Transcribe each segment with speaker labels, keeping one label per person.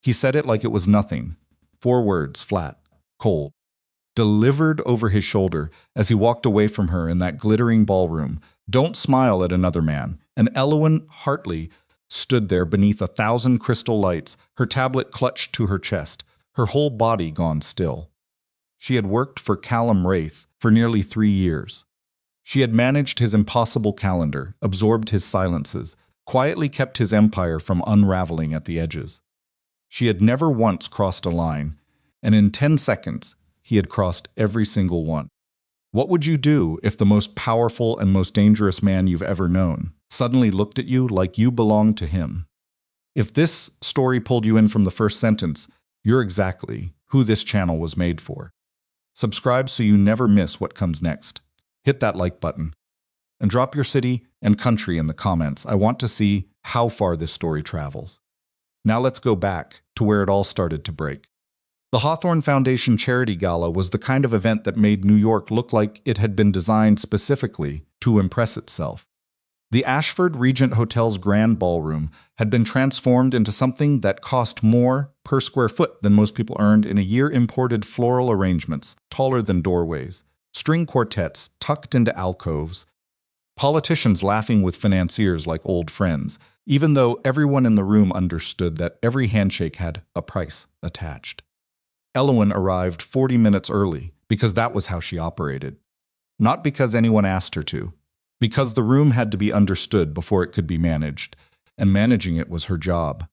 Speaker 1: He said it like it was nothing. 4 words, flat, cold, delivered over his shoulder as he walked away from her in that glittering ballroom. Don't smile at another man. And Elowen Hartley stood there beneath 1,000 crystal lights, her tablet clutched to her chest, her whole body gone still. She had worked for Callum Wraith for nearly 3 years. She had managed his impossible calendar, absorbed his silences, quietly kept his empire from unraveling at the edges. She had never once crossed a line, and in 10 seconds, he had crossed every single one. What would you do if the most powerful and most dangerous man you've ever known suddenly looked at you like you belonged to him? If this story pulled you in from the first sentence, you're exactly who this channel was made for. Subscribe so you never miss what comes next. Hit that like button. And drop your city and country in the comments. I want to see how far this story travels. Now let's go back to where it all started to break. The Hawthorne Foundation Charity Gala was the kind of event that made New York look like it had been designed specifically to impress itself. The Ashford Regent Hotel's grand ballroom had been transformed into something that cost more per square foot than most people earned in a year. Imported floral arrangements, taller than doorways, string quartets tucked into alcoves, politicians laughing with financiers like old friends, even though everyone in the room understood that every handshake had a price attached. Elowen arrived 40 minutes early because that was how she operated. Not because anyone asked her to, because the room had to be understood before it could be managed, and managing it was her job.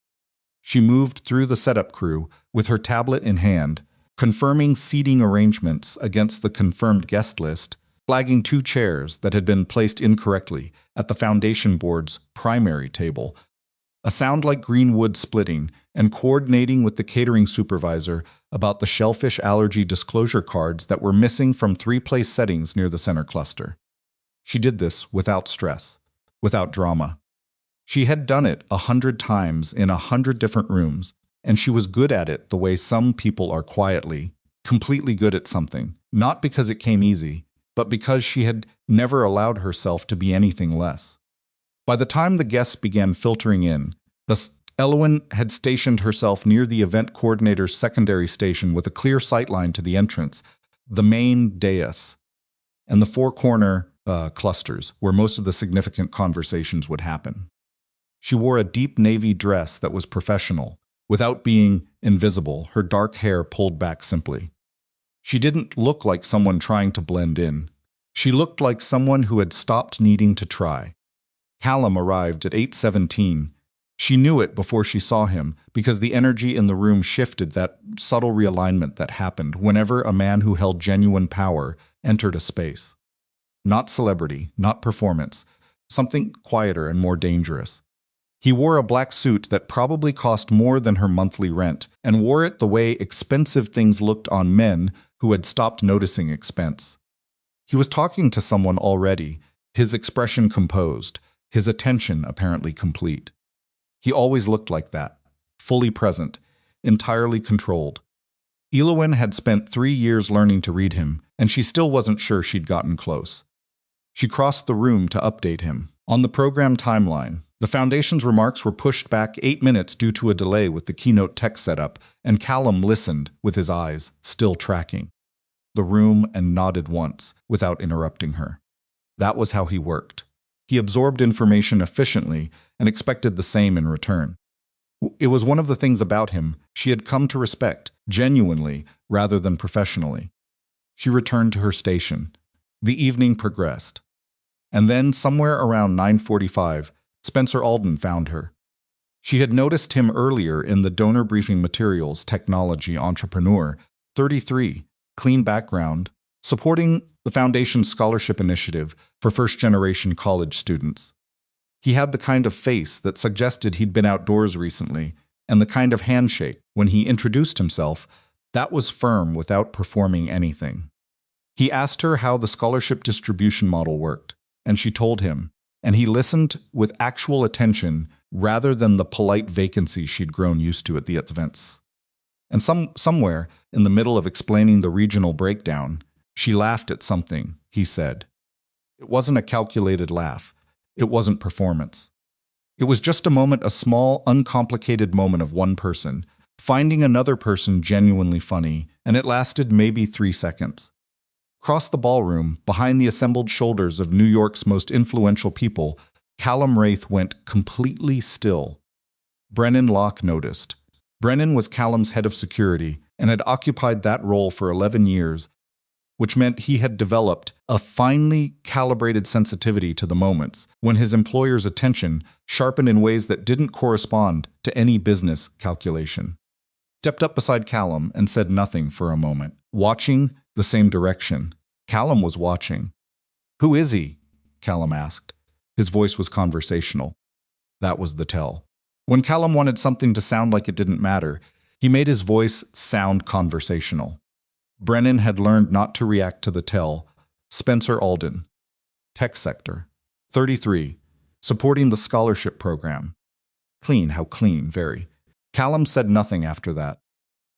Speaker 1: She moved through the setup crew with her tablet in hand, confirming seating arrangements against the confirmed guest list, flagging 2 chairs that had been placed incorrectly at the foundation board's primary table, a sound like green wood splitting, and coordinating with the catering supervisor about the shellfish allergy disclosure cards that were missing from 3 place settings near the center cluster. She did this without stress, without drama. She had done it 100 times in 100 different rooms, and she was good at it the way some people are quietly, completely good at something, not because it came easy, but because she had never allowed herself to be anything less. By the time the guests began filtering in, Elowen had stationed herself near the event coordinator's secondary station with a clear sightline to the entrance, the main dais, and the 4 corner clusters where most of the significant conversations would happen. She wore a deep navy dress that was professional, without being invisible, her dark hair pulled back simply. She didn't look like someone trying to blend in. She looked like someone who had stopped needing to try. Callum arrived at 8:17. She knew it before she saw him because the energy in the room shifted, that subtle realignment that happened whenever a man who held genuine power entered a space. Not celebrity, not performance, something quieter and more dangerous. He wore a black suit that probably cost more than her monthly rent, and wore it the way expensive things looked on men who had stopped noticing expense. He was talking to someone already, his expression composed, his attention apparently complete. He always looked like that, fully present, entirely controlled. Elowen had spent 3 years learning to read him, and she still wasn't sure she'd gotten close. She crossed the room to update him. On the program timeline, the Foundation's remarks were pushed back 8 minutes due to a delay with the keynote text setup, and Callum listened with his eyes still tracking the room and nodded once without interrupting her. That was how he worked. He absorbed information efficiently and expected the same in return. It was one of the things about him she had come to respect, genuinely rather than professionally. She returned to her station. The evening progressed. And then, somewhere around 9:45, Spencer Alden found her. She had noticed him earlier in the donor briefing materials technology entrepreneur, 33, clean background, supporting the Foundation's scholarship initiative for first-generation college students. He had the kind of face that suggested he'd been outdoors recently, and the kind of handshake, when he introduced himself, that was firm without performing anything. He asked her how the scholarship distribution model worked, and she told him, and he listened with actual attention rather than the polite vacancy she'd grown used to at the events. And somewhere in the middle of explaining the regional breakdown, she laughed at something he said. It wasn't a calculated laugh. It wasn't performance. It was just a moment, a small, uncomplicated moment of one person, finding another person genuinely funny, and it lasted maybe 3 seconds. Across the ballroom, behind the assembled shoulders of New York's most influential people, Callum Wraith went completely still. Brennan Locke noticed. Brennan was Callum's head of security and had occupied that role for 11 years, which meant he had developed a finely calibrated sensitivity to the moments when his employer's attention sharpened in ways that didn't correspond to any business calculation. Stepped up beside Callum and said nothing for a moment, watching the same direction. Callum was watching. "Who is he?" Callum asked. His voice was conversational. That was the tell. When Callum wanted something to sound like it didn't matter, he made his voice sound conversational. Brennan had learned not to react to the tell. Spencer Alden. Tech sector. 33. Supporting the scholarship program. Clean, how clean, very. Callum said nothing after that.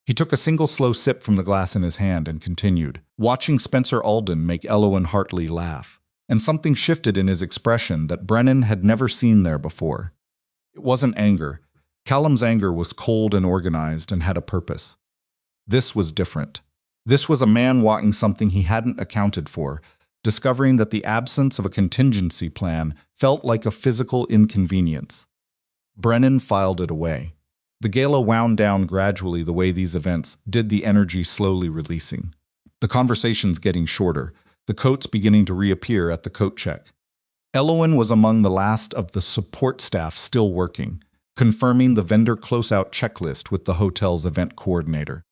Speaker 1: He took a single slow sip from the glass in his hand and continued, watching Spencer Alden make Elowen Hartley laugh. And something shifted in his expression that Brennan had never seen there before. It wasn't anger. Callum's anger was cold and organized and had a purpose. This was different. This was a man wanting something he hadn't accounted for, discovering that the absence of a contingency plan felt like a physical inconvenience. Brennan filed it away. The gala wound down gradually the way these events did, the energy slowly releasing. The conversations getting shorter, the coats beginning to reappear at the coat check. Elowen was among the last of the support staff still working, confirming the vendor closeout checklist with the hotel's event coordinator.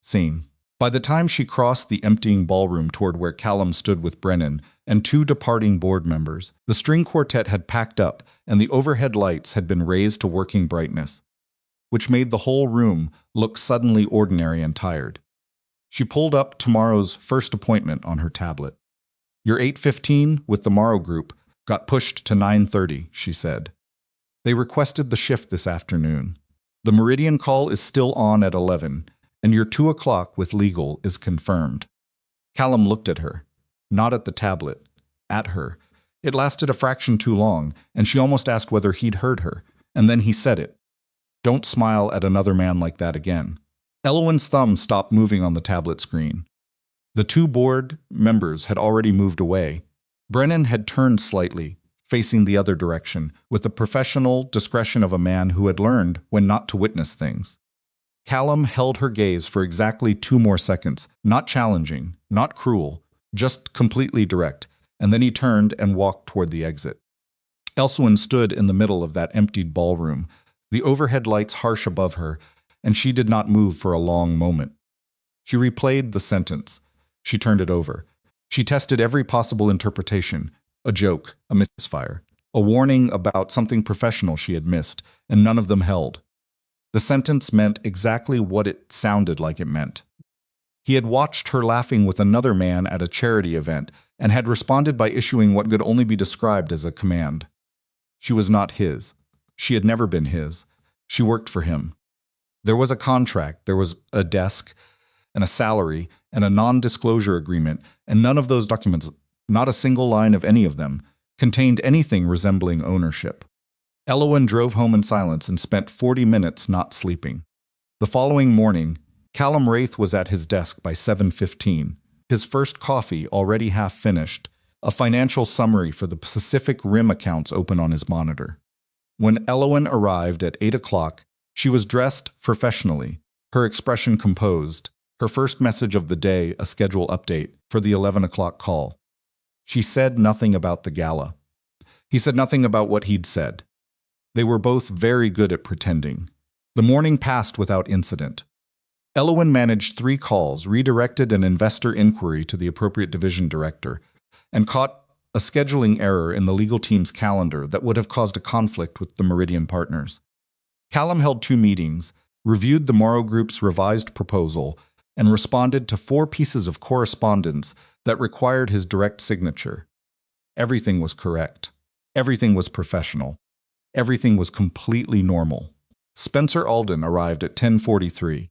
Speaker 1: Scene. By the time she crossed the emptying ballroom toward where Callum stood with Brennan and 2 departing board members, the string quartet had packed up and the overhead lights had been raised to working brightness, which made the whole room look suddenly ordinary and tired. She pulled up tomorrow's first appointment on her tablet. "Your 8:15 with the Morrow Group got pushed to 9:30, she said. "They requested the shift this afternoon. The Meridian call is still on at 11, and your 2 o'clock with legal is confirmed." Callum looked at her, not at the tablet, at her. It lasted a fraction too long, and she almost asked whether he'd heard her, and then he said it. "Don't smile at another man like that again." Elowen's thumb stopped moving on the tablet screen. The 2 board members had already moved away. Brennan had turned slightly, facing the other direction, with the professional discretion of a man who had learned when not to witness things. Callum held her gaze for exactly 2 more seconds, not challenging, not cruel, just completely direct, and then he turned and walked toward the exit. Elowen stood in the middle of that emptied ballroom, the overhead lights harsh above her, and she did not move for a long moment. She replayed the sentence. She turned it over. She tested every possible interpretation, a joke, a misfire, a warning about something professional she had missed, and none of them held. The sentence meant exactly what it sounded like it meant. He had watched her laughing with another man at a charity event and had responded by issuing what could only be described as a command. She was not his. She had never been his. She worked for him. There was a contract, there was a desk, and a salary, and a non-disclosure agreement, and none of those documents, not a single line of any of them, contained anything resembling ownership. Elowen drove home in silence and spent 40 minutes not sleeping. The following morning, Callum Wraith was at his desk by 7:15, his first coffee already half finished, a financial summary for the Pacific Rim accounts open on his monitor. When Elowen arrived at 8 o'clock, she was dressed professionally, her expression composed, her first message of the day a schedule update for the 11 o'clock call. She said nothing about the gala. He said nothing about what he'd said. They were both very good at pretending. The morning passed without incident. Elowen managed 3 calls, redirected an investor inquiry to the appropriate division director, and caught a scheduling error in the legal team's calendar that would have caused a conflict with the Meridian partners. Callum held 2 meetings, reviewed the Morrow Group's revised proposal, and responded to 4 pieces of correspondence that required his direct signature. Everything was correct. Everything was professional. Everything was completely normal. Spencer Alden arrived at 10:43.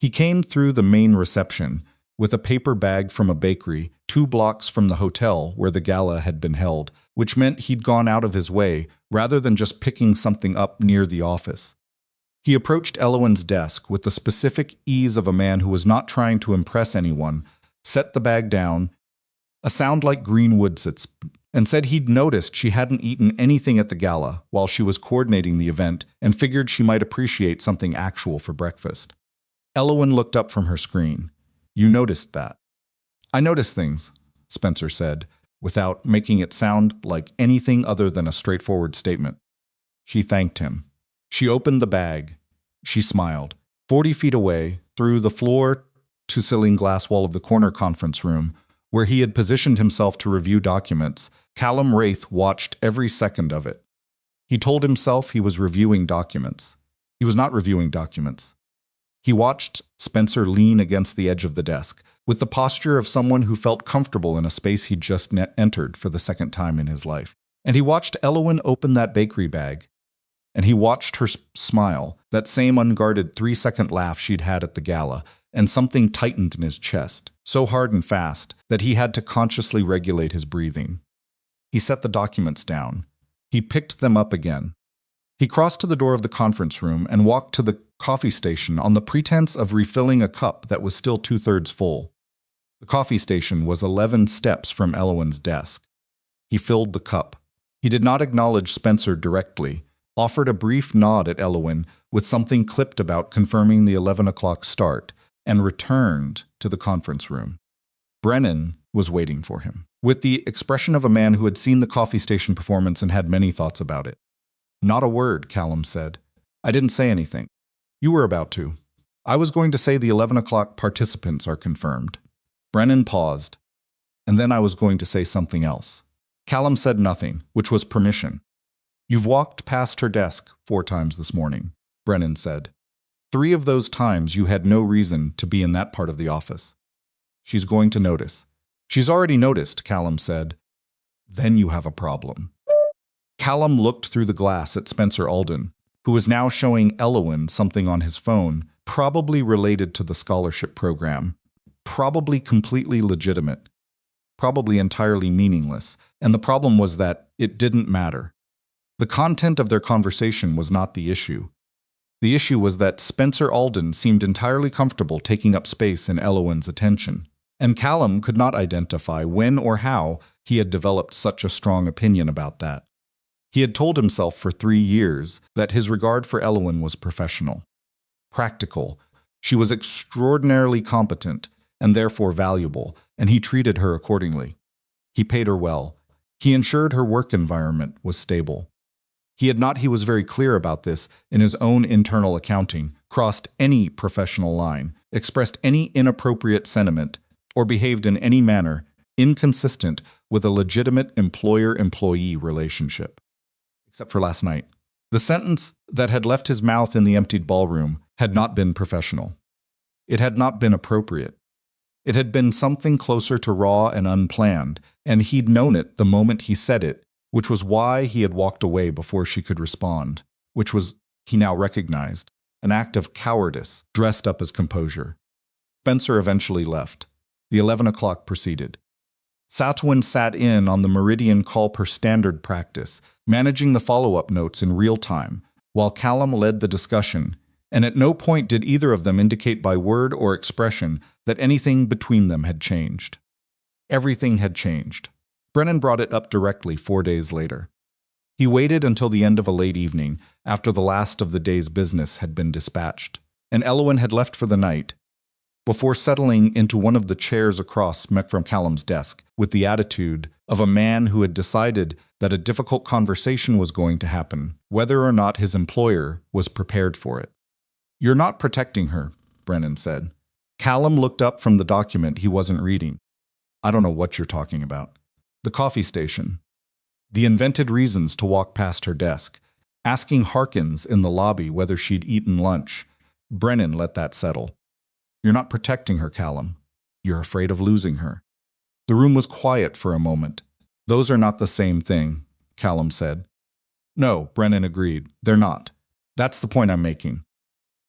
Speaker 1: He came through the main reception with a paper bag from a bakery 2 blocks from the hotel where the gala had been held, which meant he'd gone out of his way rather than just picking something up near the office. He approached Elowen's desk with the specific ease of a man who was not trying to impress anyone, set the bag down, a sound like green wood sits, and said he'd noticed she hadn't eaten anything at the gala while she was coordinating the event and figured she might appreciate something actual for breakfast. Elowen looked up from her screen. You noticed that? I noticed things, Spencer said, without making it sound like anything other than a straightforward statement. She thanked him. She opened the bag. She smiled. 40 feet away, through the floor-to-ceiling glass wall of the corner conference room, where he had positioned himself to review documents, Callum Wraith watched every second of it. He told himself he was reviewing documents. He was not reviewing documents. He watched Spencer lean against the edge of the desk, with the posture of someone who felt comfortable in a space he'd just entered for the second time in his life. And he watched Elowen open that bakery bag. And he watched her smile, that same unguarded 3-second laugh she'd had at the gala, and something tightened in his chest, so hard and fast that he had to consciously regulate his breathing. He set the documents down. He picked them up again. He crossed to the door of the conference room and walked to the coffee station on the pretense of refilling a cup that was still 2/3 full. The coffee station was 11 steps from Elowen's desk. He filled the cup. He did not acknowledge Spencer directly, offered a brief nod at Elowen with something clipped about confirming the 11 o'clock start, and returned to the conference room. Brennan was waiting for him, with the expression of a man who had seen the coffee station performance and had many thoughts about it. Not a word, Callum said. I didn't say anything. You were about to. I was going to say the 11 o'clock participants are confirmed. Brennan paused, and then I was going to say something else. Callum said nothing, which was permission. You've walked past her desk 4 times this morning, Brennan said. 3 of those times you had no reason to be in that part of the office. She's going to notice. She's already noticed, Callum said. Then you have a problem. Callum looked through the glass at Spencer Alden, who was now showing Elowen something on his phone, probably related to the scholarship program, probably completely legitimate, probably entirely meaningless, and the problem was that it didn't matter. The content of their conversation was not the issue. The issue was that Spencer Alden seemed entirely comfortable taking up space in Elowen's attention, and Callum could not identify when or how he had developed such a strong opinion about that. He had told himself for 3 years that his regard for Elowen was professional, practical. She was extraordinarily competent and therefore valuable, and he treated her accordingly. He paid her well. He ensured her work environment was stable. He was very clear about this in his own internal accounting, crossed any professional line, expressed any inappropriate sentiment, or behaved in any manner inconsistent with a legitimate employer-employee relationship. Except for last night. The sentence that had left his mouth in the emptied ballroom had not been professional. It had not been appropriate. It had been something closer to raw and unplanned, and he'd known it the moment he said it, which was why he had walked away before she could respond, which was, he now recognized, an act of cowardice dressed up as composure. Spencer eventually left. The 11 o'clock proceeded. Satwin sat in on the Meridian call per standard practice, managing the follow-up notes in real time, while Callum led the discussion, and at no point did either of them indicate by word or expression that anything between them had changed. Everything had changed. Brennan brought it up directly 4 days later. He waited until the end of a late evening, after the last of the day's business had been dispatched, and Elowen had left for the night, before settling into one of the chairs across from Callum's desk, with the attitude of a man who had decided that a difficult conversation was going to happen, whether or not his employer was prepared for it. You're not protecting her, Brennan said. Callum looked up from the document he wasn't reading. I don't know what you're talking about. The coffee station. The invented reasons to walk past her desk, asking Harkins in the lobby whether she'd eaten lunch. Brennan let that settle. You're not protecting her, Callum. You're afraid of losing her. The room was quiet for a moment. Those are not the same thing, Callum said. No, Brennan agreed. They're not. That's the point I'm making.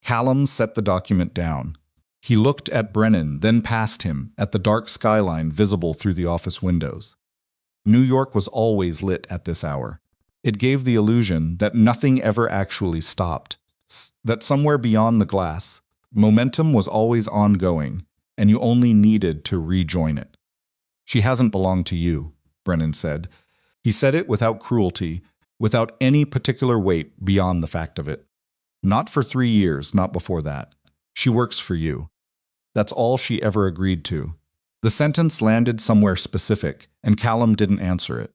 Speaker 1: Callum set the document down. He looked at Brennan, then past him, at the dark skyline visible through the office windows. New York was always lit at this hour. It gave the illusion that nothing ever actually stopped, That somewhere beyond the glass, momentum was always ongoing, and you only needed to rejoin it. She hasn't belonged to you, Brennan said. He said it without cruelty, without any particular weight beyond the fact of it. Not for 3 years, not before that. She works for you. That's all she ever agreed to. The sentence landed somewhere specific, and Callum didn't answer it.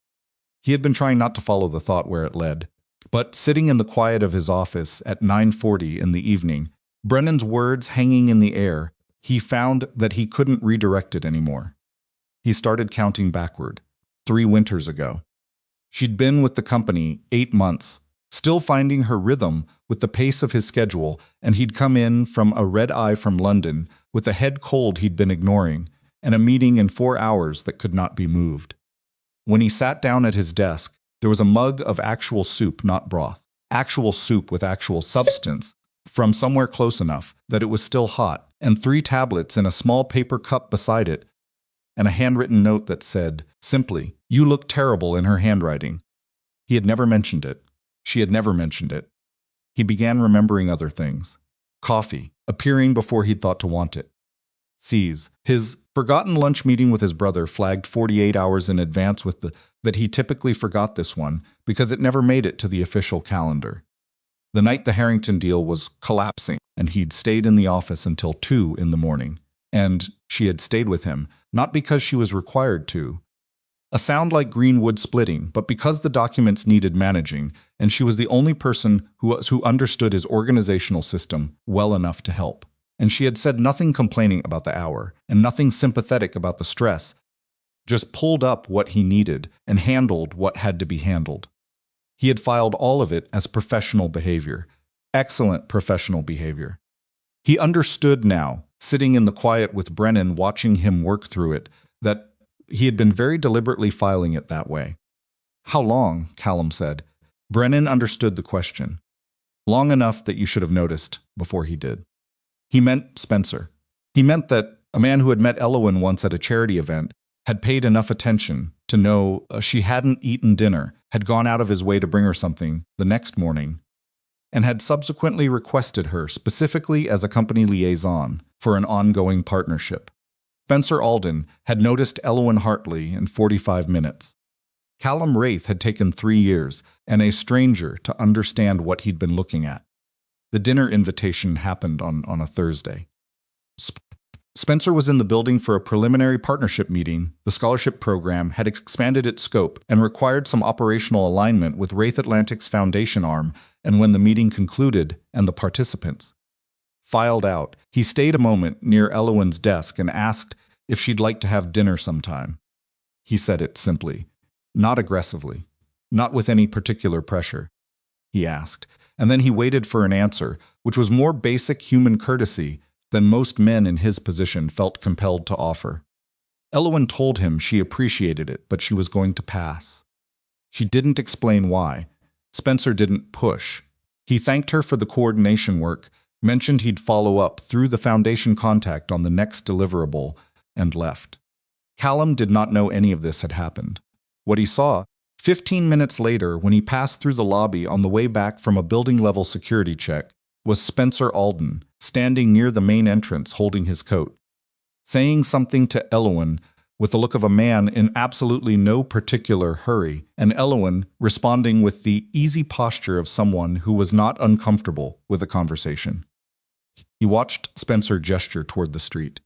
Speaker 1: He had been trying not to follow the thought where it led. But sitting in the quiet of his office at 9:40 in the evening, Brennan's words hanging in the air, he found that he couldn't redirect it anymore. He started counting backward, 3 winters ago. She'd been with the company 8 months, still finding her rhythm with the pace of his schedule, and he'd come in from a red-eye from London with a head cold he'd been ignoring, and a meeting in 4 hours that could not be moved. When he sat down at his desk, there was a mug of actual soup, not broth. Actual soup with actual substance, from somewhere close enough that it was still hot, and 3 tablets in a small paper cup beside it, and a handwritten note that said, simply, "You look terrible," in her handwriting. He had never mentioned it. She had never mentioned it. He began remembering other things. Coffee, appearing before he'd thought to want it. C's. His forgotten lunch meeting with his brother flagged 48 hours in advance that he typically forgot this one because it never made it to the official calendar. The night the Harrington deal was collapsing, and he'd stayed in the office until 2 in the morning. And she had stayed with him, not because she was required to. A sound like Greenwood splitting, but because the documents needed managing, and she was the only person who understood his organizational system well enough to help. And she had said nothing complaining about the hour, and nothing sympathetic about the stress, just pulled up what he needed and handled what had to be handled. He had filed all of it as professional behavior, excellent professional behavior. He understood now, sitting in the quiet with Brennan watching him work through it, that he had been very deliberately filing it that way. "How long?" Callum said. Brennan understood the question. "Long enough that you should have noticed before he did." He meant Spencer. He meant that a man who had met Elowen once at a charity event had paid enough attention to know she hadn't eaten dinner, had gone out of his way to bring her something the next morning, and had subsequently requested her specifically as a company liaison for an ongoing partnership. Spencer Alden had noticed Elowen Hartley in 45 minutes. Callum Wraith had taken 3 years and a stranger to understand what he'd been looking at. The dinner invitation happened on a Thursday. Spencer was in the building for a preliminary partnership meeting. The scholarship program had expanded its scope and required some operational alignment with Wraith Atlantic's foundation arm, and when the meeting concluded and the participants filed out, he stayed a moment near Elowen's desk and asked if she'd like to have dinner sometime. He said it simply, not aggressively, not with any particular pressure. He asked, and then he waited for an answer, which was more basic human courtesy than most men in his position felt compelled to offer. Elowen told him she appreciated it, but she was going to pass. She didn't explain why. Spencer didn't push. He thanked her for the coordination work, mentioned he'd follow up through the foundation contact on the next deliverable, and left. Callum did not know any of this had happened. What he saw, 15 minutes later when he passed through the lobby on the way back from a building-level security check, was Spencer Alden, standing near the main entrance holding his coat, saying something to Elowen with the look of a man in absolutely no particular hurry, and Elowen responding with the easy posture of someone who was not uncomfortable with a conversation. He watched Spencer gesture toward the street.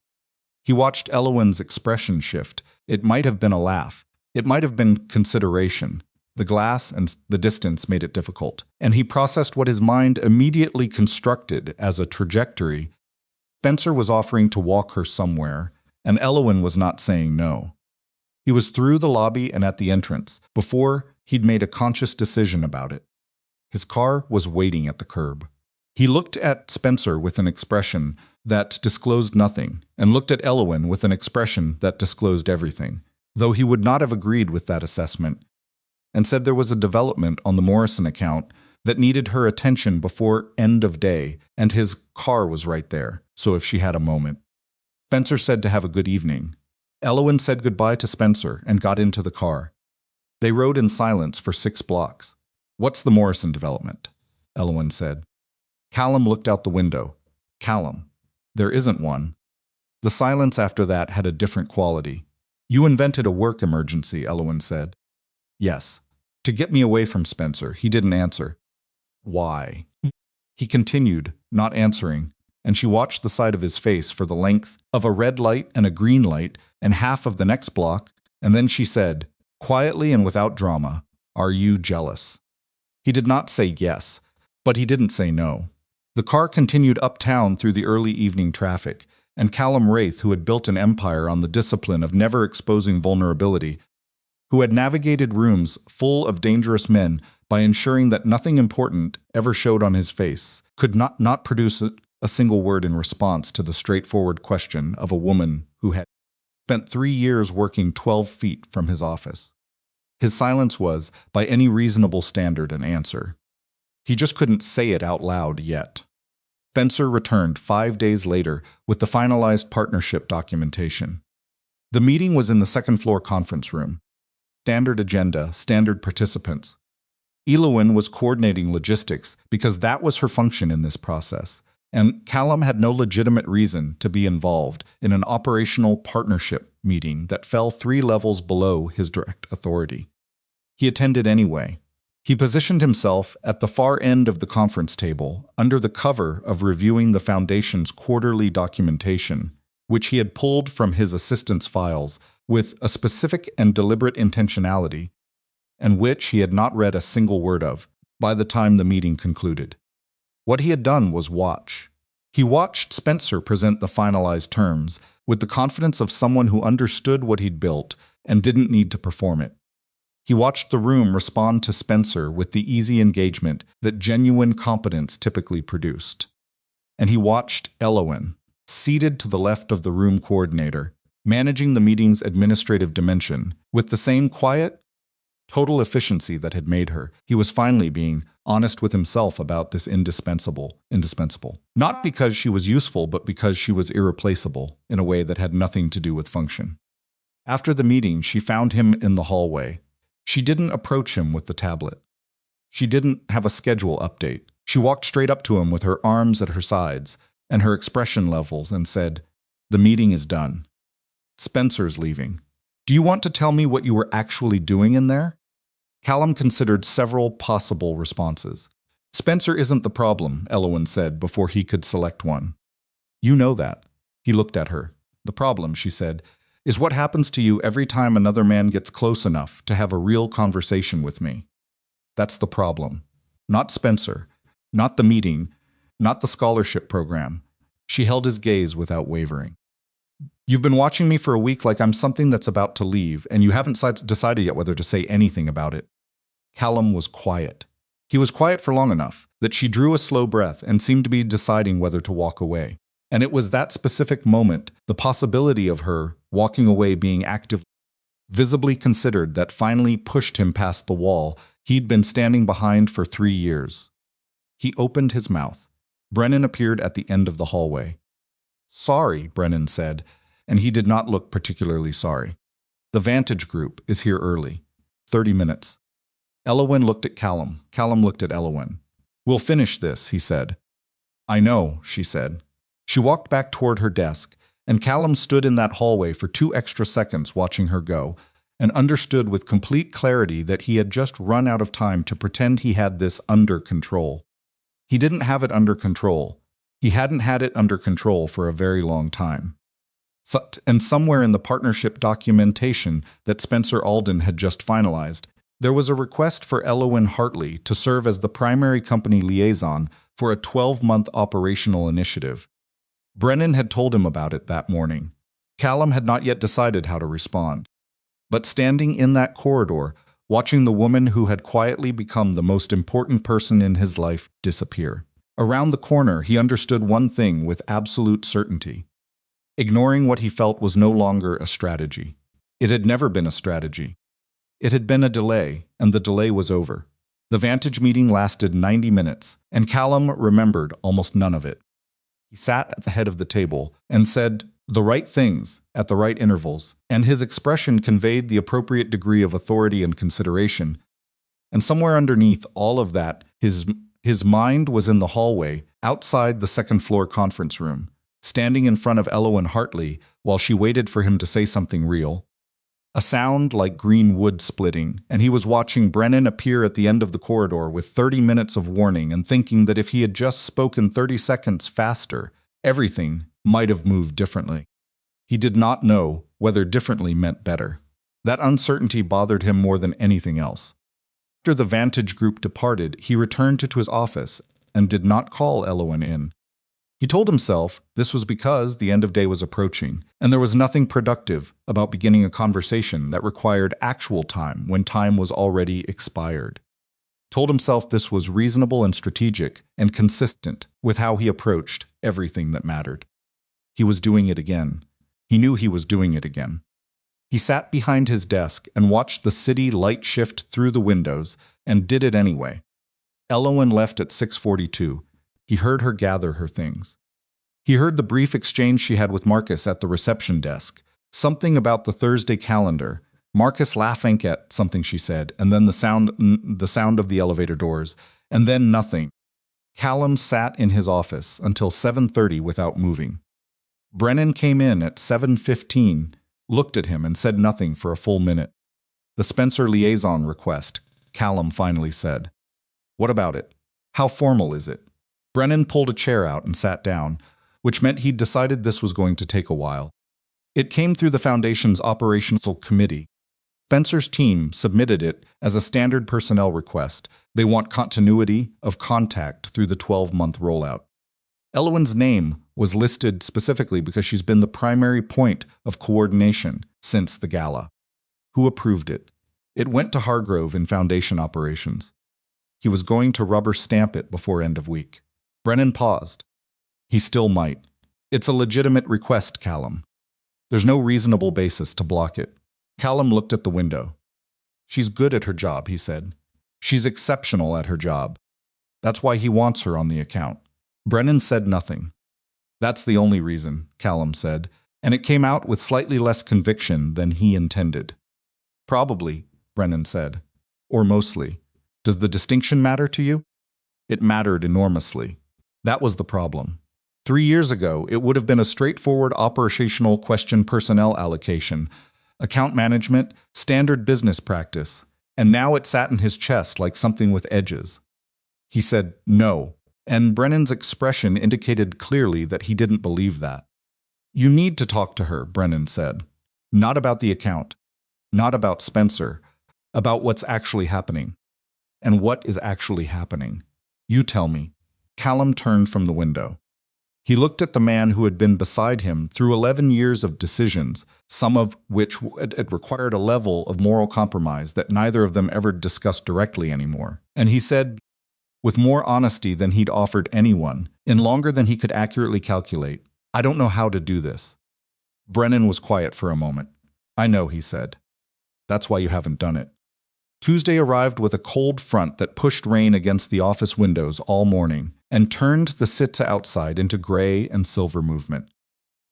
Speaker 1: He watched Elowen's expression shift. It might have been a laugh. It might have been consideration. The glass and the distance made it difficult, and he processed what his mind immediately constructed as a trajectory. Spencer was offering to walk her somewhere, and Elowen was not saying no. He was through the lobby and at the entrance, before he'd made a conscious decision about it. His car was waiting at the curb. He looked at Spencer with an expression that disclosed nothing, and looked at Elowen with an expression that disclosed everything, though he would not have agreed with that assessment, and said there was a development on the Morrison account that needed her attention before end of day, and his car was right there, so if she had a moment. Spencer said to have a good evening. Elowen said goodbye to Spencer and got into the car. They rode in silence for 6 blocks. "What's the Morrison development?" Elowen said. Callum looked out the window. Callum, there isn't one. The silence after that had a different quality. You invented a work emergency, Elowen said. Yes. To get me away from Spencer. He didn't answer. Why? He continued, not answering, and she watched the side of his face for the length of a red light and a green light and half of the next block, and then she said, quietly and without drama, "Are you jealous?" He did not say yes, but he didn't say no. The car continued uptown through the early evening traffic, and Callum Wraith, who had built an empire on the discipline of never exposing vulnerability, who had navigated rooms full of dangerous men by ensuring that nothing important ever showed on his face, could not produce a single word in response to the straightforward question of a woman who had spent 3 years working 12 feet from his office. His silence was, by any reasonable standard, an answer. He just couldn't say it out loud yet. Spencer returned 5 days later with the finalized partnership documentation. The meeting was in the second-floor conference room. Standard agenda, standard participants. Elowen was coordinating logistics because that was her function in this process, and Callum had no legitimate reason to be involved in an operational partnership meeting that fell 3 levels below his direct authority. He attended anyway. He positioned himself at the far end of the conference table, under the cover of reviewing the Foundation's quarterly documentation, which he had pulled from his assistant's files with a specific and deliberate intentionality, and which he had not read a single word of by the time the meeting concluded. What he had done was watch. He watched Spencer present the finalized terms with the confidence of someone who understood what he'd built and didn't need to perform it. He watched the room respond to Spencer with the easy engagement that genuine competence typically produced. And he watched Elowen, seated to the left of the room coordinator, managing the meeting's administrative dimension with the same quiet, total efficiency that had made her. He was finally being honest with himself about this indispensable. Not because she was useful, but because she was irreplaceable in a way that had nothing to do with function. After the meeting, she found him in the hallway. She didn't approach him with the tablet. She didn't have a schedule update. She walked straight up to him with her arms at her sides and her expression levels and said, "The meeting is done. Spencer's leaving. Do you want to tell me what you were actually doing in there?" Callum considered several possible responses. "Spencer isn't the problem," Elowen said before he could select one. "You know that." He looked at her. "The problem," she said, "is what happens to you every time another man gets close enough to have a real conversation with me. That's the problem. Not Spencer, not the meeting, not the scholarship program." She held his gaze without wavering. "You've been watching me for a week like I'm something that's about to leave, and you haven't decided yet whether to say anything about it." Callum was quiet. He was quiet for long enough that she drew a slow breath and seemed to be deciding whether to walk away. And it was that specific moment, the possibility of her walking away being actively, visibly considered, that finally pushed him past the wall he'd been standing behind for 3 years. He opened his mouth. Brennan appeared at the end of the hallway. "Sorry," Brennan said, and he did not look particularly sorry. "The Vantage Group is here early. 30 minutes. Elowen looked at Callum. Callum looked at Elowen. "We'll finish this," he said. "I know," she said. She walked back toward her desk, and Callum stood in that hallway for 2 extra seconds watching her go, and understood with complete clarity that he had just run out of time to pretend he had this under control. He didn't have it under control. He hadn't had it under control for a very long time. And somewhere in the partnership documentation that Spencer Alden had just finalized, there was a request for Elowen Hartley to serve as the primary company liaison for a 12-month operational initiative. Brennan had told him about it that morning. Callum had not yet decided how to respond. But standing in that corridor, watching the woman who had quietly become the most important person in his life disappear. Around the corner, he understood one thing with absolute certainty. Ignoring what he felt was no longer a strategy. It had never been a strategy. It had been a delay, and the delay was over. The Vantage meeting lasted 90 minutes, and Callum remembered almost none of it. He sat at the head of the table and said the right things at the right intervals, and his expression conveyed the appropriate degree of authority and consideration. And somewhere underneath all of that, his mind was in the hallway, outside the second-floor conference room, standing in front of Elowen Hartley while she waited for him to say something real. A sound like green wood splitting, and he was watching Brennan appear at the end of the corridor with 30 minutes of warning and thinking that if he had just spoken 30 seconds faster, everything might have moved differently. He did not know whether differently meant better. That uncertainty bothered him more than anything else. After the Vantage group departed, he returned to his office and did not call Elowen in. He told himself this was because the end of day was approaching, and there was nothing productive about beginning a conversation that required actual time when time was already expired. Told himself this was reasonable and strategic and consistent with how he approached everything that mattered. He was doing it again. He knew he was doing it again. He sat behind his desk and watched the city light shift through the windows and did it anyway. Elowen left at 6:42. He heard her gather her things. He heard the brief exchange she had with Marcus at the reception desk. Something about the Thursday calendar. Marcus laughing at something she said, and then the sound of the elevator doors, and then nothing. Callum sat in his office until 7:30 without moving. Brennan came in at 7:15, looked at him and said nothing for a full minute. The Spencer liaison request, Callum finally said. What about it? How formal is it? Brennan pulled a chair out and sat down, which meant he'd decided this was going to take a while. It came through the Foundation's operational committee. Spencer's team submitted it as a standard personnel request. They want continuity of contact through the 12-month rollout. Elowen's name was listed specifically because she's been the primary point of coordination since the gala. Who approved it? It went to Hargrove in Foundation operations. He was going to rubber stamp it before end of week. Brennan paused. He still might. It's a legitimate request, Callum. There's no reasonable basis to block it. Callum looked at the window. She's good at her job, he said. She's exceptional at her job. That's why he wants her on the account. Brennan said nothing. That's the only reason, Callum said, and it came out with slightly less conviction than he intended. Probably, Brennan said. Or mostly. Does the distinction matter to you? It mattered enormously. That was the problem. 3 years ago, it would have been a straightforward operational question personnel allocation, account management, standard business practice, and now it sat in his chest like something with edges. He said, no, and Brennan's expression indicated clearly that he didn't believe that. You need to talk to her, Brennan said. Not about the account. Not about Spencer. About what's actually happening. And what is actually happening? You tell me. Callum turned from the window. He looked at the man who had been beside him through 11 years of decisions, some of which had required a level of moral compromise that neither of them ever discussed directly anymore. And he said, with more honesty than he'd offered anyone, in longer than he could accurately calculate, I don't know how to do this. Brennan was quiet for a moment. I know, he said. That's why you haven't done it. Tuesday arrived with a cold front that pushed rain against the office windows all morning and turned the sits outside into gray and silver movement.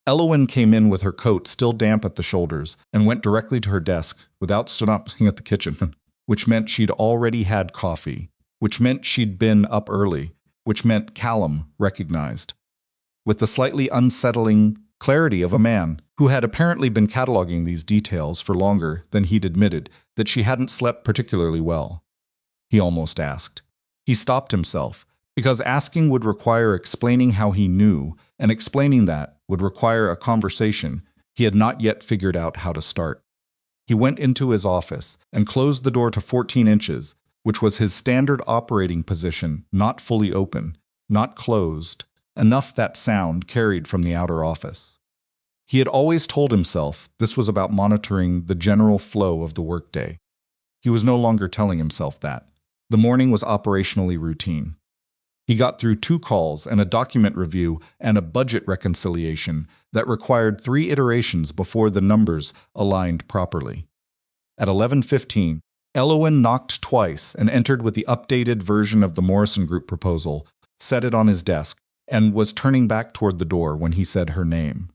Speaker 1: Elowen came in with her coat still damp at the shoulders and went directly to her desk without stopping at the kitchen, which meant she'd already had coffee, which meant she'd been up early, which meant Callum recognized. With the slightly unsettling clarity of a man who had apparently been cataloging these details for longer than he'd admitted that she hadn't slept particularly well. He almost asked. He stopped himself, because asking would require explaining how he knew, and explaining that would require a conversation he had not yet figured out how to start. He went into his office and closed the door to 14 inches, which was his standard operating position, not fully open, not closed, enough that sound carried from the outer office. He had always told himself this was about monitoring the general flow of the workday. He was no longer telling himself that. The morning was operationally routine. He got through 2 calls and a document review and a budget reconciliation that required 3 iterations before the numbers aligned properly. At 11:15, Elowen knocked twice and entered with the updated version of the Morrison Group proposal, set it on his desk, and was turning back toward the door when he said her name.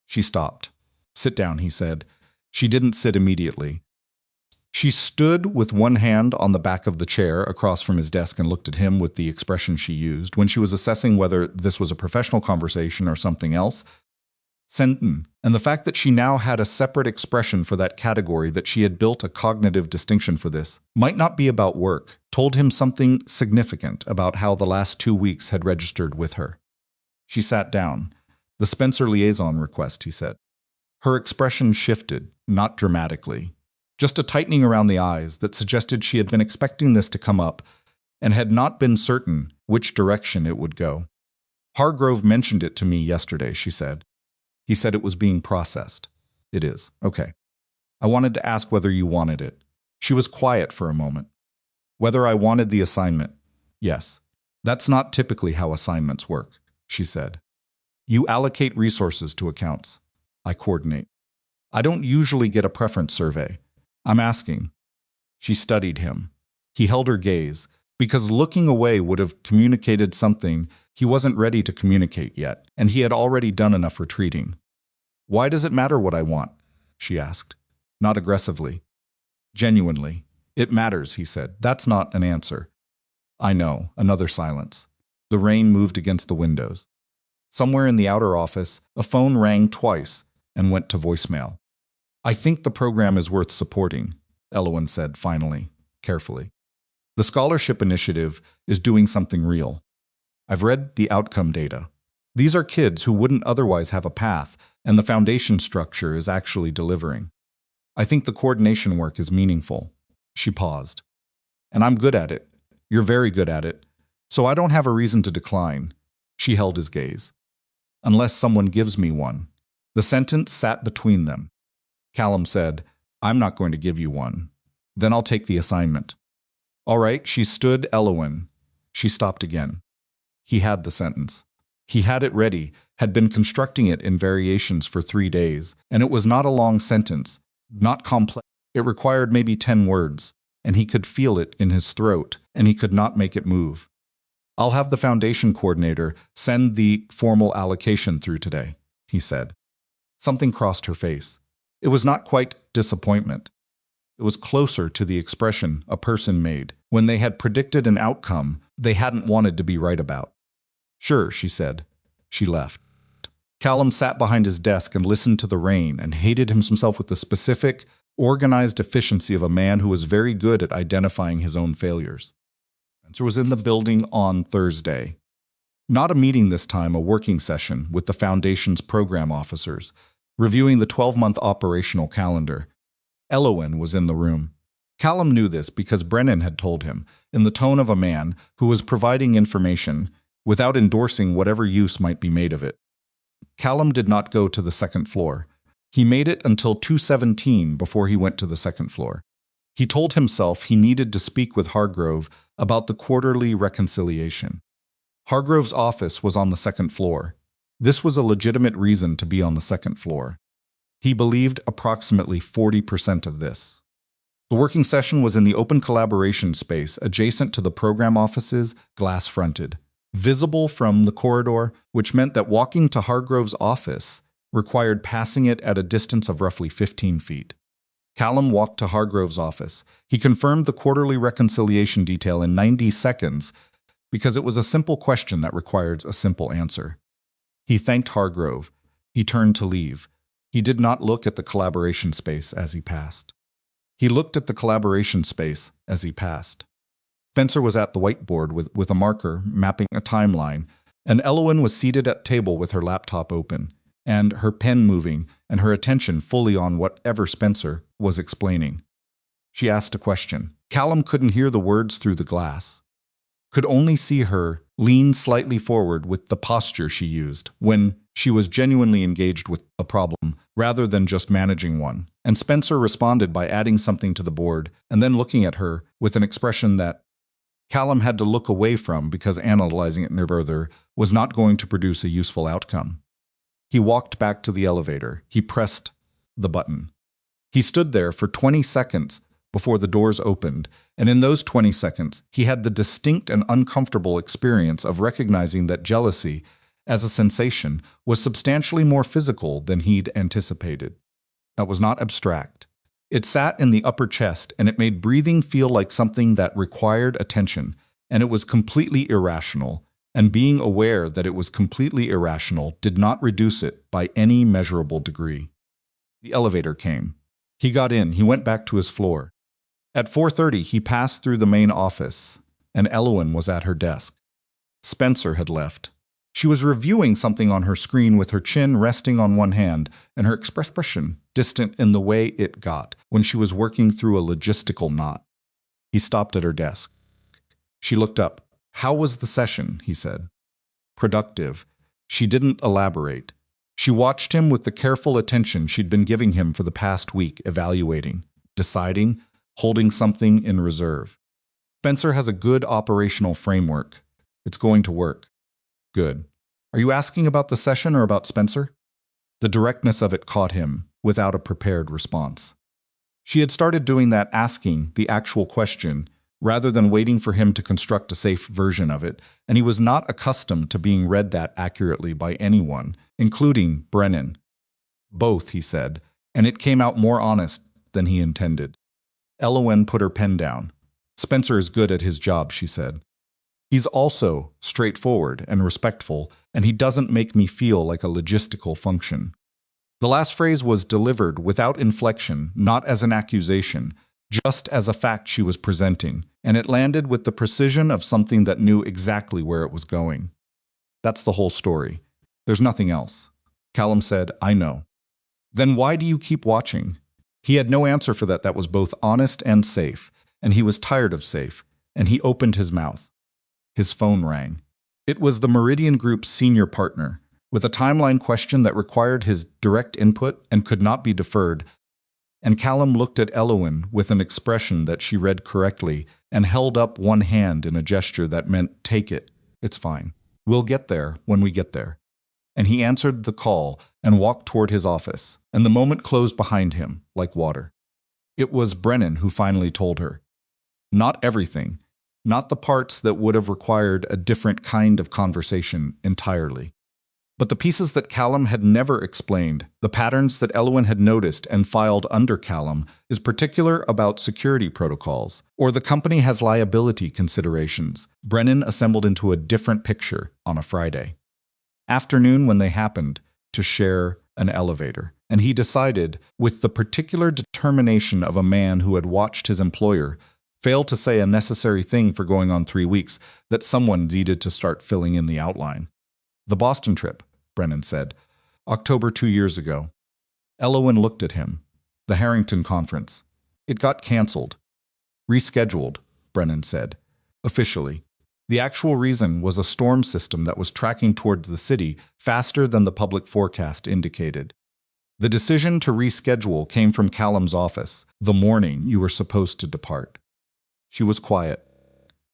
Speaker 1: She stopped. Sit down, he said. She didn't sit immediately. She stood with one hand on the back of the chair across from his desk and looked at him with the expression she used when she was assessing whether this was a professional conversation or something else. Senten, and the fact that she now had a separate expression for that category, that she had built a cognitive distinction for this, might not be about work, told him something significant about how the last 2 weeks had registered with her. She sat down. "The Spencer liaison request," he said. Her expression shifted, not dramatically. Just a tightening around the eyes that suggested she had been expecting this to come up and had not been certain which direction it would go. "Hargrove mentioned it to me yesterday," she said. "He said it was being processed." "It is. Okay. I wanted to ask whether you wanted it." She was quiet for a moment. "Whether I wanted the assignment?" "Yes. That's not typically how assignments work," she said. "You allocate resources to accounts. I coordinate. I don't usually get a preference survey. I'm asking." She studied him. He held her gaze, because looking away would have communicated something he wasn't ready to communicate yet, and he had already done enough retreating. "Why does it matter what I want?" she asked. Not aggressively. Genuinely. "It matters," he said. "That's not an answer." "I know." Another silence. The rain moved against the windows. Somewhere in the outer office, a phone rang twice and went to voicemail. "I think the program is worth supporting," Elowen said finally, carefully. "The scholarship initiative is doing something real. I've read the outcome data. These are kids who wouldn't otherwise have a path, and the foundation structure is actually delivering. I think the coordination work is meaningful." She paused. "And I'm good at it. You're very good at it. So I don't have a reason to decline." She held his gaze. "Unless someone gives me one." The sentence sat between them. Callum said, "I'm not going to give you one. Then I'll take the assignment." "All right." She stood Elowen. She stopped again. He had the sentence. He had it ready, had been constructing it in variations for 3 days, and it was not a long sentence, not complex. It required maybe 10 words, and he could feel it in his throat, and he could not make it move. "I'll have the foundation coordinator send the formal allocation through today," he said. Something crossed her face. It was not quite disappointment. It was closer to the expression a person made when they had predicted an outcome they hadn't wanted to be right about. "Sure," she said. She left. Callum sat behind his desk and listened to the rain and hated himself with the specific, organized efficiency of a man who was very good at identifying his own failures. Spencer was in the building on Thursday. Not a meeting this time, a working session with the Foundation's program officers, reviewing the 12-month operational calendar. Elowen was in the room. Callum knew this because Brennan had told him, in the tone of a man who was providing information without endorsing whatever use might be made of it. Callum did not go to the second floor. He made it until 2:17 before he went to the second floor. He told himself he needed to speak with Hargrove about the quarterly reconciliation. Hargrove's office was on the second floor. This was a legitimate reason to be on the second floor. He believed approximately 40% of this. The working session was in the open collaboration space adjacent to the program offices, glass-fronted, visible from the corridor, which meant that walking to Hargrove's office required passing it at a distance of roughly 15 feet. Callum walked to Hargrove's office. He confirmed the quarterly reconciliation detail in 90 seconds because it was a simple question that required a simple answer. He thanked Hargrove. He turned to leave. He did not look at the collaboration space as he passed. He looked at the collaboration space as he passed. Spencer was at the whiteboard with a marker mapping a timeline, and Elowen was seated at the table with her laptop open, and her pen moving, and her attention fully on whatever Spencer was explaining. She asked a question. Callum couldn't hear the words through the glass. Could only see her lean slightly forward with the posture she used when she was genuinely engaged with a problem rather than just managing one. And Spencer responded by adding something to the board and then looking at her with an expression that Callum had to look away from because analyzing it further was not going to produce a useful outcome. He walked back to the elevator. He pressed the button. He stood there for 20 seconds before the doors opened, and in those 20 seconds, he had the distinct and uncomfortable experience of recognizing that jealousy, as a sensation, was substantially more physical than he'd anticipated. That was not abstract. It sat in the upper chest, and it made breathing feel like something that required attention, and it was completely irrational, and being aware that it was completely irrational did not reduce it by any measurable degree. The elevator came. He got in, he went back to his floor. At 4:30, he passed through the main office, and Elowen was at her desk. Spencer had left. She was reviewing something on her screen with her chin resting on one hand and her expression distant in the way it got when she was working through a logistical knot. He stopped at her desk. She looked up. "How was the session?" he said. "Productive." She didn't elaborate. She watched him with the careful attention she'd been giving him for the past week, evaluating, deciding, holding something in reserve. "Spencer has a good operational framework. It's going to work." "Good. Are you asking about the session or about Spencer?" The directness of it caught him, without a prepared response. She had started doing that, asking the actual question, rather than waiting for him to construct a safe version of it, and he was not accustomed to being read that accurately by anyone, including Brennan. "Both," he said, and it came out more honest than he intended. Elowen put her pen down. "Spencer is good at his job," she said. "He's also straightforward and respectful, and he doesn't make me feel like a logistical function." The last phrase was delivered without inflection, not as an accusation, just as a fact she was presenting, and it landed with the precision of something that knew exactly where it was going. "That's the whole story. There's nothing else." Callum said, "I know." "Then why do you keep watching?" He had no answer for that was both honest and safe, and he was tired of safe, and he opened his mouth. His phone rang. It was the Meridian Group's senior partner, with a timeline question that required his direct input and could not be deferred, and Callum looked at Elowen with an expression that she read correctly and held up one hand in a gesture that meant, "Take it, it's fine. We'll get there when we get there." And he answered the call and walked toward his office, and the moment closed behind him like water. It was Brennan who finally told her. Not everything, not the parts that would have required a different kind of conversation entirely. But the pieces that Callum had never explained, the patterns that Elowen had noticed and filed under Callum, is particular about security protocols, or the company has liability considerations, Brennan assembled into a different picture on a Friday afternoon when they happened to share an elevator, and he decided, with the particular determination of a man who had watched his employer fail to say a necessary thing for going on 3 weeks, that someone needed to start filling in the outline. "The Boston trip," Brennan said. "October 2 years ago." Elowen looked at him. "The Harrington conference. It got canceled." "Rescheduled," Brennan said. "Officially. The actual reason was a storm system that was tracking towards the city faster than the public forecast indicated. The decision to reschedule came from Callum's office the morning you were supposed to depart." She was quiet.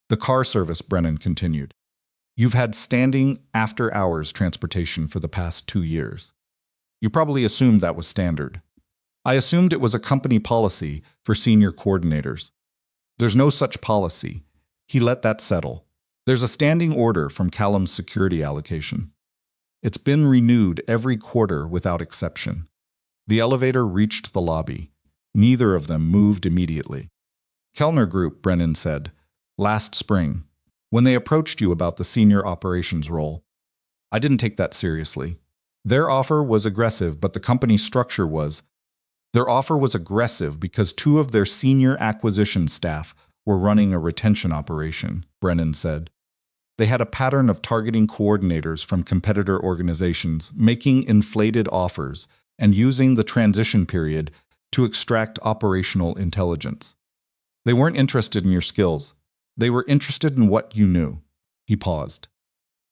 Speaker 1: "The car service," Brennan continued. "You've had standing after-hours transportation for the past 2 years. You probably assumed that was standard. I assumed it was a company policy for senior coordinators. There's no such policy." He let that settle. "There's a standing order from Callum's security allocation. It's been renewed every quarter without exception." The elevator reached the lobby. Neither of them moved immediately. "Kellner Group," Brennan said, "last spring, when they approached you about the senior operations role. I didn't take that seriously. Their offer was aggressive, but the company structure was. Their offer was aggressive because 2 of their senior acquisition staff were running a retention operation," Brennan said. "They had a pattern of targeting coordinators from competitor organizations, making inflated offers, and using the transition period to extract operational intelligence. They weren't interested in your skills. They were interested in what you knew." He paused.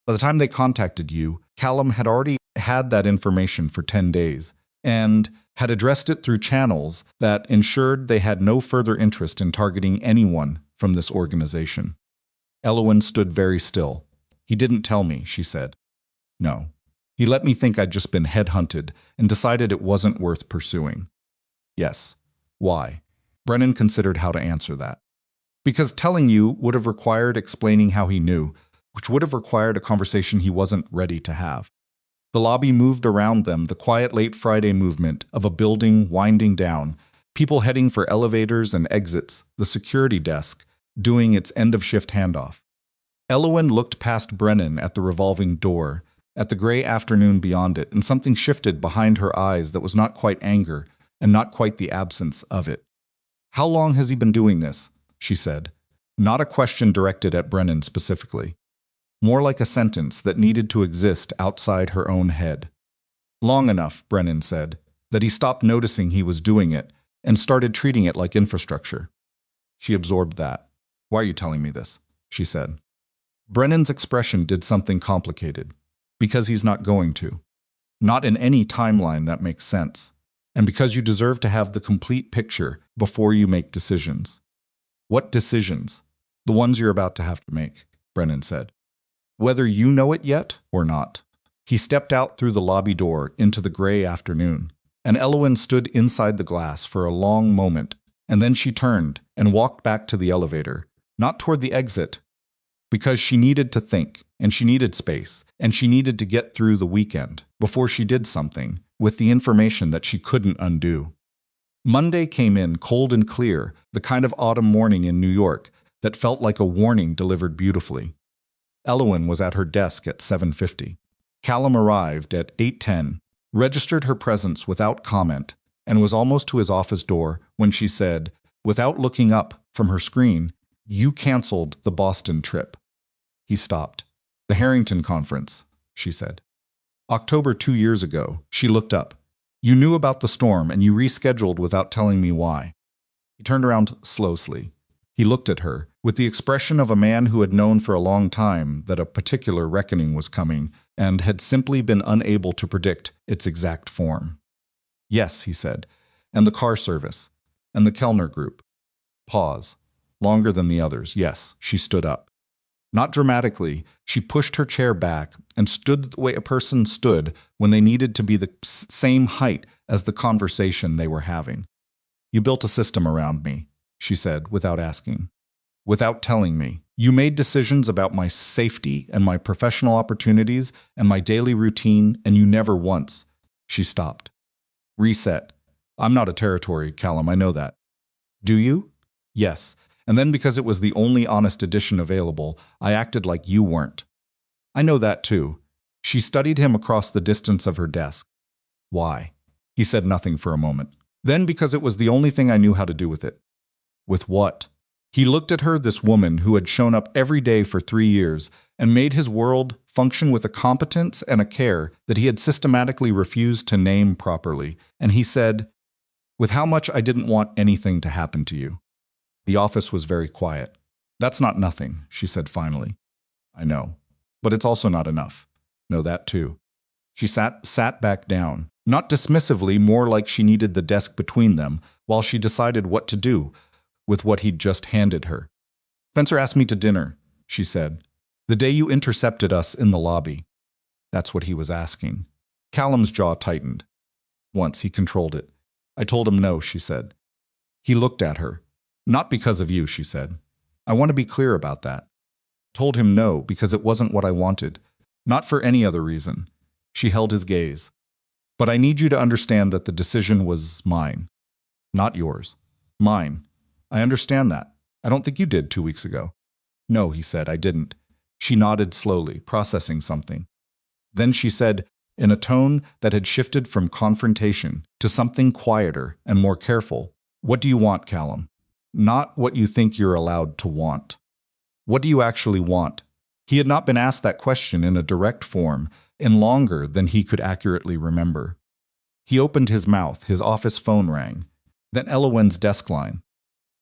Speaker 1: "By the time they contacted you, Callum had already had that information for 10 days, and had addressed it through channels that ensured they had no further interest in targeting anyone from this organization." Elowen stood very still. "He didn't tell me," she said. "No. He let me think I'd just been headhunted and decided it wasn't worth pursuing." "Yes. Why?" Brennan considered how to answer that. "Because telling you would have required explaining how he knew, which would have required a conversation he wasn't ready to have." The lobby moved around them, the quiet late Friday movement of a building winding down, People heading for elevators and exits, the security desk, doing its end-of-shift handoff. Elowen looked past Brennan at the revolving door, at the gray afternoon beyond it, and something shifted behind her eyes that was not quite anger and not quite the absence of it. "How long has he been doing this?" she said. Not a question directed at Brennan specifically. More like a sentence that needed to exist outside her own head. "Long enough," Brennan said, that he stopped noticing he was doing it and started treating it like infrastructure. She absorbed that. "Why are you telling me this?" she said. Brennan's expression did something complicated. Because he's not going to. Not in any timeline that makes sense. And because you deserve to have the complete picture before you make decisions. "What decisions?" "The ones you're about to have to make," Brennan said. "Whether you know it yet or not." He stepped out through the lobby door into the gray afternoon, and Elowen stood inside the glass for a long moment, and then she turned and walked back to the elevator, not toward the exit, because she needed to think, and she needed space, and she needed to get through the weekend before she did something with the information that she couldn't undo. Monday came in cold and clear, the kind of autumn morning in New York that felt like a warning delivered beautifully. Elowen was at her desk at 7:50. Callum arrived at 8:10, registered her presence without comment, and was almost to his office door when she said, without looking up from her screen, "You canceled the Boston trip." He stopped. "The Harrington Conference," she said. "October 2 years ago," she looked up. "You knew about the storm and you rescheduled without telling me why." He turned around slowly. He looked at her, with the expression of a man who had known for a long time that a particular reckoning was coming and had simply been unable to predict its exact form. "Yes," he said, "and the car service, and the Kellner group." Pause. Longer than the others, yes, she stood up. Not dramatically, she pushed her chair back and stood the way a person stood when they needed to be the same height as the conversation they were having. "You built a system around me," she said, without asking. "Without telling me. You made decisions about my safety and my professional opportunities and my daily routine, and you never once." She stopped. "Reset. I'm not a territory, Callum, I know that." "Do you?" "Yes. And then because it was the only honest edition available, I acted like you weren't." "I know that too." She studied him across the distance of her desk. "Why?" He said nothing for a moment. "Then because it was the only thing I knew how to do with it." "With what?" He looked at her, this woman who had shown up every day for 3 years and made his world function with a competence and a care that he had systematically refused to name properly, and he said, "With how much I didn't want anything to happen to you." The office was very quiet. "That's not nothing," she said finally. "I know. But it's also not enough." "Know that too." She sat back down, not dismissively, more like she needed the desk between them, while she decided what to do with what he'd just handed her. "Spencer asked me to dinner," she said. "The day you intercepted us in the lobby." That's what he was asking. Callum's jaw tightened. Once he controlled it. "I told him no," she said. He looked at her. "Not because of you," she said. "I want to be clear about that. Told him no because it wasn't what I wanted. Not for any other reason." She held his gaze. "But I need you to understand that the decision was mine. Not yours. Mine. I understand that. I don't think you did 2 weeks ago." "No," he said, "I didn't." She nodded slowly, processing something. Then she said, in a tone that had shifted from confrontation to something quieter and more careful, "What do you want, Callum? Not what you think you're allowed to want. What do you actually want?" He had not been asked that question in a direct form in longer than he could accurately remember. He opened his mouth, his office phone rang. Then Elowen's desk line.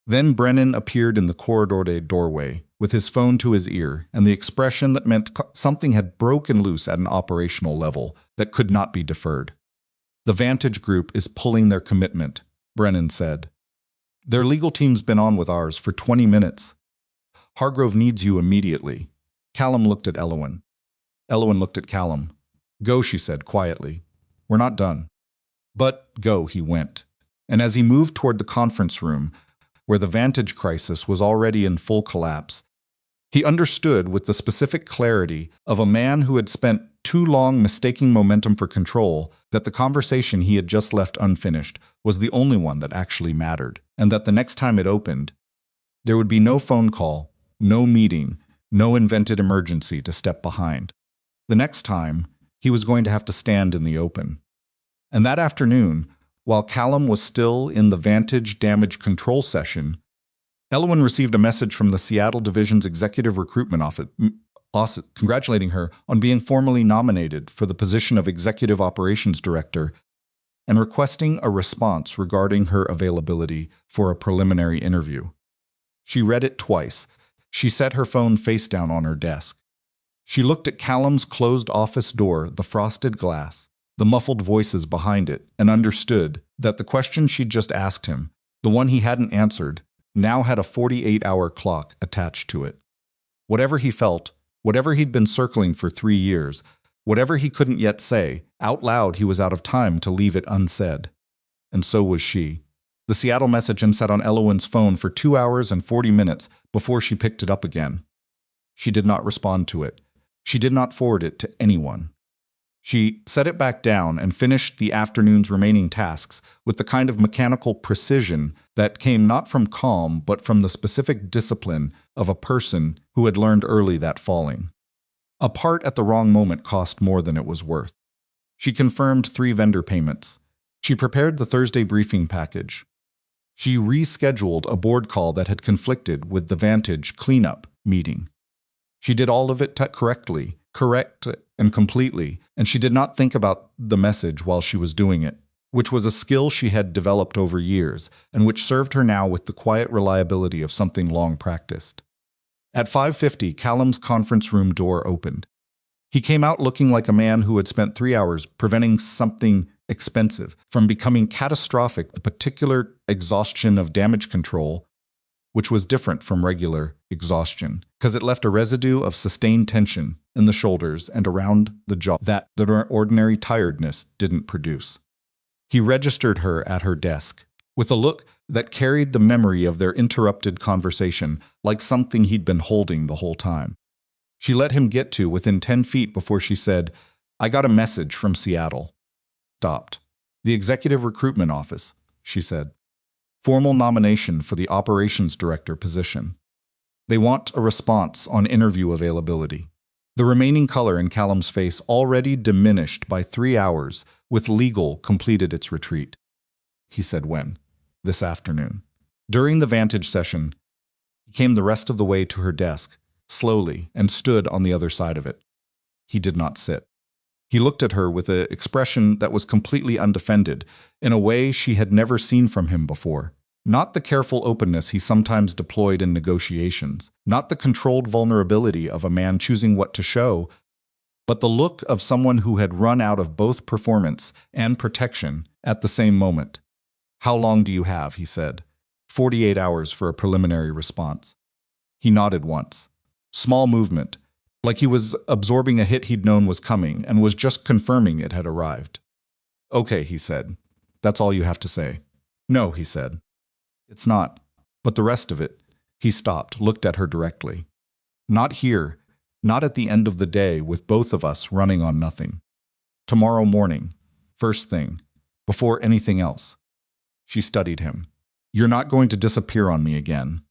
Speaker 1: Then Brennan appeared in the corridor doorway, with his phone to his ear, and the expression that meant something had broken loose at an operational level that could not be deferred. "The Vantage Group is pulling their commitment," Brennan said. "Their legal team's been on with ours for 20 minutes. Hargrove needs you immediately." Callum looked at Elowen. Elowen looked at Callum. "Go," she said quietly. "We're not done." But go he went. And as he moved toward the conference room, where the Vantage crisis was already in full collapse, he understood with the specific clarity of a man who had spent too long mistaking momentum for control that the conversation he had just left unfinished was the only one that actually mattered, and that the next time it opened, there would be no phone call, no meeting, no invented emergency to step behind. The next time, he was going to have to stand in the open. And that afternoon, while Callum was still in the Vantage damage control session, Elowen received a message from the Seattle Division's Executive Recruitment Office congratulating her on being formally nominated for the position of Executive Operations Director and requesting a response regarding her availability for a preliminary interview. She read it twice. She set her phone face down on her desk. She looked at Callum's closed office door, the frosted glass, the muffled voices behind it, and understood that the question she'd just asked him, the one he hadn't answered, now had a 48-hour clock attached to it. Whatever he felt, whatever he'd been circling for 3 years, whatever he couldn't yet say, out loud he was out of time to leave it unsaid. And so was she. The Seattle message sat on Elowen's phone for 2 hours and 40 minutes before she picked it up again. She did not respond to it. She did not forward it to anyone. She set it back down and finished the afternoon's remaining tasks with the kind of mechanical precision that came not from calm but from the specific discipline of a person who had learned early that falling. A part at the wrong moment cost more than it was worth. She confirmed 3 vendor payments. She prepared the Thursday briefing package. She rescheduled a board call that had conflicted with the Vantage cleanup meeting. She did all of it correctly, correct and completely, and she did not think about the message while she was doing it, which was a skill she had developed over years and which served her now with the quiet reliability of something long practiced. At 5:50, Callum's conference room door opened. He came out looking like a man who had spent 3 hours preventing something expensive from becoming catastrophic, the particular exhaustion of damage control, which was different from regular exhaustion, because it left a residue of sustained tension in the shoulders and around the jaw that the ordinary tiredness didn't produce. He registered her at her desk, with a look that carried the memory of their interrupted conversation like something he'd been holding the whole time. She let him get to within 10 feet before she said, "I got a message from Seattle." Stopped. "The Executive Recruitment Office," she said. "Formal nomination for the Operations Director position. They want a response on interview availability." The remaining color in Callum's face already diminished by 3 hours, with legal completed its retreat. He said when? This afternoon. During the Vantage session, he came the rest of the way to her desk, slowly, and stood on the other side of it. He did not sit. He looked at her with an expression that was completely undefended, in a way she had never seen from him before. Not the careful openness he sometimes deployed in negotiations, not the controlled vulnerability of a man choosing what to show, but the look of someone who had run out of both performance and protection at the same moment. "How long do you have?" he said. 48 hours for a preliminary response. He nodded once. Small movement, like he was absorbing a hit he'd known was coming and was just confirming it had arrived. "Okay," he said. "That's all you have to say." "No," he said. "It's not. But the rest of it." He stopped, looked at her directly. "Not here. Not at the end of the day with both of us running on nothing. Tomorrow morning. First thing. Before anything else." She studied him. "You're not going to disappear on me again."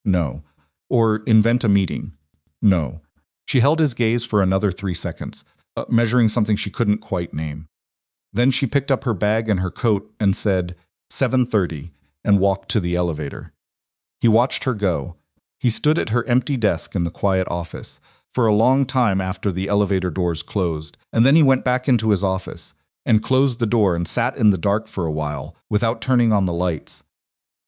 Speaker 1: "No." "Or invent a meeting." "No." She held his gaze for another 3 seconds, measuring something she couldn't quite name. Then she picked up her bag and her coat and said, 7:30, and walked to the elevator. He watched her go. He stood at her empty desk in the quiet office for a long time after the elevator doors closed, and then he went back into his office and closed the door and sat in the dark for a while without turning on the lights.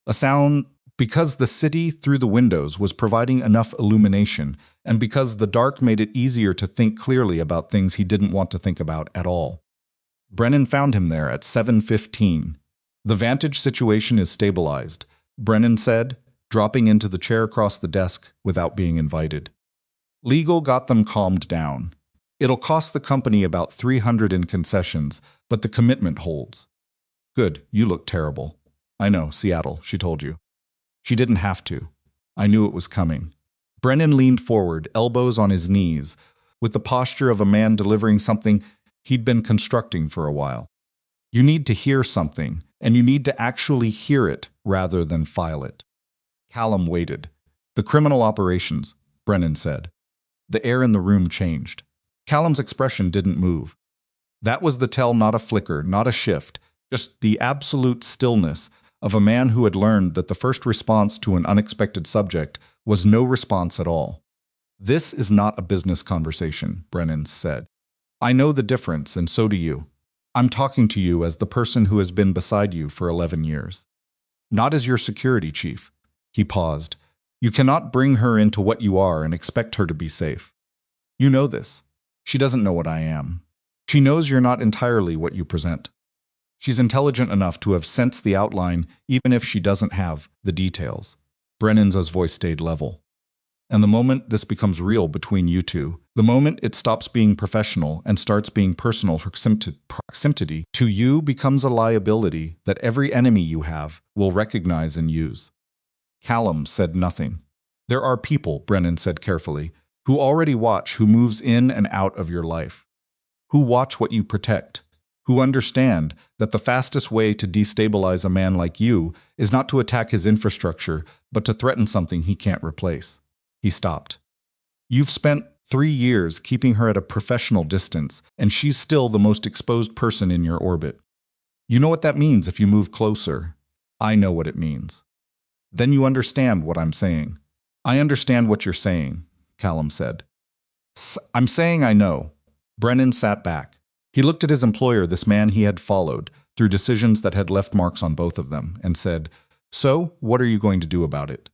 Speaker 1: A sound, because the city through the windows was providing enough illumination, and because the dark made it easier to think clearly about things he didn't want to think about at all. Brennan found him there at 7:15. "The Vantage situation is stabilized," Brennan said, dropping into the chair across the desk without being invited. "Legal got them calmed down. It'll cost the company about 300 in concessions, but the commitment holds." "Good, you look terrible." "I know, Seattle," she told you. She didn't have to. I knew it was coming. Brennan leaned forward, elbows on his knees, with the posture of a man delivering something he'd been constructing for a while. You need to hear something, and you need to actually hear it rather than file it. Callum waited. The criminal operations, Brennan said. The air in the room changed. Callum's expression didn't move. That was the tell, not a flicker, not a shift, just the absolute stillness of a man who had learned that the first response to an unexpected subject was no response at all. This is not a business conversation, Brennan said. I know the difference, and so do you. I'm talking to you as the person who has been beside you for 11 years. Not as your security chief. He paused. You cannot bring her into what you are and expect her to be safe. You know this. She doesn't know what I am. She knows you're not entirely what you present. She's intelligent enough to have sensed the outline even if she doesn't have the details. Brennan's voice stayed level. And the moment this becomes real between you two, the moment it stops being professional and starts being personal, proximity to you becomes a liability that every enemy you have will recognize and use. Callum said nothing. There are people, Brennan said carefully, who already watch who moves in and out of your life, who watch what you protect, who understand that the fastest way to destabilize a man like you is not to attack his infrastructure, but to threaten something he can't replace. He stopped. You've spent 3 years keeping her at a professional distance, and she's still the most exposed person in your orbit. You know what that means if you move closer. I know what it means. Then you understand what I'm saying. I understand what you're saying, Callum said. I'm saying I know. Brennan sat back. He looked at his employer, this man he had followed, through decisions that had left marks on both of them, and said, So, what are you going to do about it?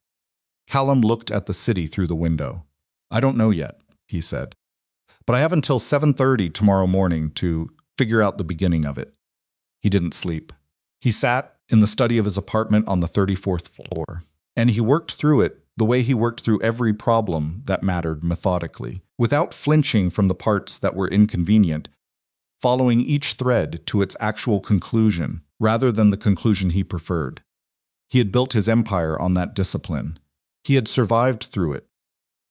Speaker 1: Callum looked at the city through the window. I don't know yet, he said. But I have until 7:30 tomorrow morning to figure out the beginning of it. He didn't sleep. He sat in the study of his apartment on the 34th floor, and he worked through it the way he worked through every problem that mattered methodically, without flinching from the parts that were inconvenient, following each thread to its actual conclusion rather than the conclusion he preferred. He had built his empire on that discipline. He had survived through it.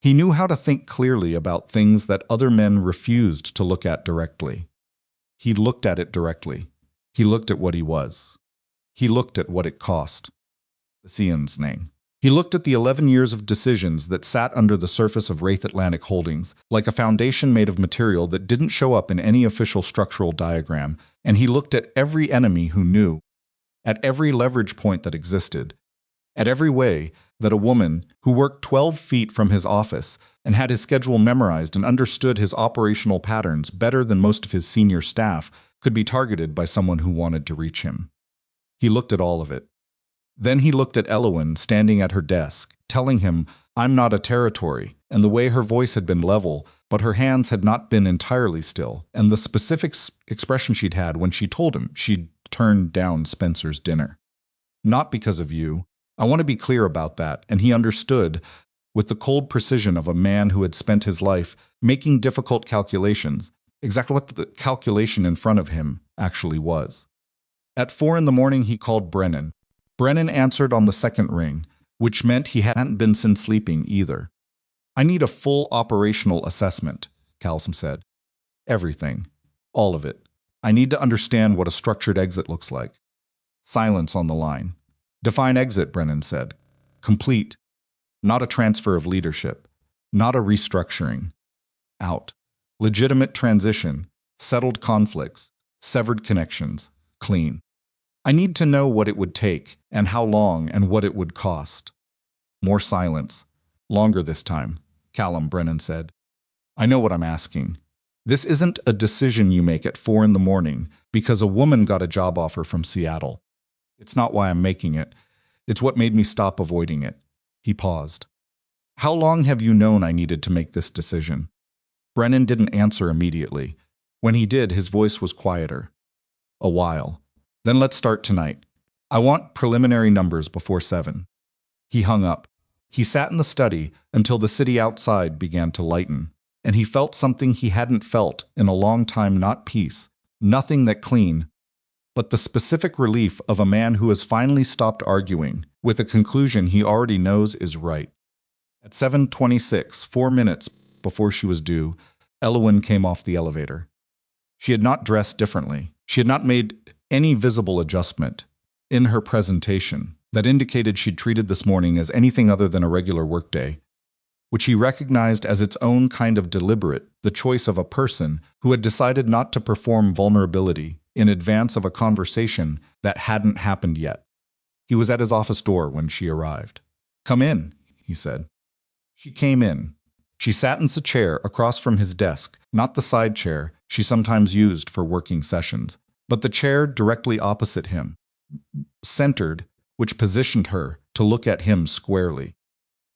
Speaker 1: He knew how to think clearly about things that other men refused to look at directly. He looked at it directly. He looked at what he was. He looked at what it cost. The Cian's name. He looked at the 11 years of decisions that sat under the surface of Wraith Atlantic Holdings, like a foundation made of material that didn't show up in any official structural diagram, and he looked at every enemy who knew, at every leverage point that existed, at every way that a woman who worked 12 feet from his office and had his schedule memorized and understood his operational patterns better than most of his senior staff could be targeted by someone who wanted to reach him. He looked at all of it. Then he looked at Elowen standing at her desk, telling him, I'm not a territory, and the way her voice had been level, but her hands had not been entirely still, and the specific expression she'd had when she told him she'd turned down Spencer's dinner. Not because of you. I want to be clear about that, and he understood, with the cold precision of a man who had spent his life making difficult calculations, exactly what the calculation in front of him actually was. At 4 a.m, he called Brennan. Brennan answered on the second ring, which meant he hadn't been sleeping either. I need a full operational assessment, Callum said. Everything. All of it. I need to understand what a structured exit looks like. Silence on the line. Define exit, Brennan said. Complete. Not a transfer of leadership. Not a restructuring. Out. Legitimate transition. Settled conflicts. Severed connections. Clean. I need to know what it would take, and how long, and what it would cost. More silence. Longer this time, Brennan said. I know what I'm asking. This isn't a decision you make at 4 a.m. because a woman got a job offer from Seattle. It's not why I'm making it. It's what made me stop avoiding it. He paused. How long have you known I needed to make this decision? Brennan didn't answer immediately. When he did, his voice was quieter. A while. Then let's start tonight. I want preliminary numbers before 7. He hung up. He sat in the study until the city outside began to lighten, and he felt something he hadn't felt in a long time, not peace, nothing that clean, but the specific relief of a man who has finally stopped arguing with a conclusion he already knows is right. At 7:26, 4 minutes before she was due, Elowen came off the elevator. She had not dressed differently. She had not made any visible adjustment in her presentation that indicated she'd treated this morning as anything other than a regular workday, which he recognized as its own kind of deliberate, the choice of a person who had decided not to perform vulnerability in advance of a conversation that hadn't happened yet. He was at his office door when she arrived. "Come in," he said. She came in. She sat in the chair across from his desk, not the side chair she sometimes used for working sessions, but the chair directly opposite him, centered, which positioned her to look at him squarely.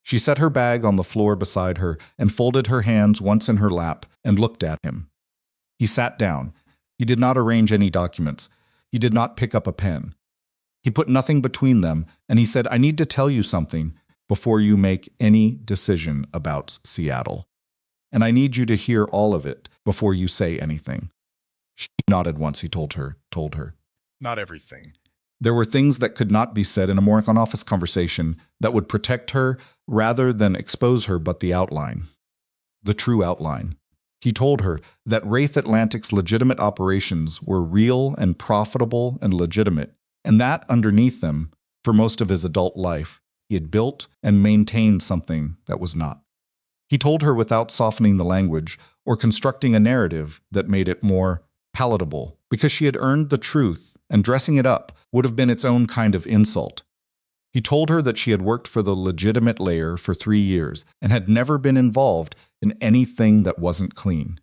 Speaker 1: She set her bag on the floor beside her and folded her hands once in her lap and looked at him. He sat down. He did not arrange any documents. He did not pick up a pen. He put nothing between them, and he said, "I need to tell you something before you make any decision about Seattle. And I need you to hear all of it before you say anything." She nodded once he told her.
Speaker 2: Not everything.
Speaker 1: There were things that could not be said in a Moroccan office conversation that would protect her rather than expose her, but the outline. The true outline. He told her that Wraith Atlantic's legitimate operations were real and profitable and legitimate, and that underneath them, for most of his adult life, he had built and maintained something that was not. He told her without softening the language or constructing a narrative that made it more palatable, because she had earned the truth, and dressing it up would have been its own kind of insult. He told her that she had worked for the legitimate layer for 3 years and had never been involved in anything that wasn't clean.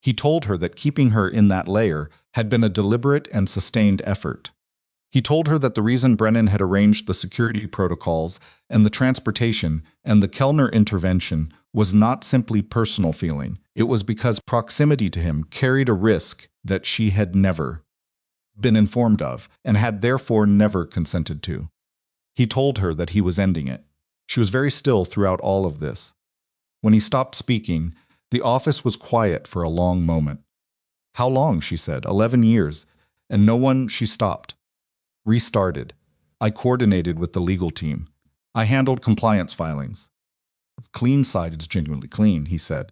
Speaker 1: He told her that keeping her in that layer had been a deliberate and sustained effort. He told her that the reason Brennan had arranged the security protocols and the transportation and the Kellner intervention was not simply personal feeling. It was because proximity to him carried a risk that she had never been informed of and had therefore never consented to. He told her that he was ending it. She was very still throughout all of this. When he stopped speaking, the office was quiet for a long moment. "How long?" she said. 11 years. And no one. She stopped. Restarted. "I coordinated with the legal team. I handled compliance filings." "The clean side is genuinely clean," he said.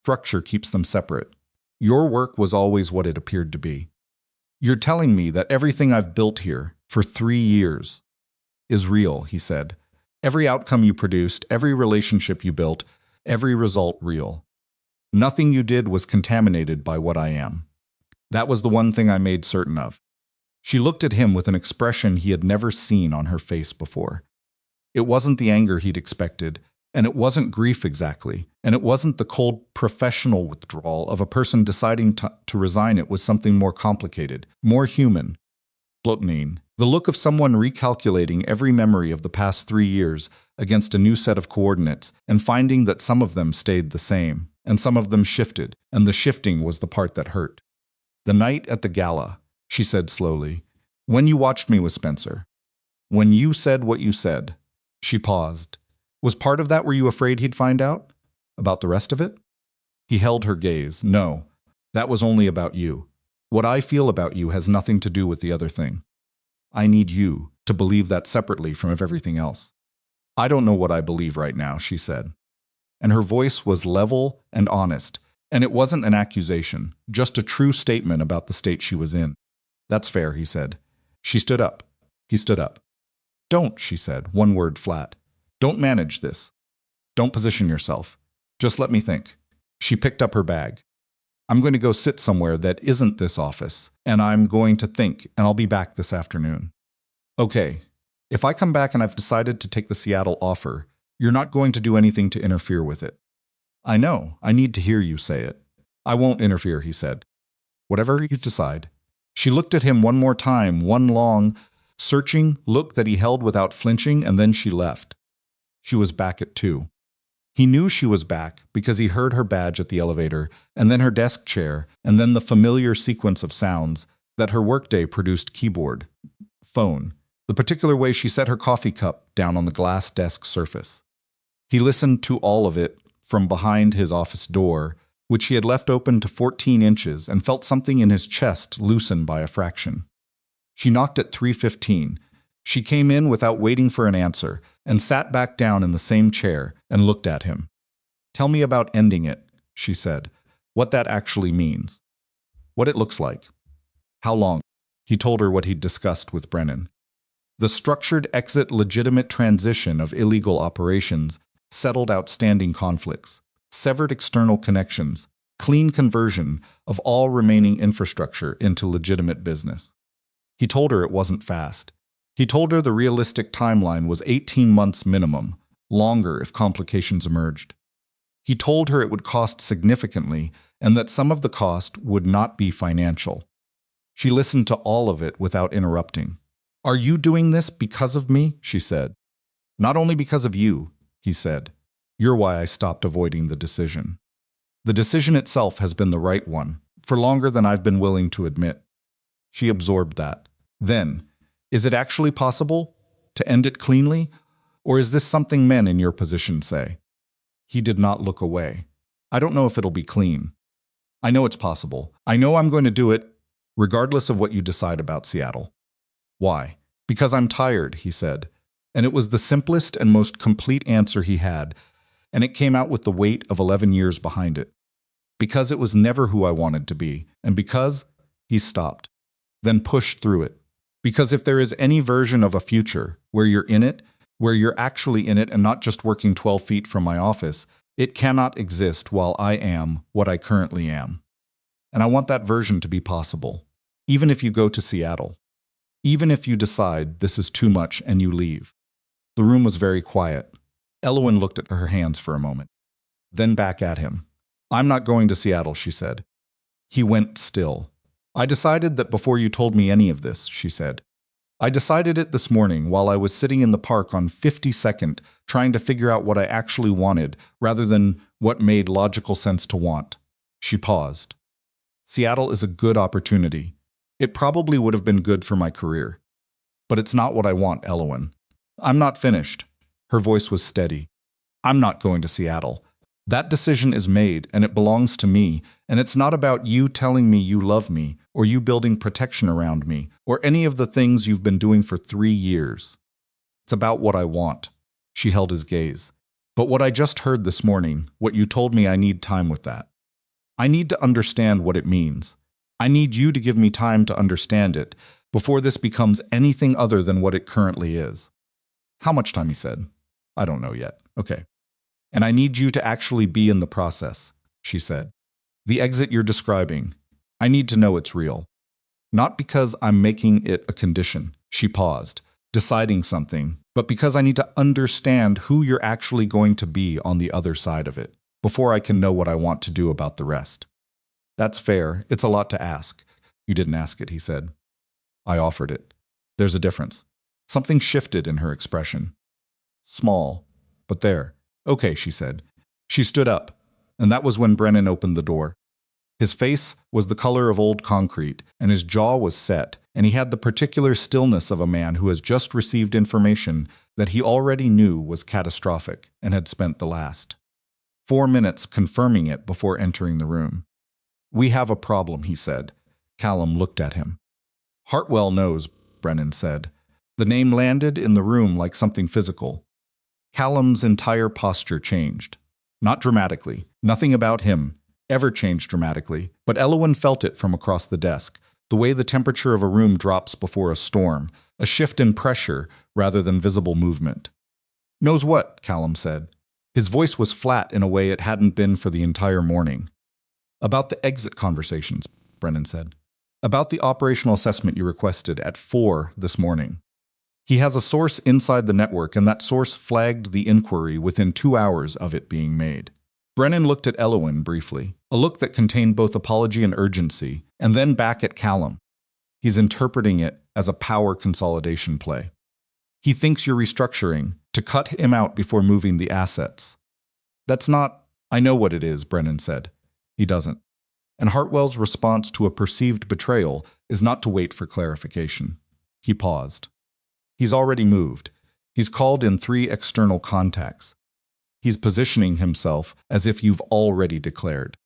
Speaker 1: "Structure keeps them separate. Your work was always what it appeared to be. You're telling me that everything I've built here for 3 years is real," he said. "Every outcome you produced, every relationship you built, every result real. Nothing you did was contaminated by what I am. That was the one thing I made certain of." She looked at him with an expression he had never seen on her face before. It wasn't the anger he'd expected, and it wasn't grief exactly, and it wasn't the cold professional withdrawal of a person deciding to resign. It was something more complicated, more human. The look of someone recalculating every memory of the past 3 years against a new set of coordinates and finding that some of them stayed the same, and some of them shifted, and the shifting was the part that hurt. "The night at the gala," she said slowly, "when you watched me with Spencer, when you said what you said." She paused. "Was part of that were you afraid he'd find out? About the rest of it?" He held her gaze. "No, that was only about you. What I feel about you has nothing to do with the other thing. I need you to believe that separately from everything else." "I don't know what I believe right now," she said. And her voice was level and honest, and it wasn't an accusation, just a true statement about the state she was in. "That's fair," he said. She stood up. He stood up. "Don't," she said, one word flat. "Don't manage this. Don't position yourself. Just let me think." She picked up her bag. "I'm going to go sit somewhere that isn't this office, and I'm going to think, and I'll be back this afternoon." "Okay. If I come back and I've decided to take the Seattle offer, you're not going to do anything to interfere with it." "I know. I need to hear you say it." "I won't interfere," he said. "Whatever you decide." She looked at him one more time, one long, searching look that he held without flinching, and then she left. She was back at 2. He knew she was back because he heard her badge at the elevator, and then her desk chair, and then the familiar sequence of sounds that her workday produced: keyboard, phone, the particular way she set her coffee cup down on the glass desk surface. He listened to all of it from behind his office door, which he had left open to 14 inches, and felt something in his chest loosen by a fraction. She knocked at 3:15. She came in without waiting for an answer, and sat back down in the same chair and looked at him. "Tell me about ending it," she said. what that actually means, what it looks like, how long. He told her what he'd discussed with Brennan. The structured exit, legitimate transition of illegal operations, settled outstanding conflicts, severed external connections, clean conversion of all remaining infrastructure into legitimate business. He told her it wasn't fast. He told her the realistic timeline was 18 months minimum, longer if complications emerged. He told her it would cost significantly and that some of the cost would not be financial. She listened to all of it without interrupting. "Are you doing this because of me?" she said. "Not only because of you," he said. "You're why I stopped avoiding the decision. The decision itself has been the right one, for longer than I've been willing to admit." She absorbed that. Then, is it actually possible to end it cleanly? Or is this something men in your position say? He did not look away. "I don't know if it'll be clean. I know it's possible. I know I'm going to do it, regardless of what you decide about Seattle." "Why?" "Because I'm tired," he said. And it was the simplest and most complete answer he had, and it came out with the weight of 11 years behind it. "Because it was never who I wanted to be, and because—" he stopped, then pushed through it. "Because if there is any version of a future where you're in it, where you're actually in it and not just working 12 feet from my office, it cannot exist while I am what I currently am. And I want that version to be possible, even if you go to Seattle. Even if you decide this is too much and you leave." The room was very quiet. Elowen looked at her hands for a moment, then back at him. "I'm not going to Seattle," she said. He went still. "I decided that before you told me any of this," she said. "I decided it this morning while I was sitting in the park on 52nd, trying to figure out what I actually wanted, rather than what made logical sense to want." She paused. "Seattle is a good opportunity. It probably would have been good for my career. But it's not what I want, Elowen. I'm not finished." Her voice was steady. "I'm not going to Seattle. That decision is made, and it belongs to me, and it's not about you telling me you love me, or you building protection around me, or any of the things you've been doing for 3 years. It's about what I want." She held his gaze. "But what I just heard this morning, what you told me, I need time with that. I need to understand what it means. I need you to give me time to understand it, before this becomes anything other than what it currently is." "How much time?" he said. "I don't know yet." "Okay. And I need you to actually be in the process," she said. "The exit you're describing, I need to know it's real. Not because I'm making it a condition," she paused, deciding something, "but because I need to understand who you're actually going to be on the other side of it, before I can know what I want to do about the rest." "That's fair. It's a lot to ask." "You didn't ask it," he said. "I offered it. There's a difference." Something shifted in her expression. "Small, but there." "Okay," she said. She stood up, and that was when Brennan opened the door. His face was the color of old concrete, and his jaw was set, and he had the particular stillness of a man who has just received information that he already knew was catastrophic and had spent the last 4 minutes confirming it before entering the room. "We have a problem," he said. Callum looked at him. "Hartwell knows," Brennan said. The name landed in the room like something physical. Callum's entire posture changed. Not dramatically. Nothing about him ever changed dramatically, but Elowen felt it from across the desk, the way the temperature of a room drops before a storm, a shift in pressure rather than visible movement. "Knows what?" Callum said. His voice was flat in a way it hadn't been for the entire morning. "About the exit conversations," Brennan said. "About the operational assessment you requested at 4 this morning. He has a source inside the network, and that source flagged the inquiry within 2 hours of it being made." Brennan looked at Elowen briefly, a look that contained both apology and urgency, and then back at Callum. "He's interpreting it as a power consolidation play. He thinks you're restructuring to cut him out before moving the assets." "That's not—" "I know what it is," Brennan said. He doesn't. And Hartwell's response to a perceived betrayal is not to wait for clarification. He paused. He's already moved. He's called in 3 external contacts. He's positioning himself as if you've already declared.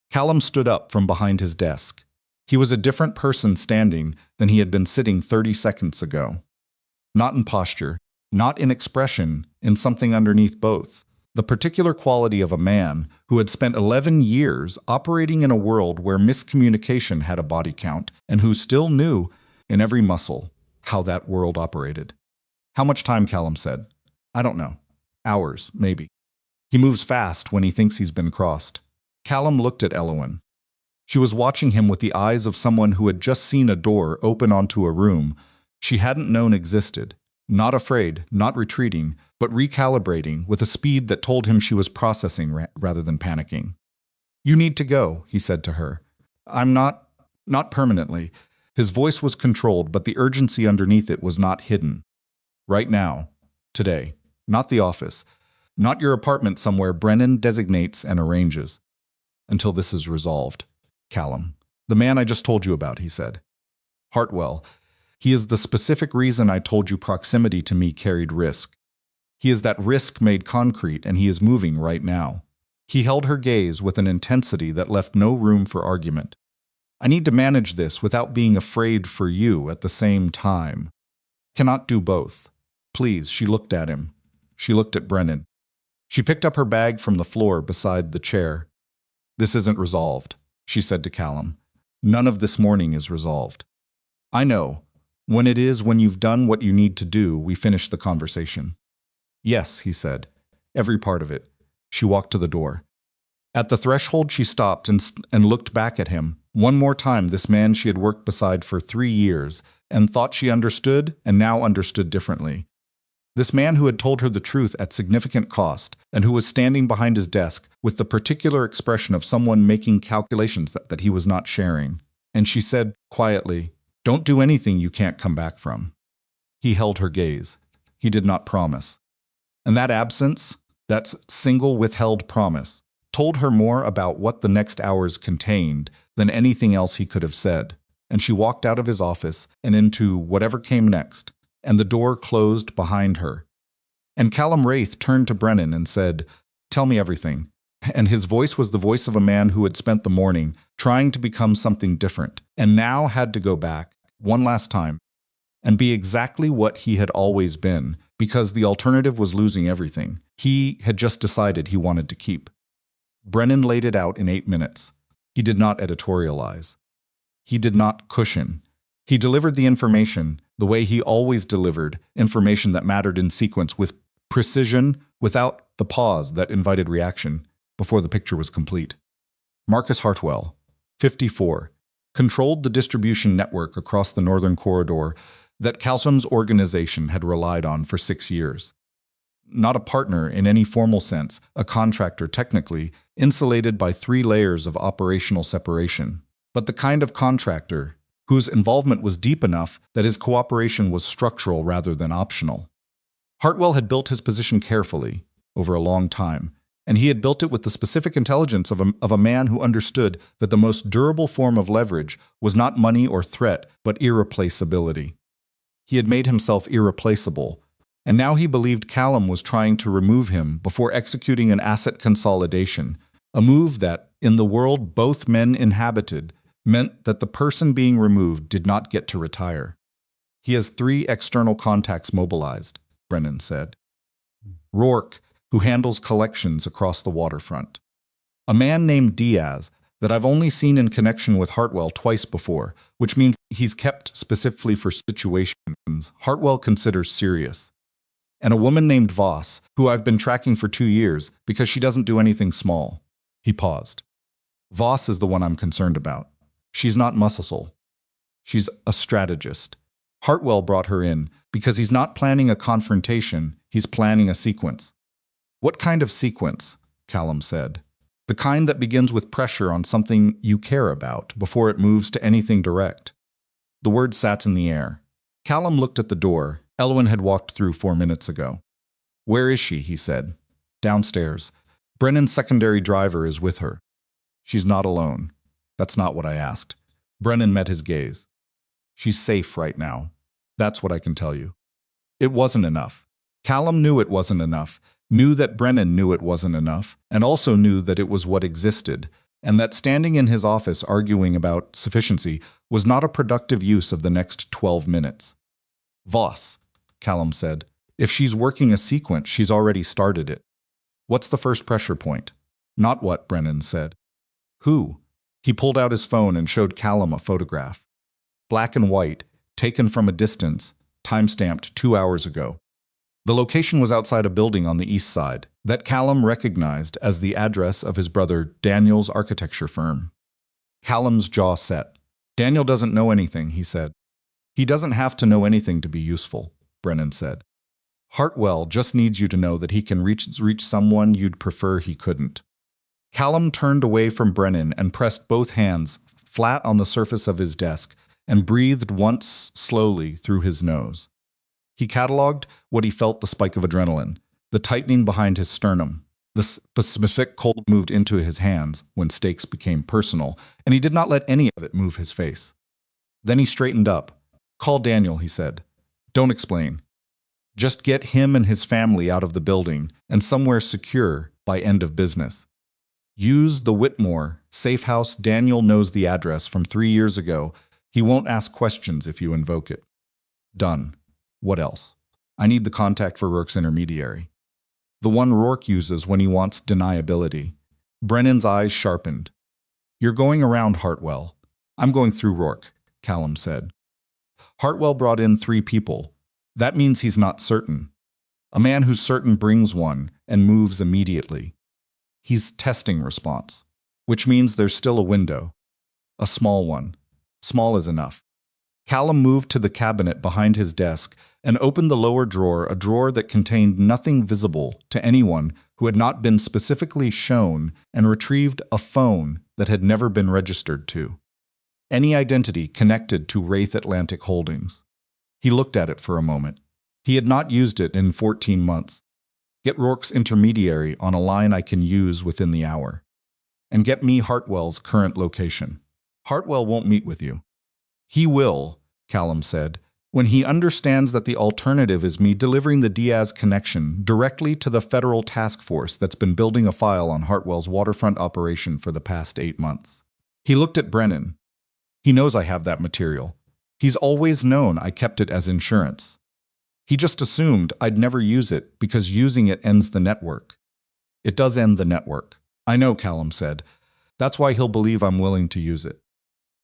Speaker 1: Callum stood up from behind his desk. He was a different person standing than he had been sitting 30 seconds ago. Not in posture, not in expression, in something underneath both. The particular quality of a man who had spent 11 years operating in a world where miscommunication had a body count and who still knew in every muscle how that world operated. How much time, Callum said. I don't know. Hours, maybe. He moves fast when he thinks he's been crossed. Callum looked at Elowen. She was watching him with the eyes of someone who had just seen a door open onto a room she hadn't known existed. Not afraid, not retreating, but recalibrating with a speed that told him she was processing rather than panicking. You need to go, he said to her. I'm not permanently. His voice was controlled, but the urgency underneath it was not hidden. Right now. Today. Not the office. Not your apartment somewhere Brennan designates and arranges. Until this is resolved. Callum. The man I just told you about, he said. Hartwell. He is the specific reason I told you proximity to me carried risk. He is that risk made concrete, and he is moving right now. He held her gaze with an intensity that left no room for argument. I need to manage this without being afraid for you at the same time. Cannot do both. Please, she looked at him. She looked at Brennan. She picked up her bag from the floor beside the chair. This isn't resolved, she said to Callum. None of this morning is resolved. I know. When you've done what you need to do, we finish the conversation. Yes, he said. Every part of it. She walked to the door. At the threshold, she stopped and looked back at him. One more time, this man she had worked beside for 3 years and thought she understood and now understood differently. This man who had told her the truth at significant cost and who was standing behind his desk with the particular expression of someone making calculations that he was not sharing. And she said quietly, Don't do anything you can't come back from. He held her gaze. He did not promise. And that absence, that single withheld promise, told her more about what the next hours contained than anything else he could have said. And she walked out of his office and into whatever came next, and the door closed behind her. And Callum Wraith turned to Brennan and said, Tell me everything. And his voice was the voice of a man who had spent the morning trying to become something different, and now had to go back, one last time, and be exactly what he had always been, because the alternative was losing everything he had just decided he wanted to keep. Brennan laid it out in 8 minutes. He did not editorialize. He did not cushion. He delivered the information the way he always delivered information that mattered in sequence with precision, without the pause that invited reaction before the picture was complete. Marcus Hartwell, 54, controlled the distribution network across the northern corridor that Callum's organization had relied on for 6 years. Not a partner in any formal sense, a contractor technically, insulated by 3 layers of operational separation, but the kind of contractor whose involvement was deep enough that his cooperation was structural rather than optional. Hartwell had built his position carefully, over a long time, and he had built it with the specific intelligence of a man who understood that the most durable form of leverage was not money or threat, but irreplaceability. He had made himself irreplaceable, and now he believed Callum was trying to remove him before executing an asset consolidation, a move that, in the world both men inhabited, meant that the person being removed did not get to retire. He has 3 external contacts mobilized, Brennan said. Rourke, who handles collections across the waterfront. A man named Diaz that I've only seen in connection with Hartwell twice before, which means he's kept specifically for situations Hartwell considers serious. And a woman named Voss, who I've been tracking for 2 years because she doesn't do anything small. He paused. Voss is the one I'm concerned about. She's not muscle. She's a strategist. Hartwell brought her in because he's not planning a confrontation, he's planning a sequence. What kind of sequence? Callum said. The kind that begins with pressure on something you care about before it moves to anything direct. The word sat in the air. Callum looked at the door Elowen had walked through 4 minutes ago. Where is she? He said. Downstairs. Brennan's secondary driver is with her. She's not alone. That's not what I asked. Brennan met his gaze. She's safe right now. That's what I can tell you. It wasn't enough. Callum knew it wasn't enough, knew that Brennan knew it wasn't enough, and also knew that it was what existed, and that standing in his office arguing about sufficiency was not a productive use of the next 12 minutes. Voss, Callum said, if she's working a sequence, she's already started it. What's the first pressure point? Not what, Brennan said. Who? He pulled out his phone and showed Callum a photograph. Black and white, taken from a distance, time-stamped 2 hours ago. The location was outside a building on the east side that Callum recognized as the address of his brother Daniel's architecture firm. Callum's jaw set. Daniel doesn't know anything, he said. He doesn't have to know anything to be useful, Brennan said. Hartwell just needs you to know that he can reach someone you'd prefer he couldn't. Callum turned away from Brennan and pressed both hands flat on the surface of his desk and breathed once slowly through his nose. He cataloged what he felt: the spike of adrenaline, the tightening behind his sternum, the specific cold moved into his hands when stakes became personal, and he did not let any of it move his face. Then he straightened up. Call Daniel, he said. Don't explain. Just get him and his family out of the building and somewhere secure by end of business. Use the Whitmore safe house. Daniel knows the address from 3 years ago. He won't ask questions if you invoke it. Done. What else? I need the contact for Rourke's intermediary. The one Rourke uses when he wants deniability. Brennan's eyes sharpened. You're going around Hartwell. I'm going through Rourke, Callum said. Hartwell brought in 3 people. That means he's not certain. A man who's certain brings one and moves immediately. He's testing response, which means there's still a window. A small one. Small is enough. Callum moved to the cabinet behind his desk and opened the lower drawer, a drawer that contained nothing visible to anyone who had not been specifically shown, and retrieved a phone that had never been registered to any identity connected to Wraith Atlantic Holdings. He looked at it for a moment. He had not used it in 14 months. Get Rourke's intermediary on a line I can use within the hour. And get me Hartwell's current location. Hartwell won't meet with you. He will, Callum said, when he understands that the alternative is me delivering the Diaz connection directly to the federal task force that's been building a file on Hartwell's waterfront operation for the past 8 months. He looked at Brennan. He knows I have that material. He's always known I kept it as insurance. He just assumed I'd never use it because using it ends the network. It does end the network. I know, Callum said. That's why he'll believe I'm willing to use it.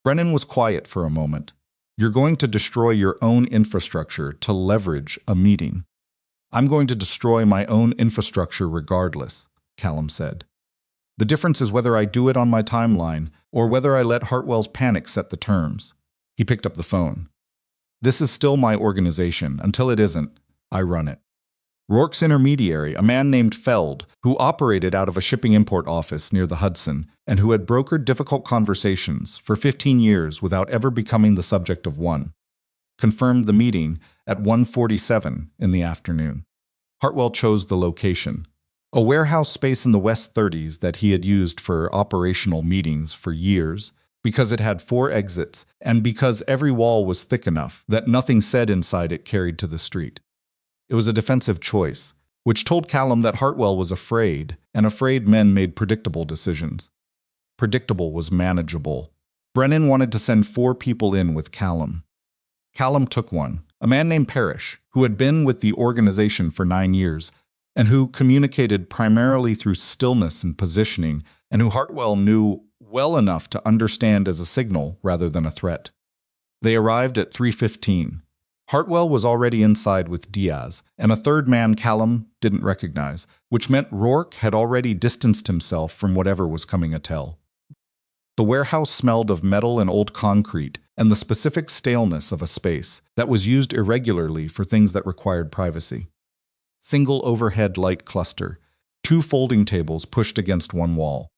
Speaker 1: Brennan was quiet for a moment. You're going to destroy your own infrastructure to leverage a meeting. I'm going to destroy my own infrastructure regardless, Callum said. The difference is whether I do it on my timeline or whether I let Hartwell's panic set the terms. He picked up the phone. This is still my organization. Until it isn't, I run it. Rourke's intermediary, a man named Feld, who operated out of a shipping import office near the Hudson and who had brokered difficult conversations for 15 years without ever becoming the subject of one, confirmed the meeting at 1:47 in the afternoon. Hartwell chose the location, a warehouse space in the West 30s that he had used for operational meetings for years, because it had 4 exits and because every wall was thick enough that nothing said inside it carried to the street. It was a defensive choice, which told Callum that Hartwell was afraid, and afraid men made predictable decisions. Predictable was manageable. Brennan wanted to send 4 people in with Callum. Callum took one, a man named Parrish, who had been with the organization for 9 years, and who communicated primarily through stillness and positioning, and who Hartwell knew well enough to understand as a signal rather than a threat. They arrived at 3:15. Hartwell was already inside with Diaz, and a third man Callum didn't recognize, which meant Rourke had already distanced himself from whatever was coming a tell. The warehouse smelled of metal and old concrete, and the specific staleness of a space that was used irregularly for things that required privacy. Single overhead light cluster, 2 folding tables pushed against one wall.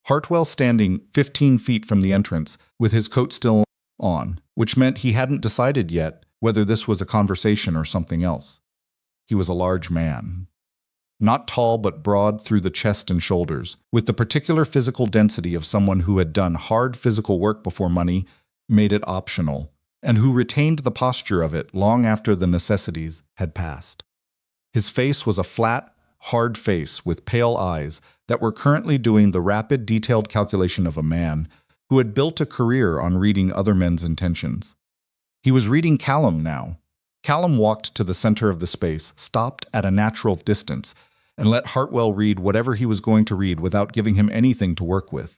Speaker 1: Hartwell standing 15 feet from the entrance with his coat still on, which meant he hadn't decided yet whether this was a conversation or something else. He was a large man. Not tall but broad through the chest and shoulders, with the particular physical density of someone who had done hard physical work before money made it optional, and who retained the posture of it long after the necessities had passed. His face was a flat, hard face with pale eyes that were currently doing the rapid, detailed calculation of a man who had built a career on reading other men's intentions. He was reading Callum now. Callum walked to the center of the space, stopped at a natural distance, and let Hartwell read whatever he was going to read without giving him anything to work with.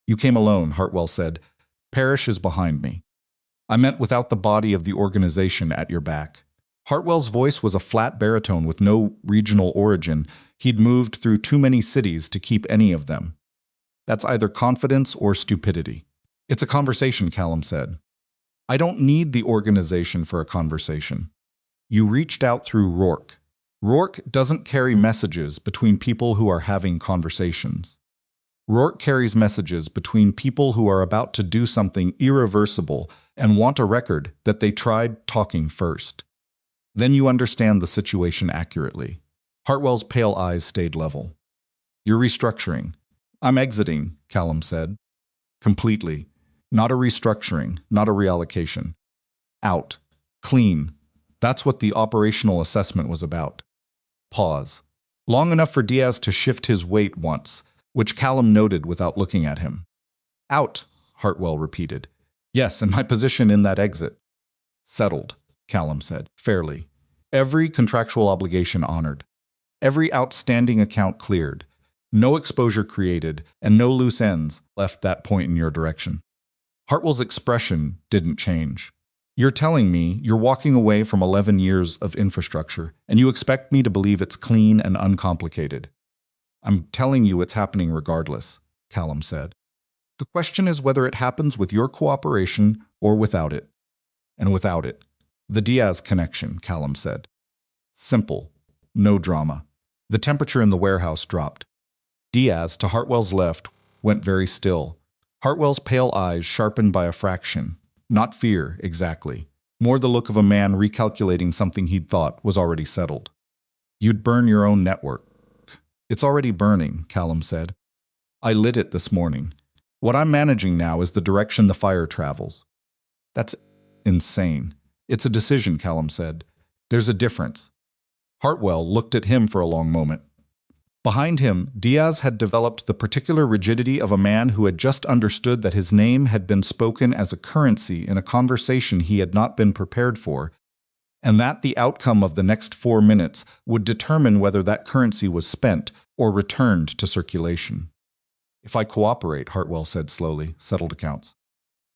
Speaker 1: You came alone, Hartwell said. Parrish is behind me. I meant without the body of the organization at your back. Hartwell's voice was a flat baritone with no regional origin. He'd moved through too many cities to keep any of them. That's either confidence or stupidity. It's a conversation, Callum said. I don't need the organization for a conversation. You reached out through Rourke. Rourke doesn't carry messages between people who are having conversations. Rourke carries messages between people who are about to do something irreversible and want a record that they tried talking first. Then you understand the situation accurately. Hartwell's pale eyes stayed level. You're restructuring. I'm exiting, Callum said. Completely. Not a restructuring, not a reallocation. Out. Clean. That's what the operational assessment was about. Pause. Long enough for Diaz to shift his weight once, which Callum noted without looking at him. Out, Hartwell repeated. Yes, and my position in that exit. Settled, Callum said, fairly. Every contractual obligation honored. Every outstanding account cleared. No exposure created, and no loose ends left that point in your direction. Hartwell's expression didn't change. You're telling me you're walking away from 11 years of infrastructure, and you expect me to believe it's clean and uncomplicated. I'm telling you it's happening regardless, Callum said. The question is whether it happens with your cooperation or without it. And without it. The Diaz connection, Callum said. Simple. No drama. The temperature in the warehouse dropped. Diaz, to Hartwell's left, went very still. Hartwell's pale eyes sharpened by a fraction. Not fear, exactly. More the look of a man recalculating something he'd thought was already settled. You'd burn your own network. It's already burning, Callum said. I lit it this morning. What I'm managing now is the direction the fire travels. That's insane. It's a decision, Callum said. There's a difference. Hartwell looked at him for a long moment. Behind him, Diaz had developed the particular rigidity of a man who had just understood that his name had been spoken as a currency in a conversation he had not been prepared for, and that the outcome of the next 4 minutes would determine whether that currency was spent or returned to circulation. If I cooperate, Hartwell said slowly, settled accounts.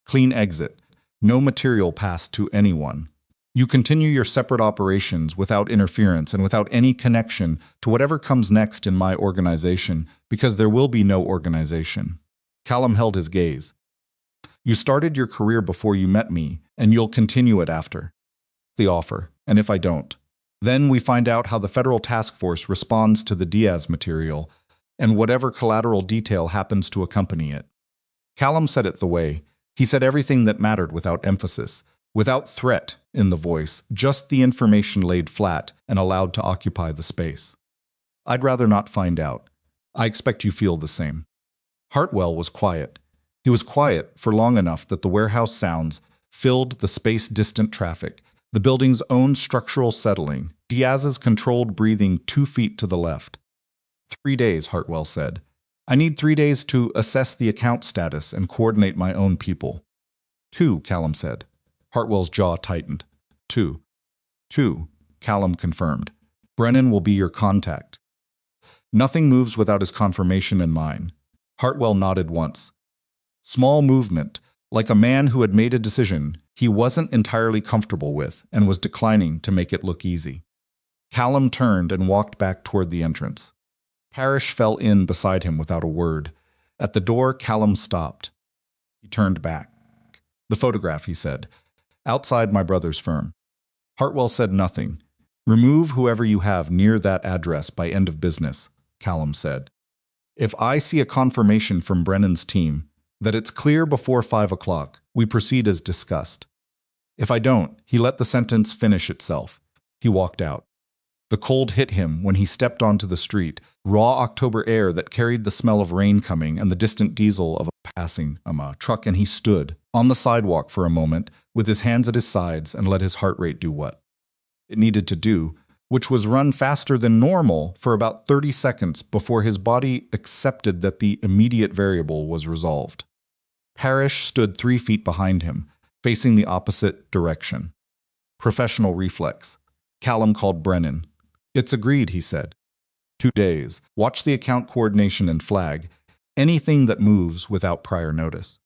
Speaker 1: Clean exit. No material passed to anyone. You continue your separate operations without interference and without any connection to whatever comes next in my organization, because there will be no organization. Callum held his gaze. You started your career before you met me, and you'll continue it after. The offer, and if I don't. Then we find out how the federal task force responds to the Diaz material, and whatever collateral detail happens to accompany it. Callum said it the way. He said everything that mattered without emphasis, without threat in the voice, just the information laid flat and allowed to occupy the space. I'd rather not find out. I expect you feel the same. Hartwell was quiet. He was quiet for long enough that the warehouse sounds filled the space-distant traffic, the building's own structural settling, Diaz's controlled breathing 2 feet to the left. 3 days, Hartwell said. I need 3 days to assess the account status and coordinate my own people. 2, Callum said. Hartwell's jaw tightened. 2. 2, Callum confirmed. Brennan will be your contact. Nothing moves without his confirmation and mine. Hartwell nodded once. Small movement, like a man who had made a decision he wasn't entirely comfortable with and was declining to make it look easy. Callum turned and walked back toward the entrance. Parrish fell in beside him without a word. At the door, Callum stopped. He turned back. The photograph, he said. Outside my brother's firm. Hartwell said nothing. Remove whoever you have near that address by end of business, Callum said. If I see a confirmation from Brennan's team that it's clear before 5 o'clock, we proceed as discussed. If I don't, he let the sentence finish itself. He walked out. The cold hit him when he stepped onto the street, raw October air that carried the smell of rain coming and the distant diesel of a passing truck, and he stood on the sidewalk for a moment with his hands at his sides and let his heart rate do what it needed to do, which was run faster than normal for about 30 seconds before his body accepted that the immediate variable was resolved. Parrish stood 3 feet behind him, facing the opposite direction. Professional reflex. Callum called Brennan. It's agreed, he said. 2 days. Watch the account coordination and flag anything that moves without prior notice.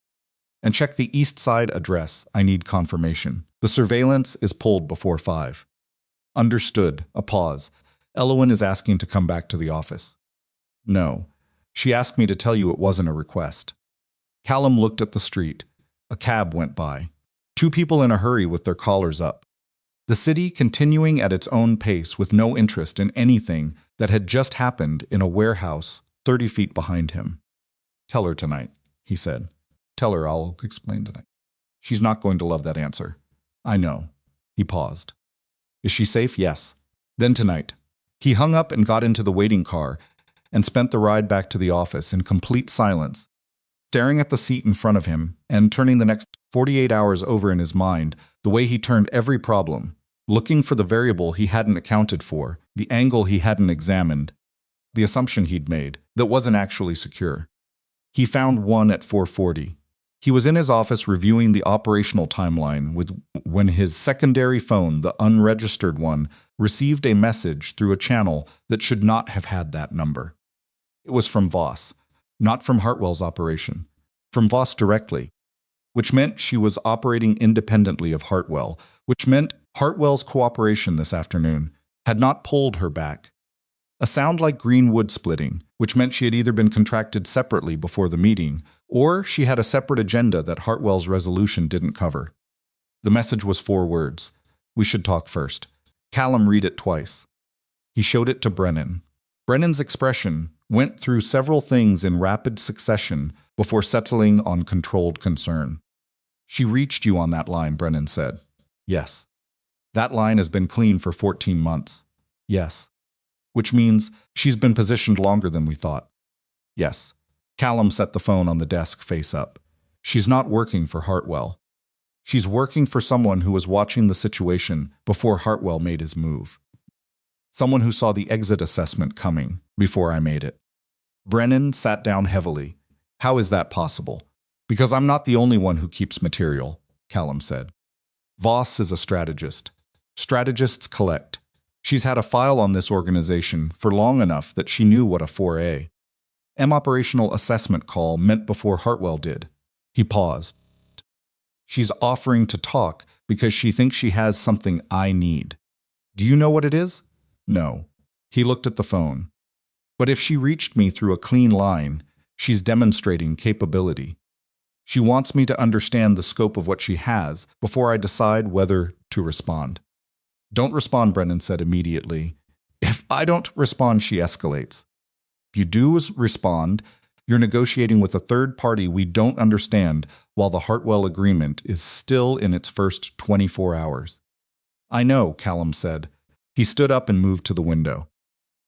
Speaker 1: And check the east side address. I need confirmation. The surveillance is pulled before 5. Understood. A pause. Elowen is asking to come back to the office. No. She asked me to tell you it wasn't a request. Callum looked at the street. A cab went by. 2 people in a hurry with their collars up. The city continuing at its own pace with no interest in anything that had just happened in a warehouse 30 feet behind him. Tell her tonight, he said. Tell her I'll explain tonight. She's not going to love that answer. I know. He paused. Is she safe? Yes. Then tonight. He hung up and got into the waiting car and spent the ride back to the office in complete silence, staring at the seat in front of him and turning the next 48 hours over in his mind, the way he turned every problem, looking for the variable he hadn't accounted for, the angle he hadn't examined, the assumption he'd made that wasn't actually secure. He found one at 4:40. He was in his office reviewing the operational timeline when his secondary phone, the unregistered one, received a message through a channel that should not have had that number. It was from Voss, not from Hartwell's operation, from Voss directly, which meant she was operating independently of Hartwell, which meant Hartwell's cooperation this afternoon had not pulled her back. A sound like green wood splitting, which meant she had either been contracted separately before the meeting, or she had a separate agenda that Hartwell's resolution didn't cover. The message was 4 words. We should talk first. Callum read it twice. He showed it to Brennan. Brennan's expression went through several things in rapid succession before settling on controlled concern. She reached you on that line, Brennan said. Yes. That line has been clean for 14 months. Yes. Which means she's been positioned longer than we thought. Yes. Callum set the phone on the desk face up. She's not working for Hartwell. She's working for someone who was watching the situation before Hartwell made his move. Someone who saw the exit assessment coming before I made it. Brennan sat down heavily. How is that possible? Because I'm not the only one who keeps material, Callum said. Voss is a strategist. Strategists collect. She's had a file on this organization for long enough that she knew what a 4A operational assessment call meant before Hartwell did. He paused. She's offering to talk because she thinks she has something I need. Do you know what it is? No. He looked at the phone. But if she reached me through a clean line, she's demonstrating capability. She wants me to understand the scope of what she has before I decide whether to respond. Don't respond, Brennan said immediately. If I don't respond, she escalates. If you do respond, you're negotiating with a third party we don't understand while the Hartwell agreement is still in its first 24 hours. I know, Callum said. He stood up and moved to the window.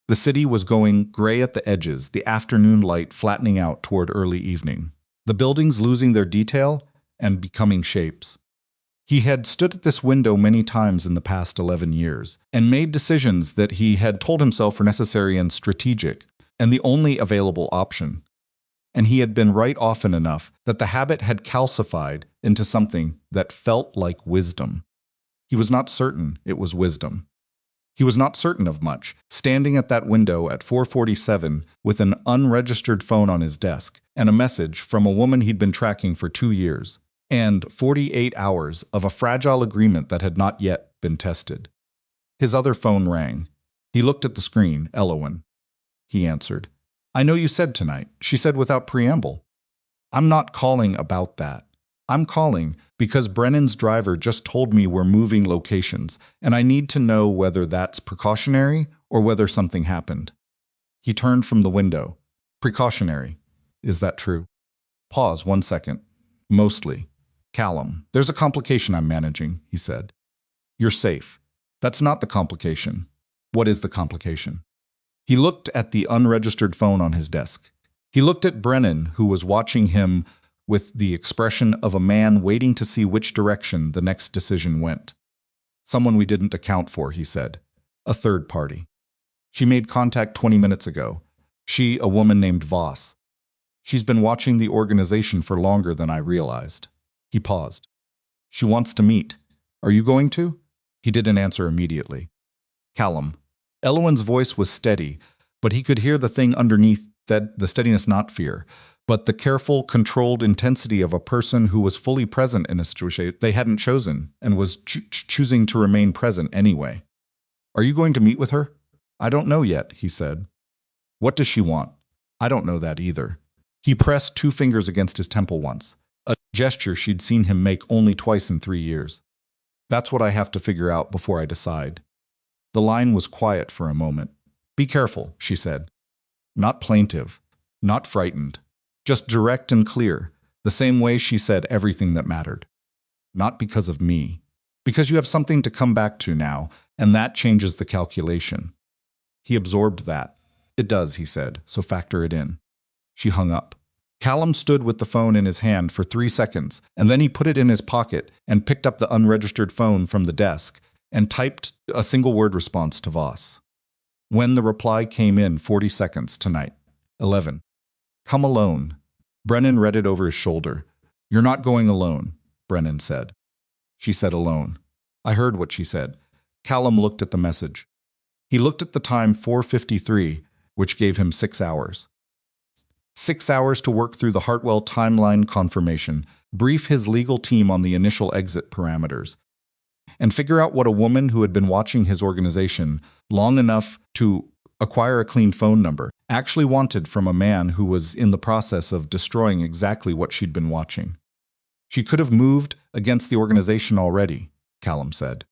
Speaker 1: The city was going gray at the edges, the afternoon light flattening out toward early evening. The buildings losing their detail and becoming shapes. He had stood at this window many times in the past 11 years and made decisions that he had told himself were necessary and strategic and the only available option. And he had been right often enough that the habit had calcified into something that felt like wisdom. He was not certain it was wisdom. He was not certain of much, standing at that window at 4:47 with an unregistered phone on his desk and a message from a woman he'd been tracking for 2 years, and 48 hours of a fragile agreement that had not yet been tested. His other phone rang. He looked at the screen. Elowen. He answered. I know you said tonight, she said without preamble. I'm not calling about that. I'm calling because Brennan's driver just told me we're moving locations, and I need to know whether that's precautionary or whether something happened. He turned from the window. Precautionary. Is that true? Pause 1 second. Mostly. Callum, there's a complication I'm managing, he said. You're safe. That's not the complication. What is the complication? He looked at the unregistered phone on his desk. He looked at Brennan, who was watching him with the expression of a man waiting to see which direction the next decision went. Someone we didn't account for, he said. A third party. She made contact 20 minutes ago. She, a woman named Voss. She's been watching the organization for longer than I realized. He paused. She wants to meet. Are you going to? He didn't answer immediately. Callum. Elowen's voice was steady, But he could hear the thing underneath, that the steadiness, not fear, but the careful, controlled intensity of a person who was fully present in a situation they hadn't chosen and was choosing to remain present anyway. Are you going to meet with her? I don't know yet, he said. What does she want? I don't know that either. He pressed 2 fingers against his temple once, a gesture she'd seen him make only twice in 3 years. That's what I have to figure out before I decide. The line was quiet for a moment. Be careful, she said. Not plaintive, not frightened, just direct and clear, the same way she said everything that mattered. Not because of me, because you have something to come back to now, and that changes the calculation. He absorbed that. It does, he said, so factor it in. She hung up. Callum stood with the phone in his hand for 3 seconds, and then he put it in his pocket and picked up the unregistered phone from the desk and typed a single-word response to Voss. When the reply came in 40 seconds tonight. 11. Come alone. Brennan read it over his shoulder. You're not going alone, Brennan said. She said alone. I heard what she said. Callum looked at the message. He looked at the time 4:53, which gave him 6 hours. 6 hours to work through the Hartwell timeline confirmation, brief his legal team on the initial exit parameters, and figure out what a woman who had been watching his organization long enough to acquire a clean phone number actually wanted from a man who was in the process of destroying exactly what she'd been watching. She could have moved against the organization already, Callum said.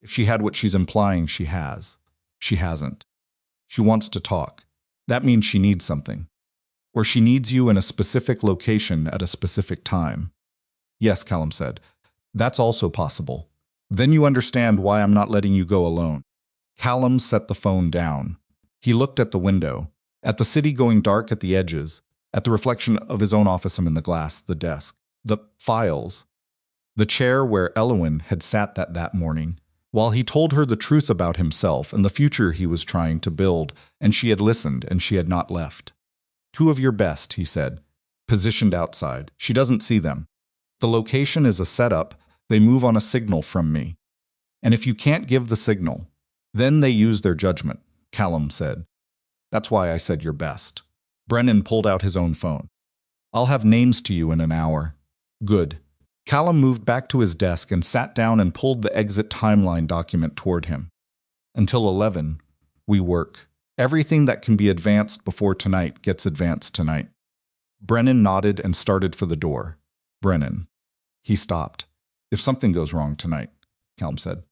Speaker 1: If she had what she's implying she has. She hasn't. She wants to talk. That means she needs something. Or she needs you in a specific location at a specific time. Yes, Callum said. That's also possible. Then you understand why I'm not letting you go alone. Callum set the phone down. He looked at the window, at the city going dark at the edges, at the reflection of his own office in the glass, the desk, the files, the chair where Elowen had sat that morning, while he told her the truth about himself and the future he was trying to build, and she had listened and she had not left. 2 of your best, he said, positioned outside. She doesn't see them. The location is a setup. They move on a signal from me. And if you can't give the signal, then they use their judgment, Callum said. That's why I said your best. Brennan pulled out his own phone. I'll have names to you in an hour. Good. Callum moved back to his desk and sat down and pulled the exit timeline document toward him. Until 11, we work. Everything that can be advanced before tonight gets advanced tonight. Brennan nodded and started for the door. Brennan. He stopped. If something goes wrong tonight, Callum said.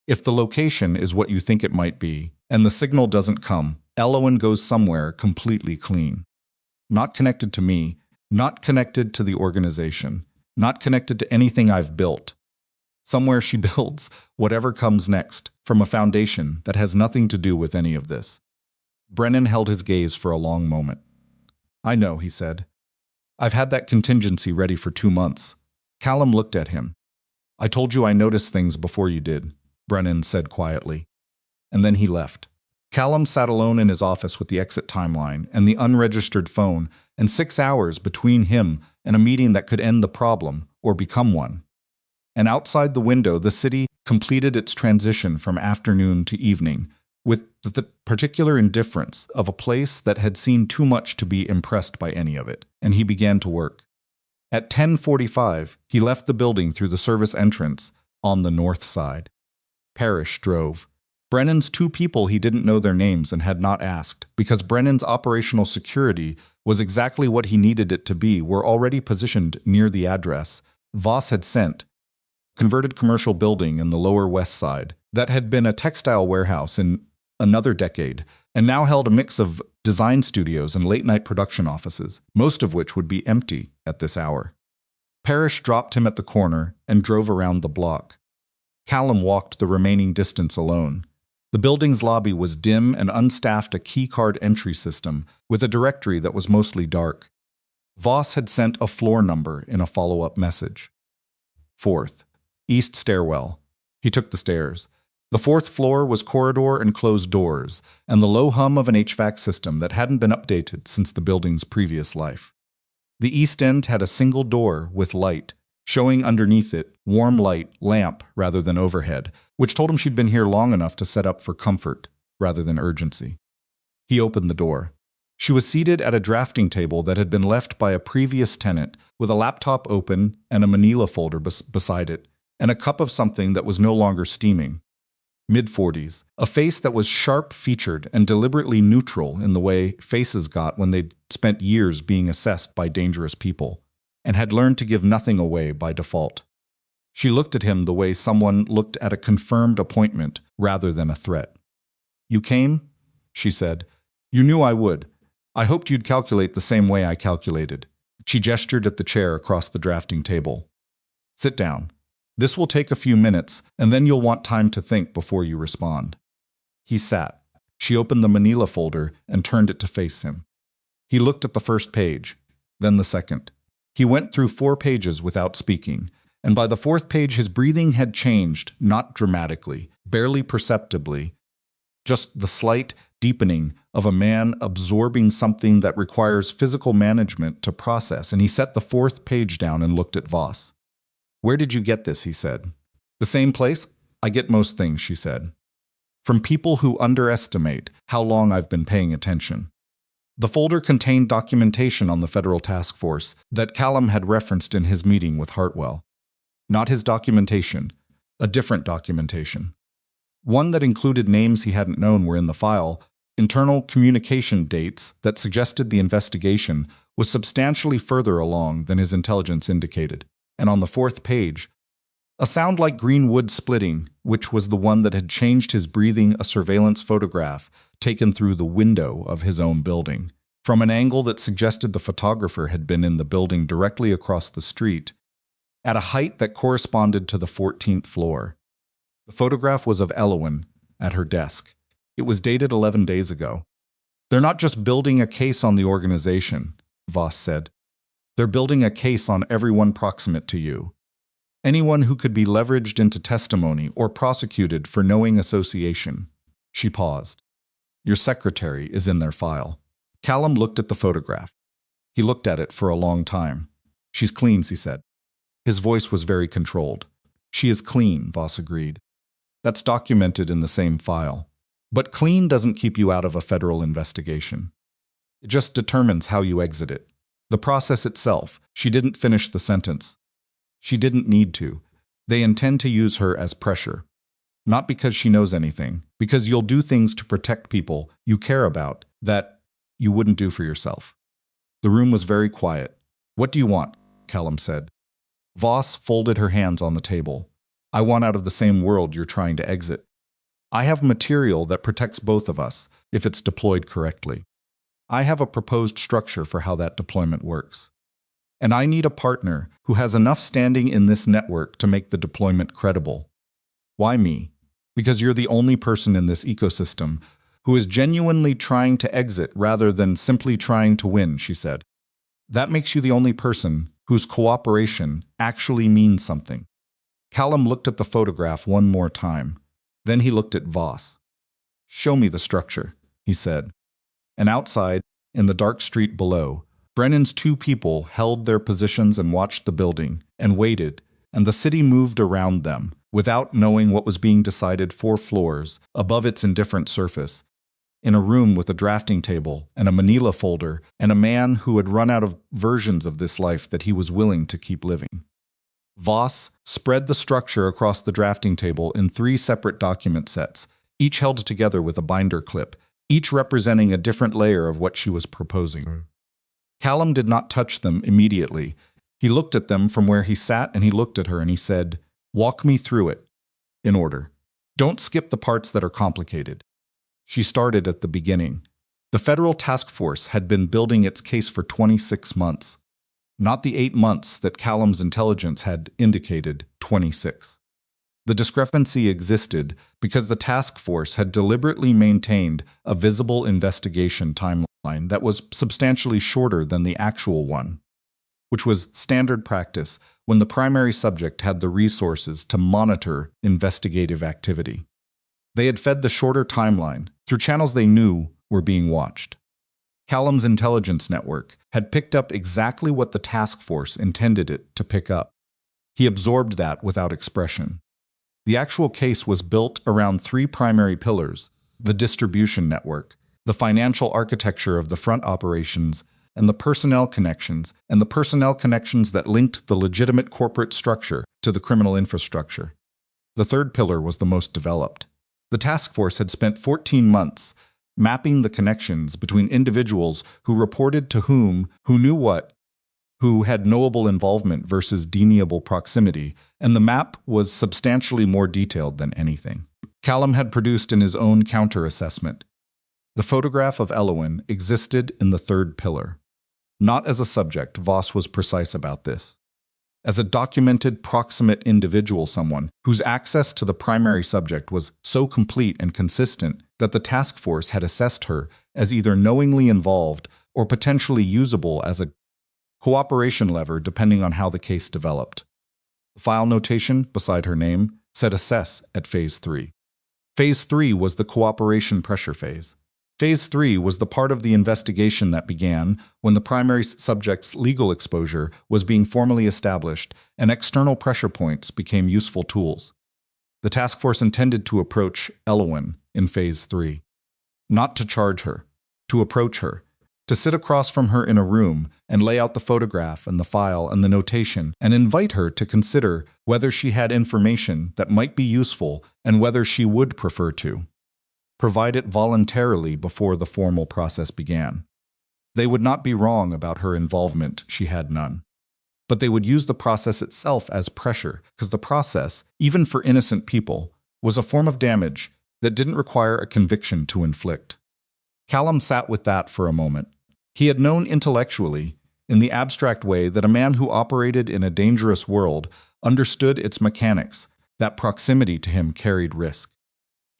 Speaker 1: If the location is what you think it might be, and the signal doesn't come, Elowen goes somewhere completely clean. Not connected to me, not connected to the organization, not connected to anything I've built. Somewhere she builds whatever comes next, from a foundation that has nothing to do with any of this. Brennan held his gaze for a long moment. I know, he said. I've had that contingency ready for 2 months. Callum looked at him. I told you I noticed things before you did, Brennan said quietly. And then he left. Callum sat alone in his office with the exit timeline and the unregistered phone, and 6 hours between him and a meeting that could end the problem or become one. And outside the window, the city completed its transition from afternoon to evening, with the particular indifference of a place that had seen too much to be impressed by any of it, and he began to work. At 10:45, he left the building through the service entrance on the north side. Parrish drove. Brennan's 2 people he didn't know their names and had not asked, because Brennan's operational security was exactly what he needed it to be, were already positioned near the address Voss had sent, converted commercial building in the lower west side that had been a textile warehouse in another decade, and now held a mix of design studios and late-night production offices, most of which would be empty at this hour. Parrish dropped him at the corner and drove around the block. Callum walked the remaining distance alone. The building's lobby was dim and unstaffed, a keycard entry system with a directory that was mostly dark. Voss had sent a floor number in a follow-up message. 4th, east stairwell. He took the stairs. The 4th floor was corridor and closed doors, and the low hum of an HVAC system that hadn't been updated since the building's previous life. The east end had a single door with light, showing underneath it warm light lamp rather than overhead, which told him she'd been here long enough to set up for comfort rather than urgency. He opened the door. She was seated at a drafting table that had been left by a previous tenant, with a laptop open and a manila folder beside it, and a cup of something that was no longer steaming. Mid-40s, a face that was sharp-featured and deliberately neutral in the way faces got when they'd spent years being assessed by dangerous people, and had learned to give nothing away by default. She looked at him the way someone looked at a confirmed appointment rather than a threat. "You came?" she said. "You knew I would. I hoped you'd calculate the same way I calculated." She gestured at the chair across the drafting table. "Sit down. This will take a few minutes, and then you'll want time to think before you respond." He sat. She opened the manila folder and turned it to face him. He looked at the first page, then the second. He went through 4 pages without speaking, and by the 4th page his breathing had changed, not dramatically, barely perceptibly, just the slight deepening of a man absorbing something that requires physical management to process, and he set the 4th page down and looked at Voss. "Where did you get this?" he said. "The same place I get most things," she said. "From people who underestimate how long I've been paying attention." The folder contained documentation on the federal task force that Callum had referenced in his meeting with Hartwell. Not his documentation, a different documentation. One that included names he hadn't known were in the file, internal communication dates that suggested the investigation was substantially further along than his intelligence indicated. And on the 4th page, a sound like green wood splitting, which was the one that had changed his breathing, a surveillance photograph taken through the window of his own building, from an angle that suggested the photographer had been in the building directly across the street, at a height that corresponded to the 14th floor. The photograph was of Elowen at her desk. It was dated 11 days ago. "They're not just building a case on the organization," Voss said. "They're building a case on everyone proximate to you. Anyone who could be leveraged into testimony or prosecuted for knowing association." She paused. "Your secretary is in their file." Callum looked at the photograph. He looked at it for a long time. "She's clean," he said. His voice was very controlled. "She is clean," Voss agreed. "That's documented in the same file. But clean doesn't keep you out of a federal investigation. It just determines how you exit it. The process itself." She didn't finish the sentence. She didn't need to. "They intend to use her as pressure. Not because she knows anything, because you'll do things to protect people you care about that you wouldn't do for yourself." The room was very quiet. "What do you want?" Callum said. Voss folded her hands on the table. "I want out of the same world you're trying to exit. I have material that protects both of us if it's deployed correctly. I have a proposed structure for how that deployment works. And I need a partner who has enough standing in this network to make the deployment credible." "Why me?" "Because you're the only person in this ecosystem who is genuinely trying to exit rather than simply trying to win," she said. "That makes you the only person whose cooperation actually means something." Callum looked at the photograph one more time. Then he looked at Voss. "Show me the structure," he said. And outside, in the dark street below, Brennan's 2 people held their positions and watched the building, and waited, and the city moved around them, without knowing what was being decided 4 floors above its indifferent surface, in a room with a drafting table and a manila folder and a man who had run out of versions of this life that he was willing to keep living. Voss spread the structure across the drafting table in 3 separate document sets, each held together with a binder clip, each representing a different layer of what she was proposing. Callum did not touch them immediately. He looked at them from where he sat, and he looked at her and he said, "Walk me through it, in order. Don't skip the parts that are complicated." She started at the beginning. The federal task force had been building its case for 26 months. Not the 8 months that Callum's intelligence had indicated, 26. The discrepancy existed because the task force had deliberately maintained a visible investigation timeline that was substantially shorter than the actual one, which was standard practice when the primary subject had the resources to monitor investigative activity. They had fed the shorter timeline through channels they knew were being watched. Callum's intelligence network had picked up exactly what the task force intended it to pick up. He absorbed that without expression. The actual case was built around 3 primary pillars: the distribution network, the financial architecture of the front operations, and the personnel connections that linked the legitimate corporate structure to the criminal infrastructure. The third pillar was the most developed. The task force had spent 14 months mapping the connections between individuals who reported to whom, who knew what, who had knowable involvement versus deniable proximity, and the map was substantially more detailed than anything Callum had produced in his own counter-assessment. The photograph of Elowen existed in the third pillar. Not as a subject, Voss was precise about this. As a documented, proximate individual, someone whose access to the primary subject was so complete and consistent that the task force had assessed her as either knowingly involved or potentially usable as a cooperation lever depending on how the case developed. The file notation beside her name said assess at Phase 3. Phase 3 was the cooperation pressure phase. Phase 3 was the part of the investigation that began when the primary subject's legal exposure was being formally established and external pressure points became useful tools. The task force intended to approach Elowen in Phase 3. Not to charge her, to approach her, to sit across from her in a room and lay out the photograph and the file and the notation and invite her to consider whether she had information that might be useful and whether she would prefer to provide it voluntarily before the formal process began. They would not be wrong about her involvement, she had none. But they would use the process itself as pressure, because the process, even for innocent people, was a form of damage that didn't require a conviction to inflict. Callum sat with that for a moment. He had known intellectually, in the abstract way that a man who operated in a dangerous world understood its mechanics, that proximity to him carried risk.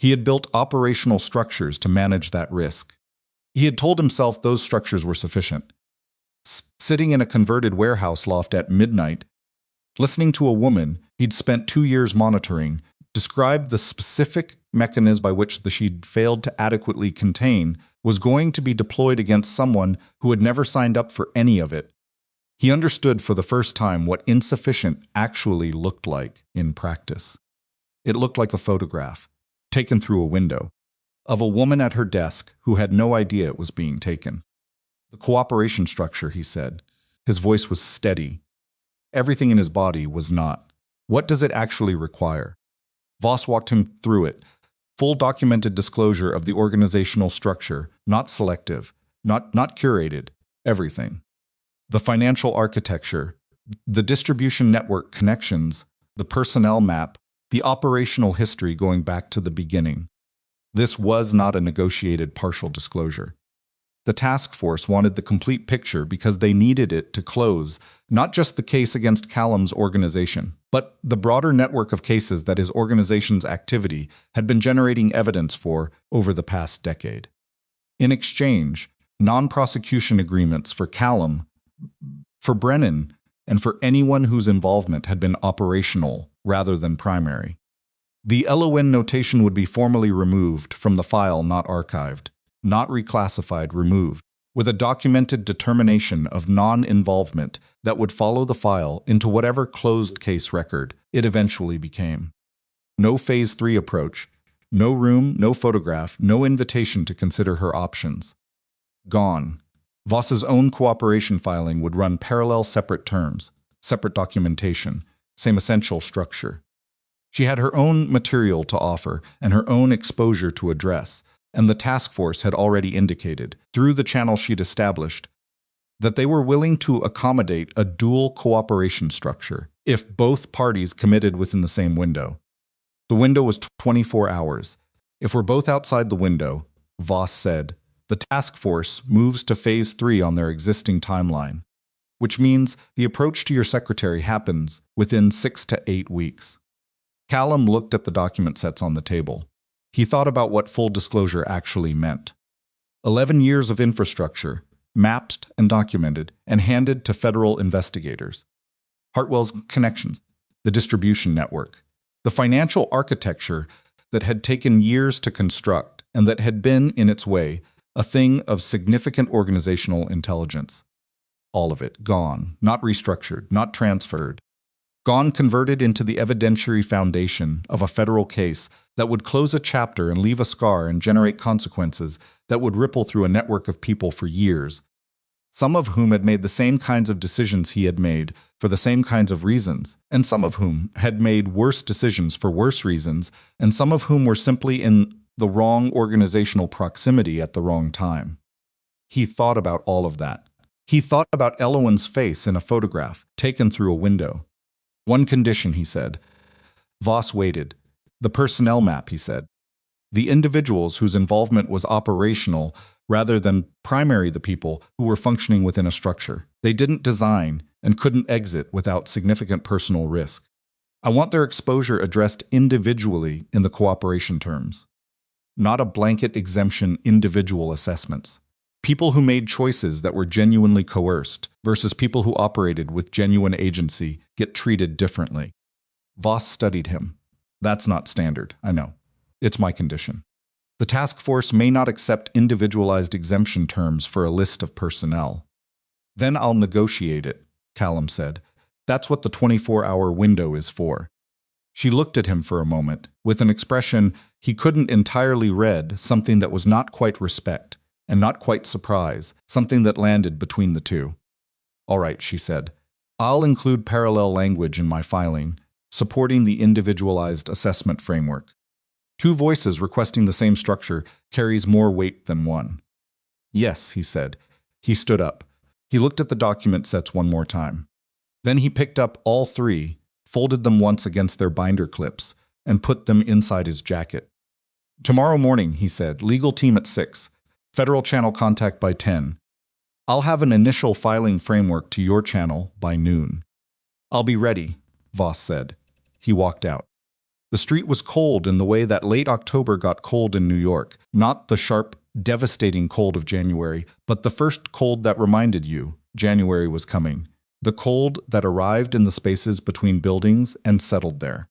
Speaker 1: He had built operational structures to manage that risk. He had told himself those structures were sufficient. Sitting in a converted warehouse loft at midnight, listening to a woman he'd spent 2 years monitoring, described the specific mechanism by which the she'd failed to adequately contain was going to be deployed against someone who had never signed up for any of it. He understood for the first time what insufficient actually looked like in practice. It looked like a photograph, taken through a window, of a woman at her desk who had no idea it was being taken. The cooperation structure, he said. His voice was steady. Everything in his body was not. What does it actually require? Voss walked him through it. Full documented disclosure of the organizational structure, not selective, not curated, everything. The financial architecture, the distribution network connections, the personnel map, the operational history going back to the beginning. This was not a negotiated partial disclosure. The task force wanted the complete picture because they needed it to close not just the case against Callum's organization, but the broader network of cases that his organization's activity had been generating evidence for over the past decade. In exchange, non-prosecution agreements for Callum, for Brennan, and for anyone whose involvement had been operational rather than primary. The Elowen notation would be formally removed from the file, not archived, not reclassified, removed, with a documented determination of non-involvement that would follow the file into whatever closed case record it eventually became. No Phase 3 approach, no room, no photograph, no invitation to consider her options. Gone. Voss's own cooperation filing would run parallel separate terms, separate documentation, same essential structure. She had her own material to offer and her own exposure to address, and the task force had already indicated, through the channel she'd established, that they were willing to accommodate a dual cooperation structure if both parties committed within the same window. The window was 24 hours. If we're both outside the window, Voss said, the task force moves to Phase 3 on their existing timeline, which means the approach to your secretary happens within 6 to 8 weeks. Callum looked at the document sets on the table. He thought about what full disclosure actually meant. 11 years of infrastructure, mapped and documented, and handed to federal investigators. Hartwell's connections, the distribution network, the financial architecture that had taken years to construct and that had been, in its way, a thing of significant organizational intelligence. All of it gone, not restructured, not transferred. Gone, converted into the evidentiary foundation of a federal case that would close a chapter and leave a scar and generate consequences that would ripple through a network of people for years, some of whom had made the same kinds of decisions he had made for the same kinds of reasons, and some of whom had made worse decisions for worse reasons, and some of whom were simply in the wrong organizational proximity at the wrong time. He thought about all of that. He thought about Elowen's face in a photograph taken through a window. One condition, he said. Voss waited. The personnel map, he said. The individuals whose involvement was operational rather than primary, the people who were functioning within a structure. They didn't design and couldn't exit without significant personal risk. I want their exposure addressed individually in the cooperation terms, not a blanket exemption individual assessments. People who made choices that were genuinely coerced versus people who operated with genuine agency get treated differently. Voss studied him. That's not standard, I know. It's my condition. The task force may not accept individualized exemption terms for a list of personnel. Then I'll negotiate it, Callum said. That's what the 24-hour window is for. She looked at him for a moment, with an expression he couldn't entirely read, something that was not quite respect, and not quite surprise, something that landed between the two. All right, she said. I'll include parallel language in my filing, supporting the individualized assessment framework. Two voices requesting the same structure carries more weight than one. Yes, he said. He stood up. He looked at the document sets one more time. Then he picked up all three, folded them once against their binder clips, and put them inside his jacket. Tomorrow morning, he said, legal team at 6, federal channel contact by 10. I'll have an initial filing framework to your channel by noon. I'll be ready, Voss said. He walked out. The street was cold in the way that late October got cold in New York, not the sharp, devastating cold of January, but the first cold that reminded you January was coming. The cold that arrived in the spaces between buildings and settled there.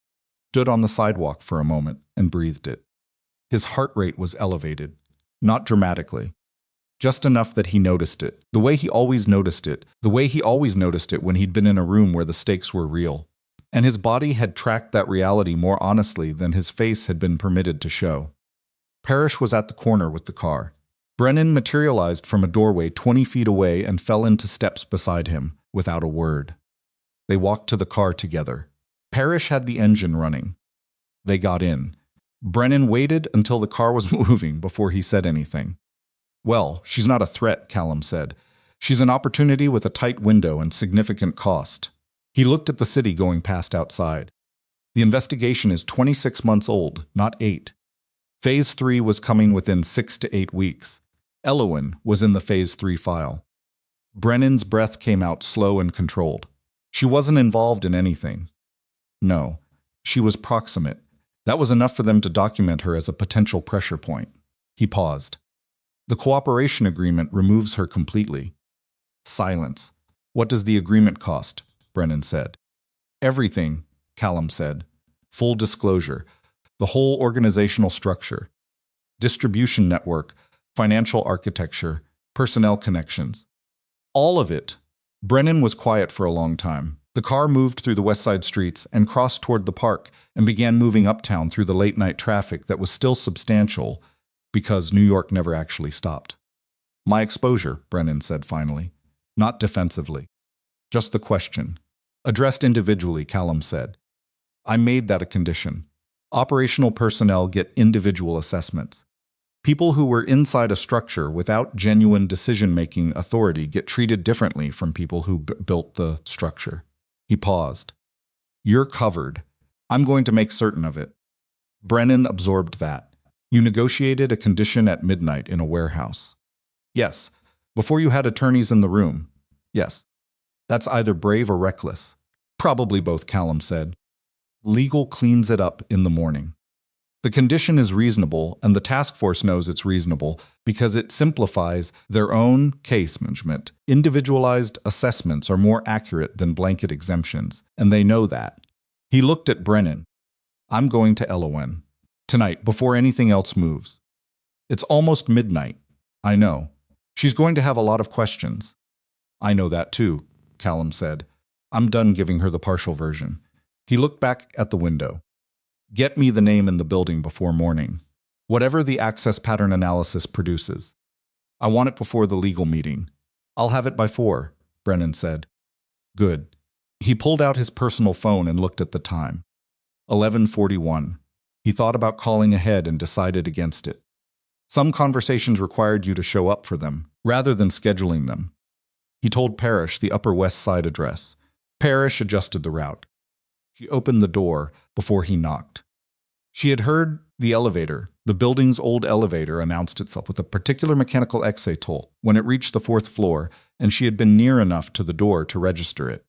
Speaker 1: Stood on the sidewalk for a moment and breathed it. His heart rate was elevated, not dramatically. Just enough that he noticed it, the way he always noticed it when he'd been in a room where the stakes were real. And his body had tracked that reality more honestly than his face had been permitted to show. Parrish was at the corner with the car. Brennan materialized from a doorway 20 feet away and fell into steps beside him, without a word. They walked to the car together. Parrish had the engine running. They got in. Brennan waited until the car was moving before he said anything. Well, she's not a threat, Callum said. She's an opportunity with a tight window and significant cost. He looked at the city going past outside. The investigation is 26 months old, not 8. Phase 3 was coming within 6 to 8 weeks. Elowen was in the Phase 3 file. Brennan's breath came out slow and controlled. She wasn't involved in anything. No, she was proximate. That was enough for them to document her as a potential pressure point. He paused. The cooperation agreement removes her completely. Silence. What does the agreement cost? Brennan said. Everything, Callum said. Full disclosure. The whole organizational structure. Distribution network, financial architecture, personnel connections. All of it. Brennan was quiet for a long time. The car moved through the West Side streets and crossed toward the park and began moving uptown through the late-night traffic that was still substantial because New York never actually stopped. My exposure, Brennan said finally. Not defensively. Just the question. Addressed individually, Callum said. I made that a condition. Operational personnel get individual assessments. People who were inside a structure without genuine decision-making authority get treated differently from people who built the structure. He paused. You're covered. I'm going to make certain of it. Brennan absorbed that. You negotiated a condition at midnight in a warehouse. Yes. Before you had attorneys in the room. Yes. That's either brave or reckless. Probably both, Callum said. Legal cleans it up in the morning. The condition is reasonable, and the task force knows it's reasonable because it simplifies their own case management. Individualized assessments are more accurate than blanket exemptions, and they know that. He looked at Brennan. I'm going to Elowen. Tonight, before anything else moves. It's almost midnight. I know. She's going to have a lot of questions. I know that too, Callum said. I'm done giving her the partial version. He looked back at the window. Get me the name in the building before morning. Whatever the access pattern analysis produces. I want it before the legal meeting. I'll have it by 4, Brennan said. Good. He pulled out his personal phone and looked at the time. 11:41. He thought about calling ahead and decided against it. Some conversations required you to show up for them, rather than scheduling them. He told Parrish the Upper West Side address. Parrish adjusted the route. She opened the door before he knocked. She had heard the elevator, the building's old elevator, announced itself with a particular mechanical exit toll when it reached the 4th floor, and she had been near enough to the door to register it.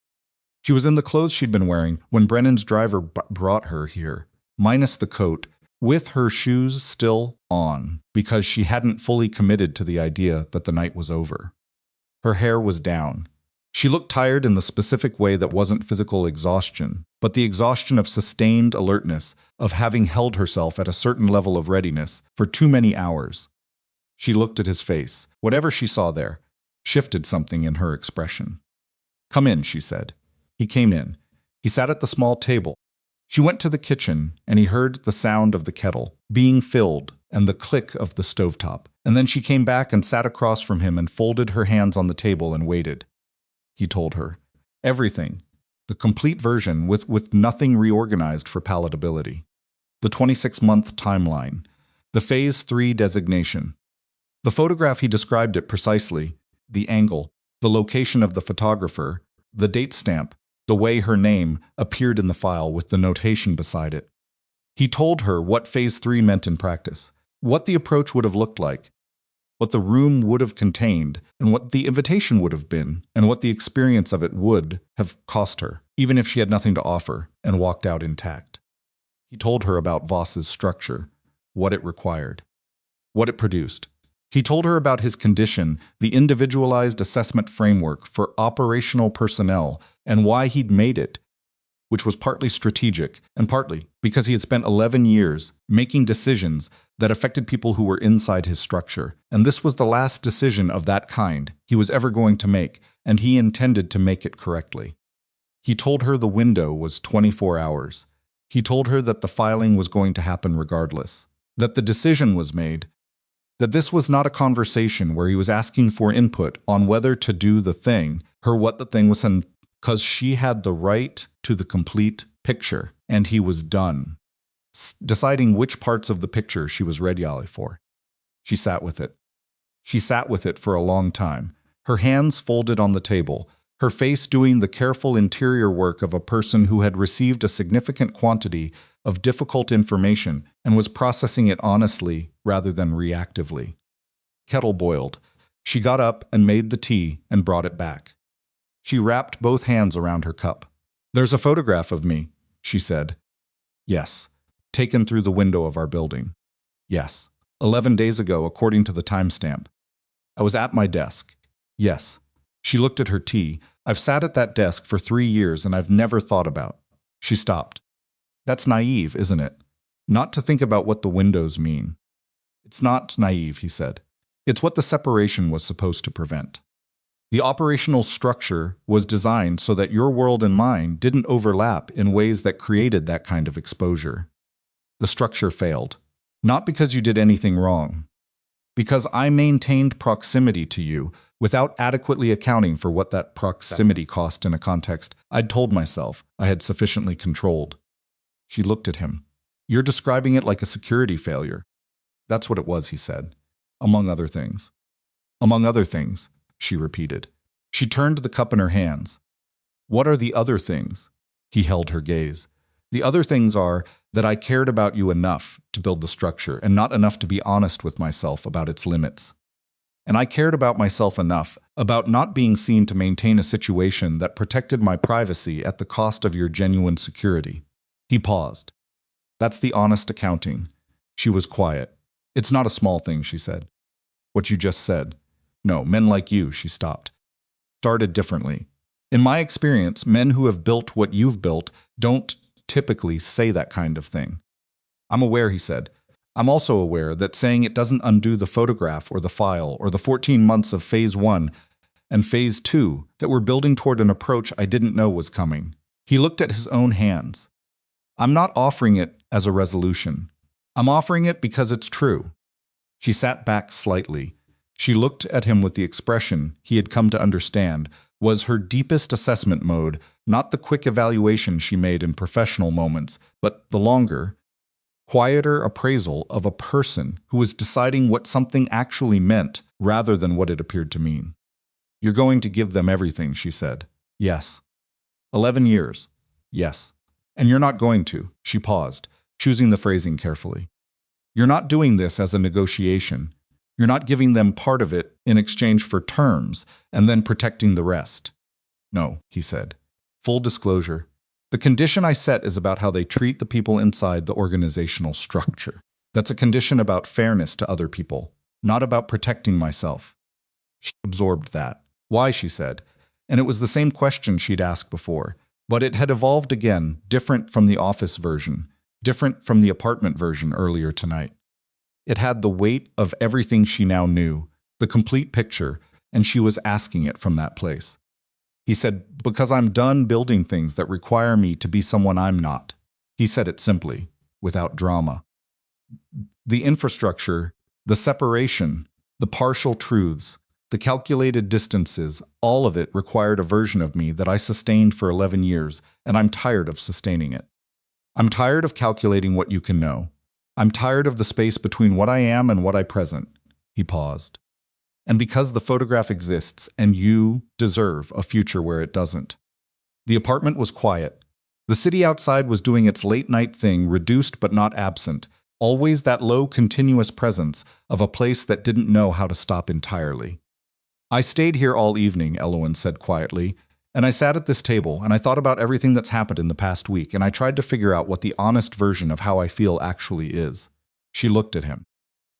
Speaker 1: She was in the clothes she'd been wearing when Brennan's driver brought her here, minus the coat, with her shoes still on, because she hadn't fully committed to the idea that the night was over. Her hair was down. She looked tired in the specific way that wasn't physical exhaustion, but the exhaustion of sustained alertness, of having held herself at a certain level of readiness for too many hours. She looked at his face. Whatever she saw there shifted something in her expression. Come in, she said. He came in. He sat at the small table. She went to the kitchen, and he heard the sound of the kettle being filled and the click of the stovetop. And then she came back and sat across from him and folded her hands on the table and waited. He told her. Everything. The complete version with nothing reorganized for palatability. The 26-month timeline. The Phase 3 designation. The photograph, he described it precisely. The angle. The location of the photographer. The date stamp. The way her name appeared in the file with the notation beside it. He told her what Phase 3 meant in practice, what the approach would have looked like, what the room would have contained, and what the invitation would have been, and what the experience of it would have cost her, even if she had nothing to offer and walked out intact. He told her about Voss's structure, what it required, what it produced. He told her about his condition, the individualized assessment framework for operational personnel, and why he'd made it, which was partly strategic and partly because he had spent 11 years making decisions that affected people who were inside his structure. And this was the last decision of that kind he was ever going to make, and he intended to make it correctly. He told her the window was 24 hours. He told her that the filing was going to happen regardless, that the decision was made, that this was not a conversation where he was asking for input on whether to do the thing, what the thing was, and because she had the right to the complete picture, and he was done deciding which parts of the picture she was ready for. She sat with it. She sat with it for a long time, her hands folded on the table, her face doing the careful interior work of a person who had received a significant quantity of difficult information and was processing it honestly rather than reactively. Kettle boiled. She got up and made the tea and brought it back. She wrapped both hands around her cup. There's a photograph of me, she said. Yes. Taken through the window of our building. Yes. 11 days ago, according to the timestamp. I was at my desk. Yes. She looked at her tea. I've sat at that desk for 3 years and I've never thought about. She stopped. That's naive, isn't it? Not to think about what the windows mean. It's not naive, he said. It's what the separation was supposed to prevent. The operational structure was designed so that your world and mine didn't overlap in ways that created that kind of exposure. The structure failed. Not because you did anything wrong. Because I maintained proximity to you without adequately accounting for what that proximity cost in a context I'd told myself I had sufficiently controlled. She looked at him. You're describing it like a security failure. That's what it was, he said. Among other things. Among other things, she repeated. She turned the cup in her hands. What are the other things? He held her gaze. The other things are that I cared about you enough to build the structure and not enough to be honest with myself about its limits. And I cared about myself enough about not being seen to maintain a situation that protected my privacy at the cost of your genuine security. He paused. That's the honest accounting. She was quiet. It's not a small thing, she said. What you just said. No, men like you, she stopped. Started differently. In my experience, men who have built what you've built don't typically say that kind of thing. I'm aware, he said. I'm also aware that saying it doesn't undo the photograph or the file or the 14 months of Phase 1 and Phase 2 that we're building toward an approach I didn't know was coming. He looked at his own hands. I'm not offering it as a resolution. I'm offering it because it's true. She sat back slightly. She looked at him with the expression he had come to understand was her deepest assessment mode, not the quick evaluation she made in professional moments, but the longer, quieter appraisal of a person who was deciding what something actually meant rather than what it appeared to mean. You're going to give them everything, she said. Yes. 11 years. Yes. And you're not going to, she paused, choosing the phrasing carefully. You're not doing this as a negotiation. You're not giving them part of it in exchange for terms and then protecting the rest. No, he said. Full disclosure. The condition I set is about how they treat the people inside the organizational structure. That's a condition about fairness to other people, not about protecting myself. She absorbed that. Why, she said. And it was the same question she'd asked before, but it had evolved again, different from the office version, different from the apartment version earlier tonight. It had the weight of everything she now knew, the complete picture, and she was asking it from that place. He said, because I'm done building things that require me to be someone I'm not. He said it simply, without drama. The infrastructure, the separation, the partial truths, the calculated distances, all of it required a version of me that I sustained for 11 years, and I'm tired of sustaining it. I'm tired of calculating what you can know. I'm tired of the space between what I am and what I present. He paused. And because the photograph exists, and you deserve a future where it doesn't. The apartment was quiet. The city outside was doing its late-night thing, reduced but not absent, always that low, continuous presence of a place that didn't know how to stop entirely. I stayed here all evening, Elowen said quietly, and I sat at this table, and I thought about everything that's happened in the past week, and I tried to figure out what the honest version of how I feel actually is. She looked at him.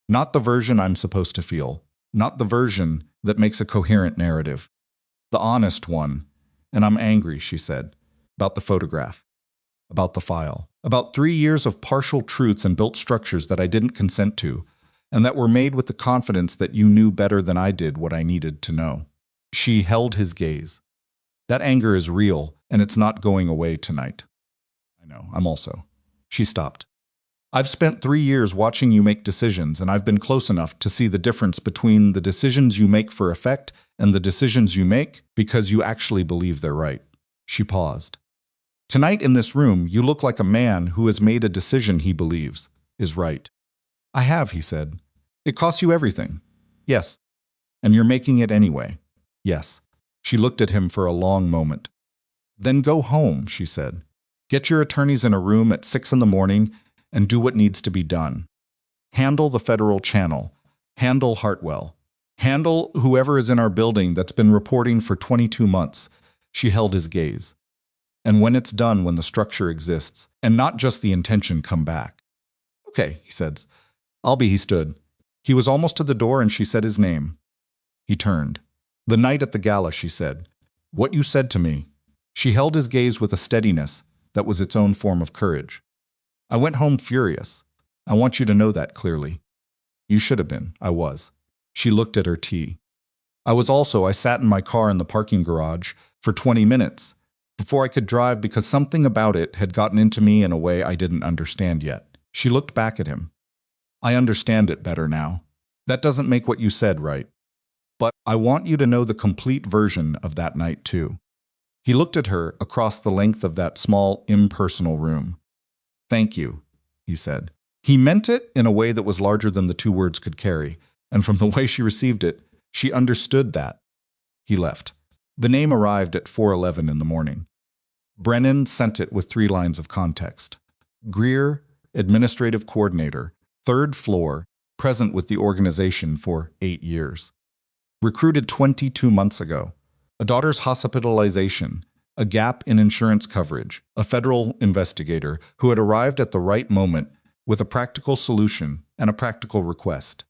Speaker 1: Not the version I'm supposed to feel. Not the version that makes a coherent narrative. The honest one. And I'm angry, she said. About the photograph. About the file. About 3 years of partial truths and built structures that I didn't consent to, and that were made with the confidence that you knew better than I did what I needed to know. She held his gaze. That anger is real, and it's not going away tonight. I know, I'm also. She stopped. I've spent 3 years watching you make decisions, and I've been close enough to see the difference between the decisions you make for effect and the decisions you make because you actually believe they're right. She paused. Tonight in this room, you look like a man who has made a decision he believes is right. I have, he said. It costs you everything. Yes. And you're making it anyway. Yes. She looked at him for a long moment. Then go home, she said. Get your attorneys in a room at 6 in the morning and do what needs to be done. Handle the federal channel. Handle Hartwell. Handle whoever is in our building that's been reporting for 22 months. She held his gaze. And when it's done, when the structure exists, and not just the intention, come back. Okay, he said. He stood. He was almost to the door and she said his name. He turned. The night at the gala, she said. What you said to me. She held his gaze with a steadiness that was its own form of courage. I went home furious. I want you to know that clearly. You should have been. I was. She looked at her tea. I sat in my car in the parking garage for 20 minutes before I could drive because something about it had gotten into me in a way I didn't understand yet. She looked back at him. I understand it better now. That doesn't make what you said right. But I want you to know the complete version of that night too. He looked at her across the length of that small, impersonal room. Thank you, he said. He meant it in a way that was larger than the 2 words could carry, and from the way she received it, she understood that. He left. The name arrived at 4:11 in the morning. Brennan sent it with 3 lines of context. Greer, administrative coordinator, 3rd floor, present with the organization for 8 years. Recruited 22 months ago. A daughter's hospitalization, a gap in insurance coverage, a federal investigator who had arrived at the right moment with a practical solution and a practical request.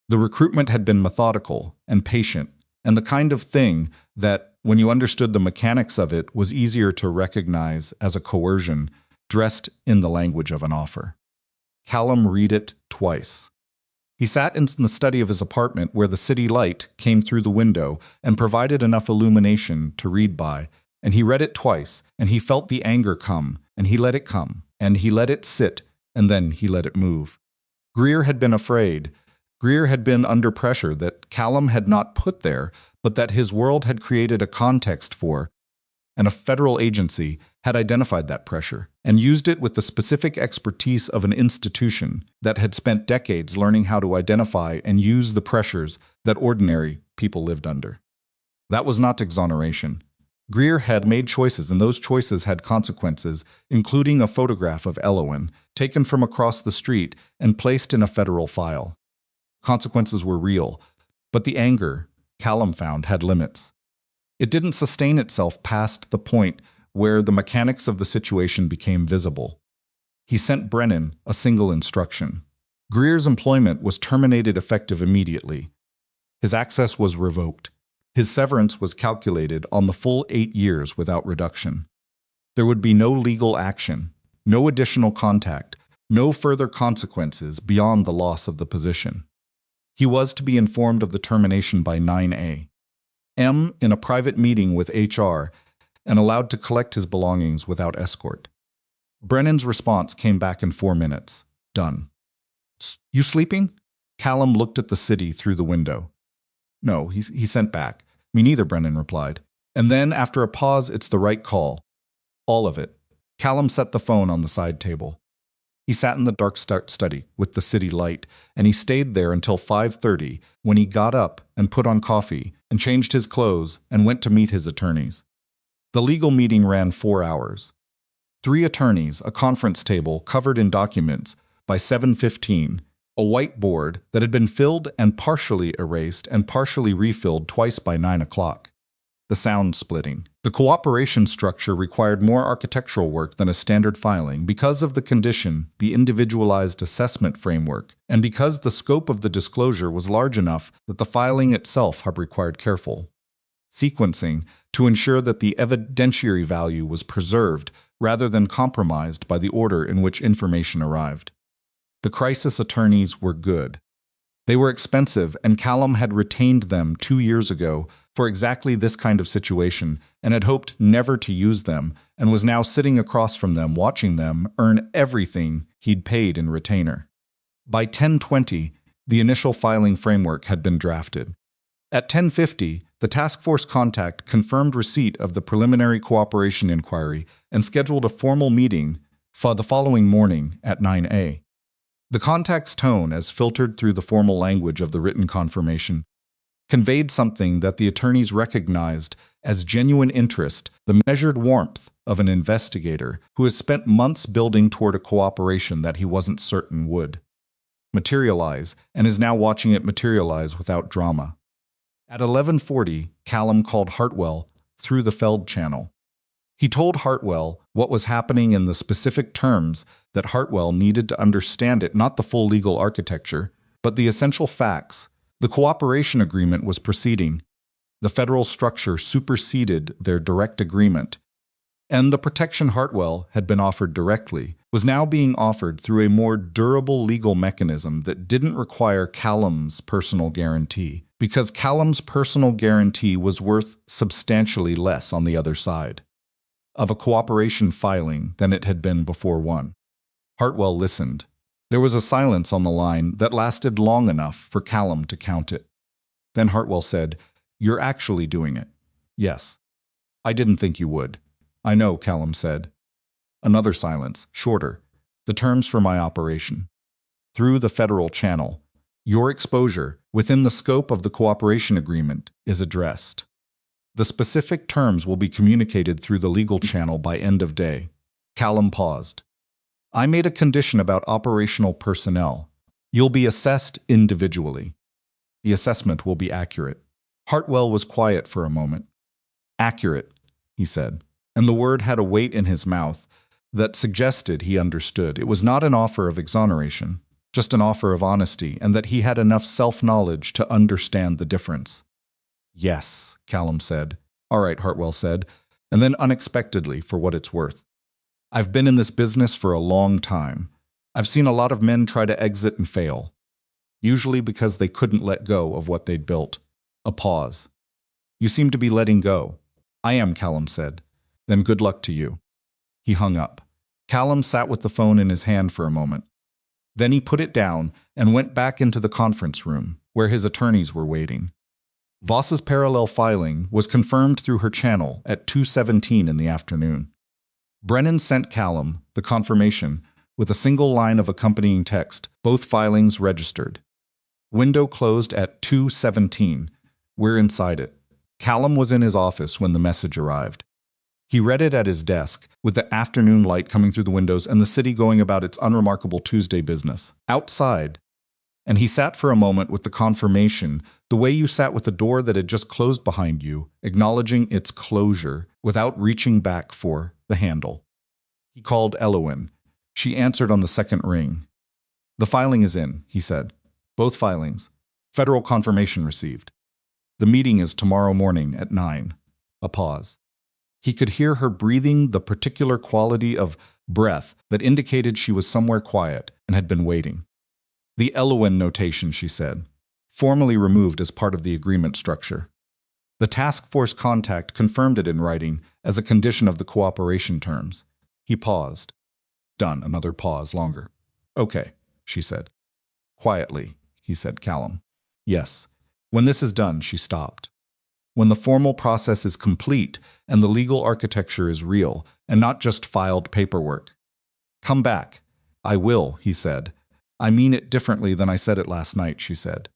Speaker 1: The recruitment had been methodical and patient, and the kind of thing that, when you understood the mechanics of it, was easier to recognize as a coercion dressed in the language of an offer. Callum read it twice. He sat in the study of his apartment where the city light came through the window and provided enough illumination to read by, and he read it twice, and he felt the anger come, and he let it come, and he let it sit, and then he let it move. Greer had been afraid. Greer had been under pressure that Callum had not put there, but that his world had created a context for, and a federal agency had identified that pressure and used it with the specific expertise of an institution that had spent decades learning how to identify and use the pressures that ordinary people lived under. That was not exoneration. Greer had made choices, and those choices had consequences, including a photograph of Elowen taken from across the street and placed in a federal file. Consequences were real, but the anger, Callum found, had limits. It didn't sustain itself past the point where the mechanics of the situation became visible. He sent Brennan a single instruction. Greer's employment was terminated effective immediately. His access was revoked. His severance was calculated on the full 8 years without reduction. There would be no legal action, no additional contact, no further consequences beyond the loss of the position. He was to be informed of the termination by 9A. M in a private meeting with HR and allowed to collect his belongings without escort. Brennan's response came back in 4 minutes. Done. You sleeping? Callum looked at the city through the window. No, he sent back. Me neither, Brennan replied. And then, after a pause, it's the right call. All of it. Callum set the phone on the side table. He sat in the dark study with the city light, and he stayed there until 5:30, when he got up and put on coffee and changed his clothes and went to meet his attorneys. The legal meeting ran 4 hours. 3 attorneys, a conference table covered in documents. By 7:15, a whiteboard that had been filled and partially erased and partially refilled twice by 9 o'clock. The sound splitting. The cooperation structure required more architectural work than a standard filing because of the condition, the individualized assessment framework, and because the scope of the disclosure was large enough that the filing itself had required careful sequencing to ensure that the evidentiary value was preserved rather than compromised by the order in which information arrived. The crisis attorneys were good. They were expensive, and Callum had retained them 2 years ago for exactly this kind of situation and had hoped never to use them, and was now sitting across from them watching them earn everything he'd paid in retainer. By 10:20, the initial filing framework had been drafted. At 10:50, the task force contact confirmed receipt of the preliminary cooperation inquiry and scheduled a formal meeting for the following morning at 9A. The contact's tone, as filtered through the formal language of the written confirmation, conveyed something that the attorneys recognized as genuine interest, the measured warmth of an investigator who has spent months building toward a cooperation that he wasn't certain would materialize, and is now watching it materialize without drama. At 11:40, Callum called Hartwell through the Feld channel. He told Hartwell what was happening in the specific terms that Hartwell needed to understand it, not the full legal architecture, but the essential facts. The cooperation agreement was proceeding. The federal structure superseded their direct agreement. And the protection Hartwell had been offered directly was now being offered through a more durable legal mechanism that didn't require Callum's personal guarantee, because Callum's personal guarantee was worth substantially less on the other side of a cooperation filing than it had been before one. Hartwell listened. There was a silence on the line that lasted long enough for Callum to count it. Then Hartwell said, "You're actually doing it." "Yes." "I didn't think you would." "I know," Callum said. Another silence, shorter. "The terms for my operation. Through the federal channel. Your exposure, within the scope of the cooperation agreement, is addressed. The specific terms will be communicated through the legal channel by end of day." Callum paused. "I made a condition about operational personnel. You'll be assessed individually. The assessment will be accurate." Hartwell was quiet for a moment. "Accurate," he said, and the word had a weight in his mouth that suggested he understood. It was not an offer of exoneration, just an offer of honesty, and that he had enough self-knowledge to understand the difference. "Yes," Callum said. "All right," Hartwell said, and then unexpectedly, "for what it's worth. I've been in this business for a long time. I've seen a lot of men try to exit and fail, usually because they couldn't let go of what they'd built." A pause. "You seem to be letting go." "I am," Callum said. "Then good luck to you." He hung up. Callum sat with the phone in his hand for a moment. Then he put it down and went back into the conference room, where his attorneys were waiting. Voss's parallel filing was confirmed through her channel at 2:17 in the afternoon. Brennan sent Callum the confirmation with a single line of accompanying text, both filings registered. Window closed at 2:17. We're inside it. Callum was in his office when the message arrived. He read it at his desk, with the afternoon light coming through the windows and the city going about its unremarkable Tuesday business. Outside, and he sat for a moment with the confirmation, the way you sat with the door that had just closed behind you, acknowledging its closure without reaching back for the handle. He called Elowen. She answered on the second ring. The filing is in, he said. Both filings. Federal confirmation received. The meeting is tomorrow morning at 9. A pause. He could hear her breathing the particular quality of breath that indicated she was somewhere quiet and had been waiting. The Elowen notation, she said, formally removed as part of the agreement structure. The task force contact confirmed it in writing as a condition of the cooperation terms. He paused. Done. Another pause longer. Okay, she said. Quietly, he said, Callum. Yes. When this is done, she stopped. When the formal process is complete and the legal architecture is real and not just filed paperwork. Come back. I will, he said. I mean it differently than I said it last night, she said.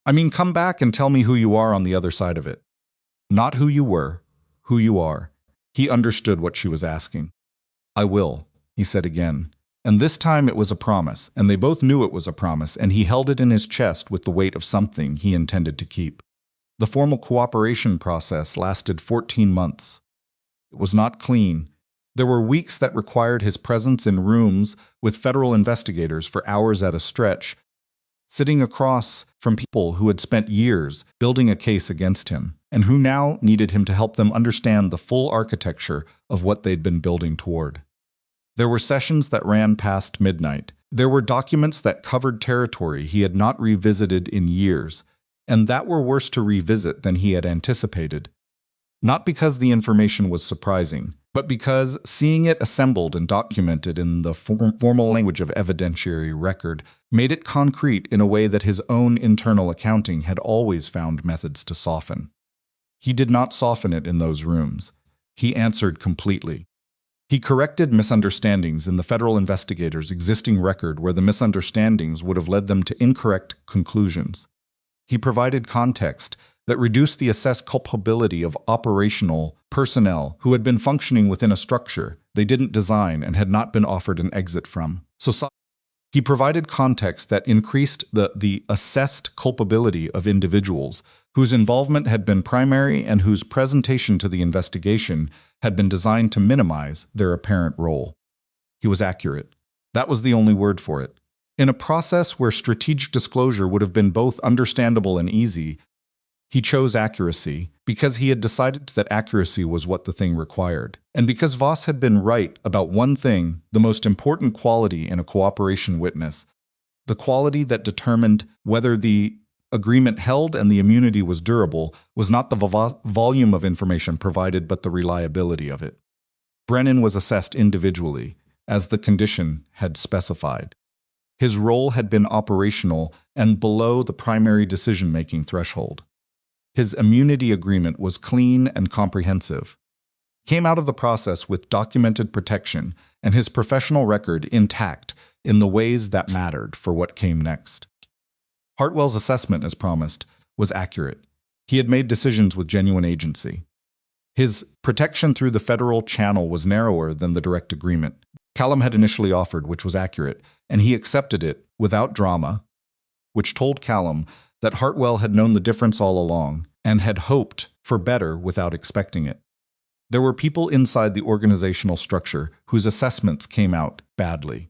Speaker 1: I mean, come back and tell me who you are on the other side of it. Not who you were, who you are. He understood what she was asking. I will, he said again. And this time it was a promise, and they both knew it was a promise, and he held it in his chest with the weight of something he intended to keep. The formal cooperation process lasted 14 months. It was not clean. There were weeks that required his presence in rooms with federal investigators for hours at a stretch, sitting across from people who had spent years building a case against him, and who now needed him to help them understand the full architecture of what they'd been building toward. There were sessions that ran past midnight. There were documents that covered territory he had not revisited in years, and that were worse to revisit than he had anticipated. Not because the information was surprising, but because seeing it assembled and documented in the formal language of evidentiary record made it concrete in a way that his own internal accounting had always found methods to soften. He did not soften it in those rooms. He answered completely. He corrected misunderstandings in the federal investigators' existing record where the misunderstandings would have led them to incorrect conclusions. He provided context that reduced the assessed culpability of operational personnel who had been functioning within a structure they didn't design and had not been offered an exit from. He provided context that increased the assessed culpability of individuals whose involvement had been primary and whose presentation to the investigation had been designed to minimize their apparent role. He was accurate. That was the only word for it. In a process where strategic disclosure would have been both understandable and easy, he chose accuracy because he had decided that accuracy was what the thing required. And because Voss had been right about one thing, the most important quality in a cooperation witness, the quality that determined whether the agreement held and the immunity was durable, was not the volume of information provided but the reliability of it. Brennan was assessed individually, as the condition had specified. His role had been operational and below the primary decision-making threshold. His immunity agreement was clean and comprehensive. He came out of the process with documented protection and his professional record intact in the ways that mattered for what came next. Hartwell's assessment, as promised, was accurate. He had made decisions with genuine agency. His protection through the federal channel was narrower than the direct agreement Callum had initially offered, which was accurate, and he accepted it without drama, which told Callum that Hartwell had known the difference all along and had hoped for better without expecting it. There were people inside the organizational structure whose assessments came out badly.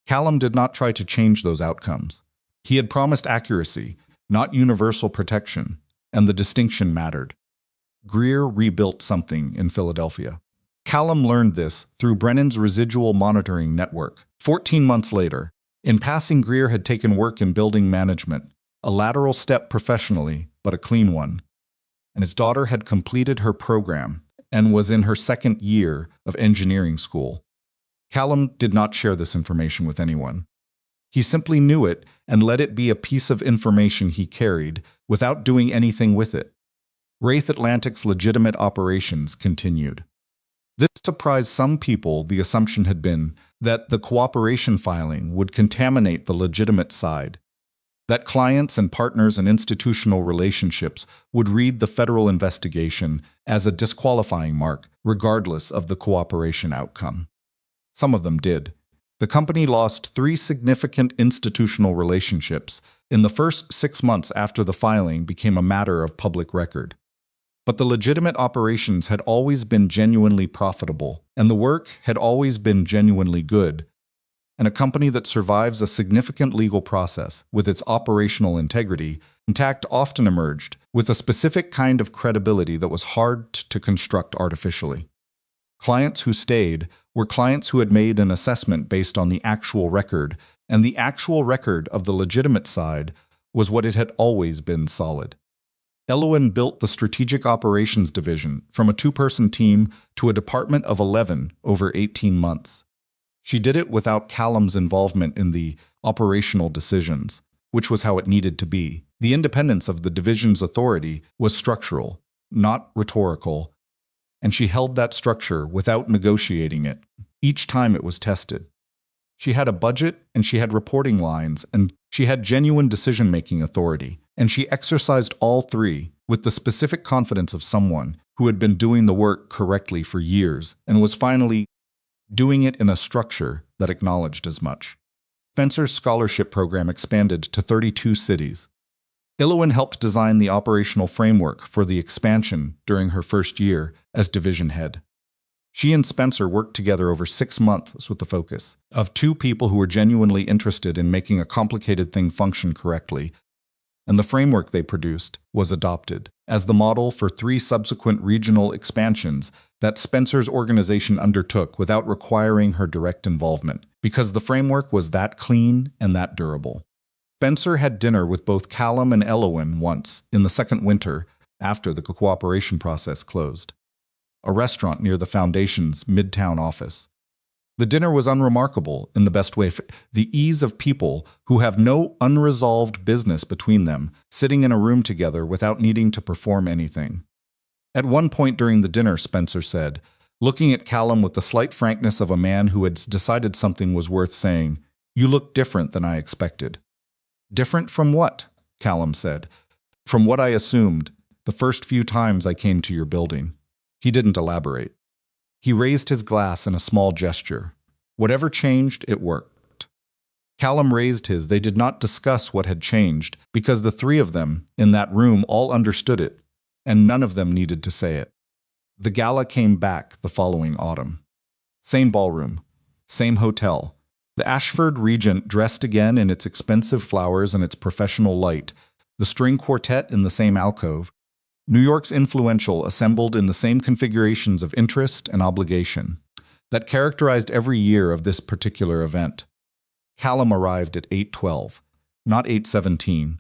Speaker 1: Callum did not try to change those outcomes. He had promised accuracy, not universal protection, and the distinction mattered. Greer rebuilt something in Philadelphia. Callum learned this through Brennan's residual monitoring network. 14 months later, in passing, Greer had taken work in building management, a lateral step professionally, but a clean one. And his daughter had completed her program and was in her second year of engineering school. Callum did not share this information with anyone. He simply knew it and let it be a piece of information he carried without doing anything with it. Wraith Atlantic's legitimate operations continued. This surprised some people. The assumption had been that the cooperation filing would contaminate the legitimate side, that clients and partners and institutional relationships would read the federal investigation as a disqualifying mark, regardless of the cooperation outcome. Some of them did. The company lost 3 significant institutional relationships in the first 6 months after the filing became a matter of public record. But the legitimate operations had always been genuinely profitable, and the work had always been genuinely good. And a company that survives a significant legal process with its operational integrity intact often emerged with a specific kind of credibility that was hard to construct artificially. Clients who stayed were clients who had made an assessment based on the actual record, and the actual record of the legitimate side was what it had always been: solid. Elowen built the Strategic Operations Division from a 2-person team to a department of 11 over 18 months. She did it without Callum's involvement in the operational decisions, which was how it needed to be. The independence of the division's authority was structural, not rhetorical, and she held that structure without negotiating it each time it was tested. She had a budget, and she had reporting lines, and she had genuine decision-making authority, and she exercised all 3 with the specific confidence of someone who had been doing the work correctly for years and was finally doing it in a structure that acknowledged as much. Spencer's scholarship program expanded to 32 cities. Elowen helped design the operational framework for the expansion during her first year as division head. She and Spencer worked together over 6 months with the focus of 2 people who were genuinely interested in making a complicated thing function correctly, and the framework they produced was adopted as the model for 3 subsequent regional expansions that Spencer's organization undertook without requiring her direct involvement, because the framework was that clean and that durable. Spencer had dinner with both Callum and Elowen once in the second winter after the cooperation process closed. A restaurant near the Foundation's Midtown office. The dinner was unremarkable in the best way. The ease of people who have no unresolved business between them, sitting in a room together without needing to perform anything. At one point during the dinner, Spencer said, looking at Callum with the slight frankness of a man who had decided something was worth saying, "You look different than I expected." "Different from what?" Callum said. "From what I assumed the first few times I came to your building." He didn't elaborate. He raised his glass in a small gesture. Whatever changed, it worked. Callum raised his. They did not discuss what had changed, because the 3 of them in that room all understood it, and none of them needed to say it. The gala came back the following autumn. Same ballroom, same hotel. The Ashford Regent dressed again in its expensive flowers and its professional light. The string quartet in the same alcove. New York's influential assembled in the same configurations of interest and obligation that characterized every year of this particular event. Callum arrived at 8:12, not 8:17.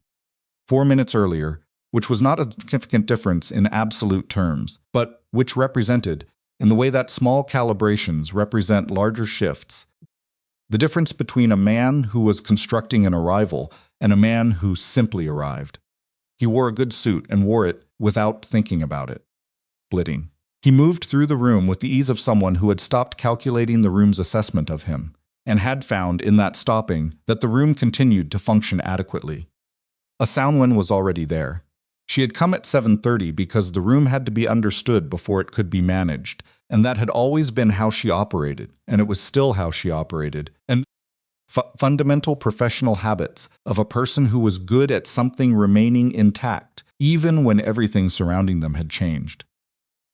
Speaker 1: 4 minutes earlier, which was not a significant difference in absolute terms, but which represented, in the way that small calibrations represent larger shifts, the difference between a man who was constructing an arrival and a man who simply arrived. He wore a good suit and wore it without thinking about it. Splitting. He moved through the room with the ease of someone who had stopped calculating the room's assessment of him, and had found in that stopping that the room continued to function adequately. A soundwind was already there. She had come at 7:30 because the room had to be understood before it could be managed, and that had always been how she operated, and it was still how she operated. And fundamental professional habits of a person who was good at something remaining intact, even when everything surrounding them had changed.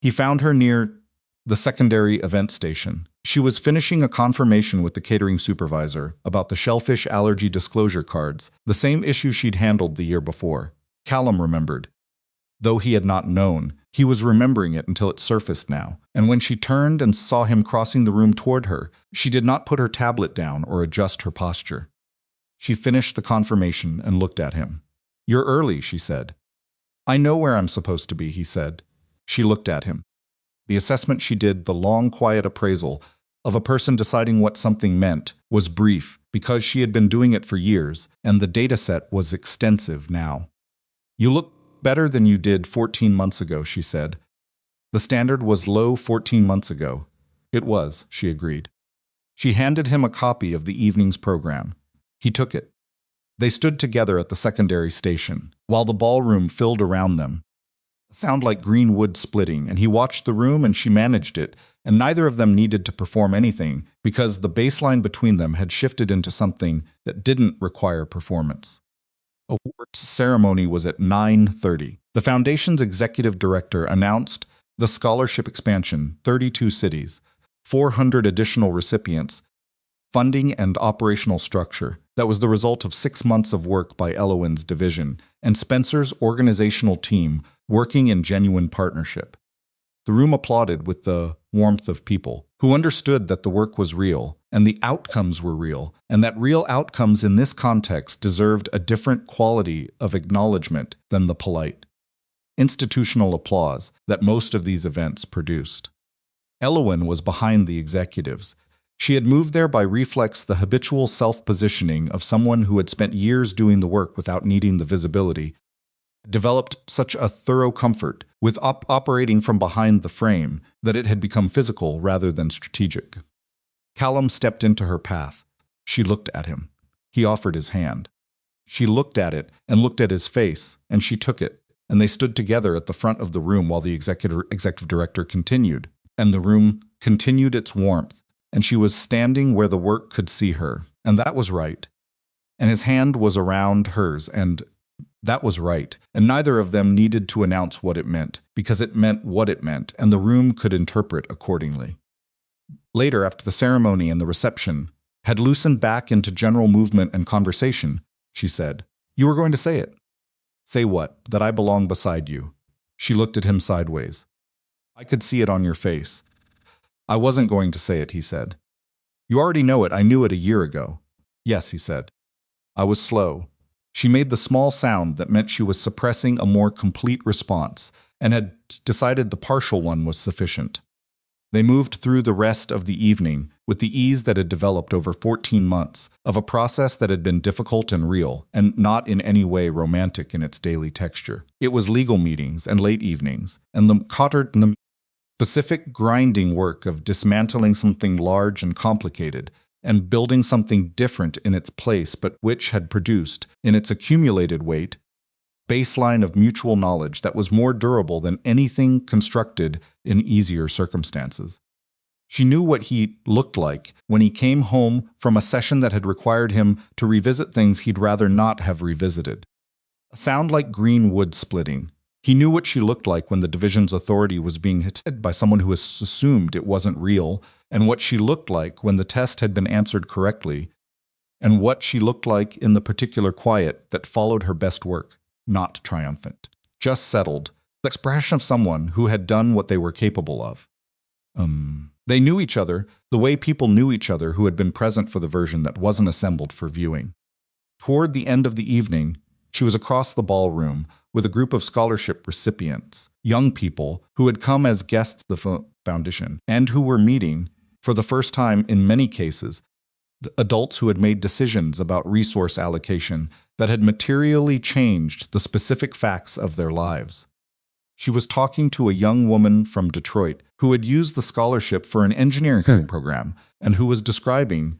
Speaker 1: He found her near the secondary event station. She was finishing a confirmation with the catering supervisor about the shellfish allergy disclosure cards, the same issue she'd handled the year before. Callum remembered. Though he had not known, he was remembering it until it surfaced now, and when she turned and saw him crossing the room toward her, she did not put her tablet down or adjust her posture. She finished the confirmation and looked at him. "You're early," she said. "I know where I'm supposed to be," he said. She looked at him. The assessment she did, the long, quiet appraisal, of a person deciding what something meant was brief because she had been doing it for years, and the dataset was extensive now. "You look better than you did 14 months ago," she said. "The standard was low 14 months ago." "It was," she agreed. She handed him a copy of the evening's program. He took it. They stood together at the secondary station, while the ballroom filled around them. A sound like green wood splitting, and he watched the room and she managed it, and neither of them needed to perform anything because the baseline between them had shifted into something that didn't require performance. Awards ceremony was at 9:30. The Foundation's executive director announced the scholarship expansion, 32 cities, 400 additional recipients, funding and operational structure that was the result of 6 months of work by Elowen's division and Spencer's organizational team working in genuine partnership. The room applauded with the warmth of people who understood that the work was real and the outcomes were real, and that real outcomes in this context deserved a different quality of acknowledgement than the polite, institutional applause that most of these events produced. Elowen was behind the executives. She had moved there by reflex, the habitual self-positioning of someone who had spent years doing the work without needing the visibility, developed such a thorough comfort with operating from behind the frame that it had become physical rather than strategic. Callum stepped into her path. She looked at him. He offered his hand. She looked at it and looked at his face, and she took it, and they stood together at the front of the room while the executive director continued, and the room continued its warmth, and she was standing where the work could see her, and that was right. And his hand was around hers, and that was right, and neither of them needed to announce what it meant, because it meant what it meant, and the room could interpret accordingly. Later, after the ceremony and the reception had loosened back into general movement and conversation, she said, "You were going to say it." "Say what?" "That I belong beside you." She looked at him sideways. "I could see it on your face." "I wasn't going to say it," he said. "You already know it. I knew it a year ago." "Yes," he said. "I was slow." She made the small sound that meant she was suppressing a more complete response, and had decided the partial one was sufficient. They moved through the rest of the evening with the ease that had developed over 14 months of a process that had been difficult and real, and not in any way romantic in its daily texture. It was legal meetings and late evenings, and the specific grinding work of dismantling something large and complicated, and building something different in its place, but which had produced, in its accumulated weight, baseline of mutual knowledge that was more durable than anything constructed in easier circumstances. She knew what he looked like when he came home from a session that had required him to revisit things he'd rather not have revisited. A sound like green wood splitting. He knew what she looked like when the division's authority was being hit by someone who assumed it wasn't real, and what she looked like when the test had been answered correctly, and what she looked like in the particular quiet that followed her best work. Not triumphant, just settled, the expression of someone who had done what they were capable of. They knew each other the way people knew each other who had been present for the version that wasn't assembled for viewing. Toward the end of the evening, she was across the ballroom with a group of scholarship recipients, young people who had come as guests of the foundation, and who were meeting, for the first time in many cases, the adults who had made decisions about resource allocation that had materially changed the specific facts of their lives. She was talking to a young woman from Detroit who had used the scholarship for an engineering program and who was describing,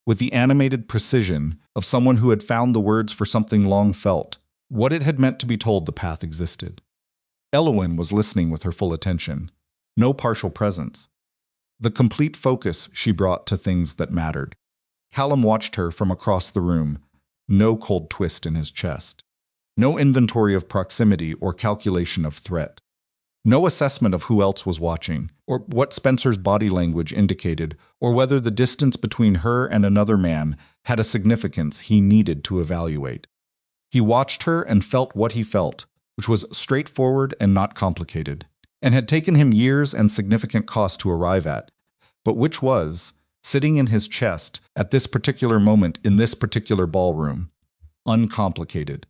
Speaker 1: with the animated precision of someone who had found the words for something long felt, what it had meant to be told the path existed. Elowen was listening with her full attention. No partial presence. The complete focus she brought to things that mattered. Callum watched her from across the room, no cold twist in his chest. No inventory of proximity or calculation of threat. No assessment of who else was watching, or what Spencer's body language indicated, or whether the distance between her and another man had a significance he needed to evaluate. He watched her and felt what he felt, which was straightforward and not complicated, and had taken him years and significant cost to arrive at, but which was, sitting in his chest at this particular moment in this particular ballroom, uncomplicated.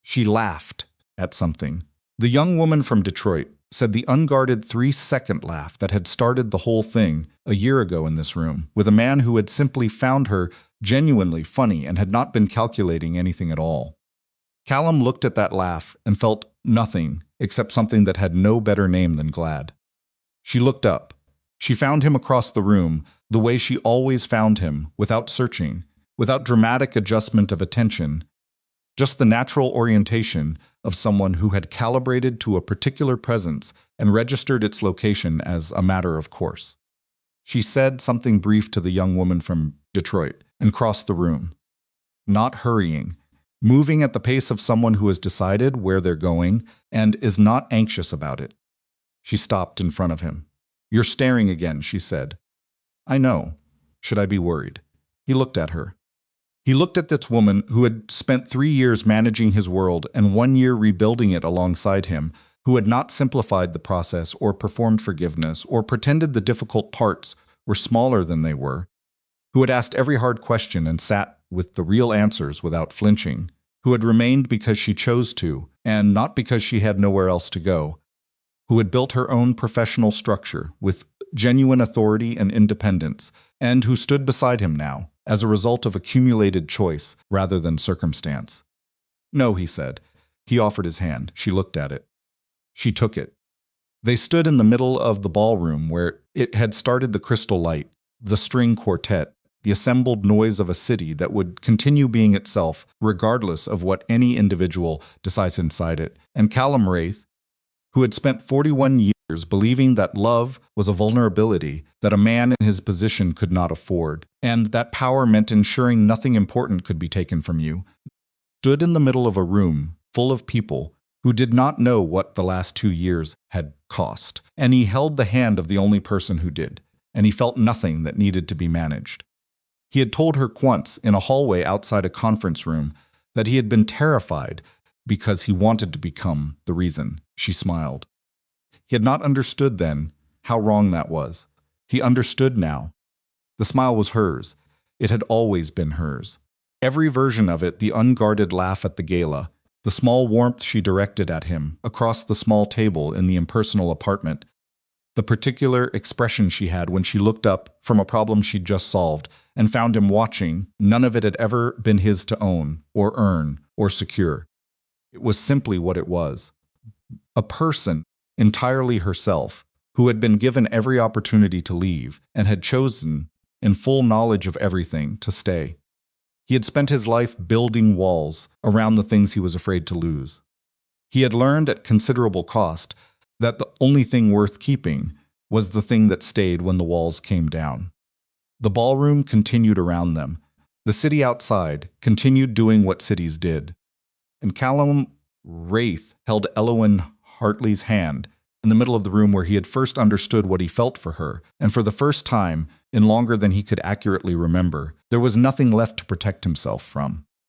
Speaker 1: She laughed at something. The young woman from Detroit, said the unguarded 3-second laugh that had started the whole thing a year ago in this room, with a man who had simply found her genuinely funny and had not been calculating anything at all. Callum looked at that laugh and felt nothing except something that had no better name than glad. She looked up. She found him across the room, the way she always found him, without searching, without dramatic adjustment of attention, just the natural orientation of someone who had calibrated to a particular presence and registered its location as a matter of course. She said something brief to the young woman from Detroit and crossed the room. Not hurrying, moving at the pace of someone who has decided where they're going and is not anxious about it. She stopped in front of him. "You're staring again," she said. "I know. Should I be worried?" He looked at her. He looked at this woman who had spent 3 years managing his world and 1 year rebuilding it alongside him, who had not simplified the process or performed forgiveness or pretended the difficult parts were smaller than they were, who had asked every hard question and sat with the real answers without flinching, who had remained because she chose to and not because she had nowhere else to go, who had built her own professional structure with genuine authority and independence, and who stood beside him now, as a result of accumulated choice rather than circumstance. "No," he said. He offered his hand. She looked at it. She took it. They stood in the middle of the ballroom where it had started the crystal light, the string quartet, the assembled noise of a city that would continue being itself regardless of what any individual decides inside it, and Callum Wraith, who had spent 41 years believing that love was a vulnerability that a man in his position could not afford, and that power meant ensuring nothing important could be taken from you, stood in the middle of a room full of people who did not know what the last 2 years had cost, and he held the hand of the only person who did, and he felt nothing that needed to be managed. He had told her once in a hallway outside a conference room that he had been terrified because he wanted to become the reason. She smiled. He had not understood then how wrong that was. He understood now. The smile was hers. It had always been hers. Every version of it, the unguarded laugh at the gala, the small warmth she directed at him across the small table in the impersonal apartment, the particular expression she had when she looked up from a problem she'd just solved and found him watching, none of it had ever been his to own or earn or secure. It was simply what it was. A person, entirely herself, who had been given every opportunity to leave and had chosen, in full knowledge of everything, to stay. He had spent his life building walls around the things he was afraid to lose. He had learned at considerable cost that the only thing worth keeping was the thing that stayed when the walls came down. The ballroom continued around them. The city outside continued doing what cities did. And Callum Wraith held Elowen Hartley's hand in the middle of the room where he had first understood what he felt for her, and for the first time, in longer than he could accurately remember, there was nothing left to protect himself from.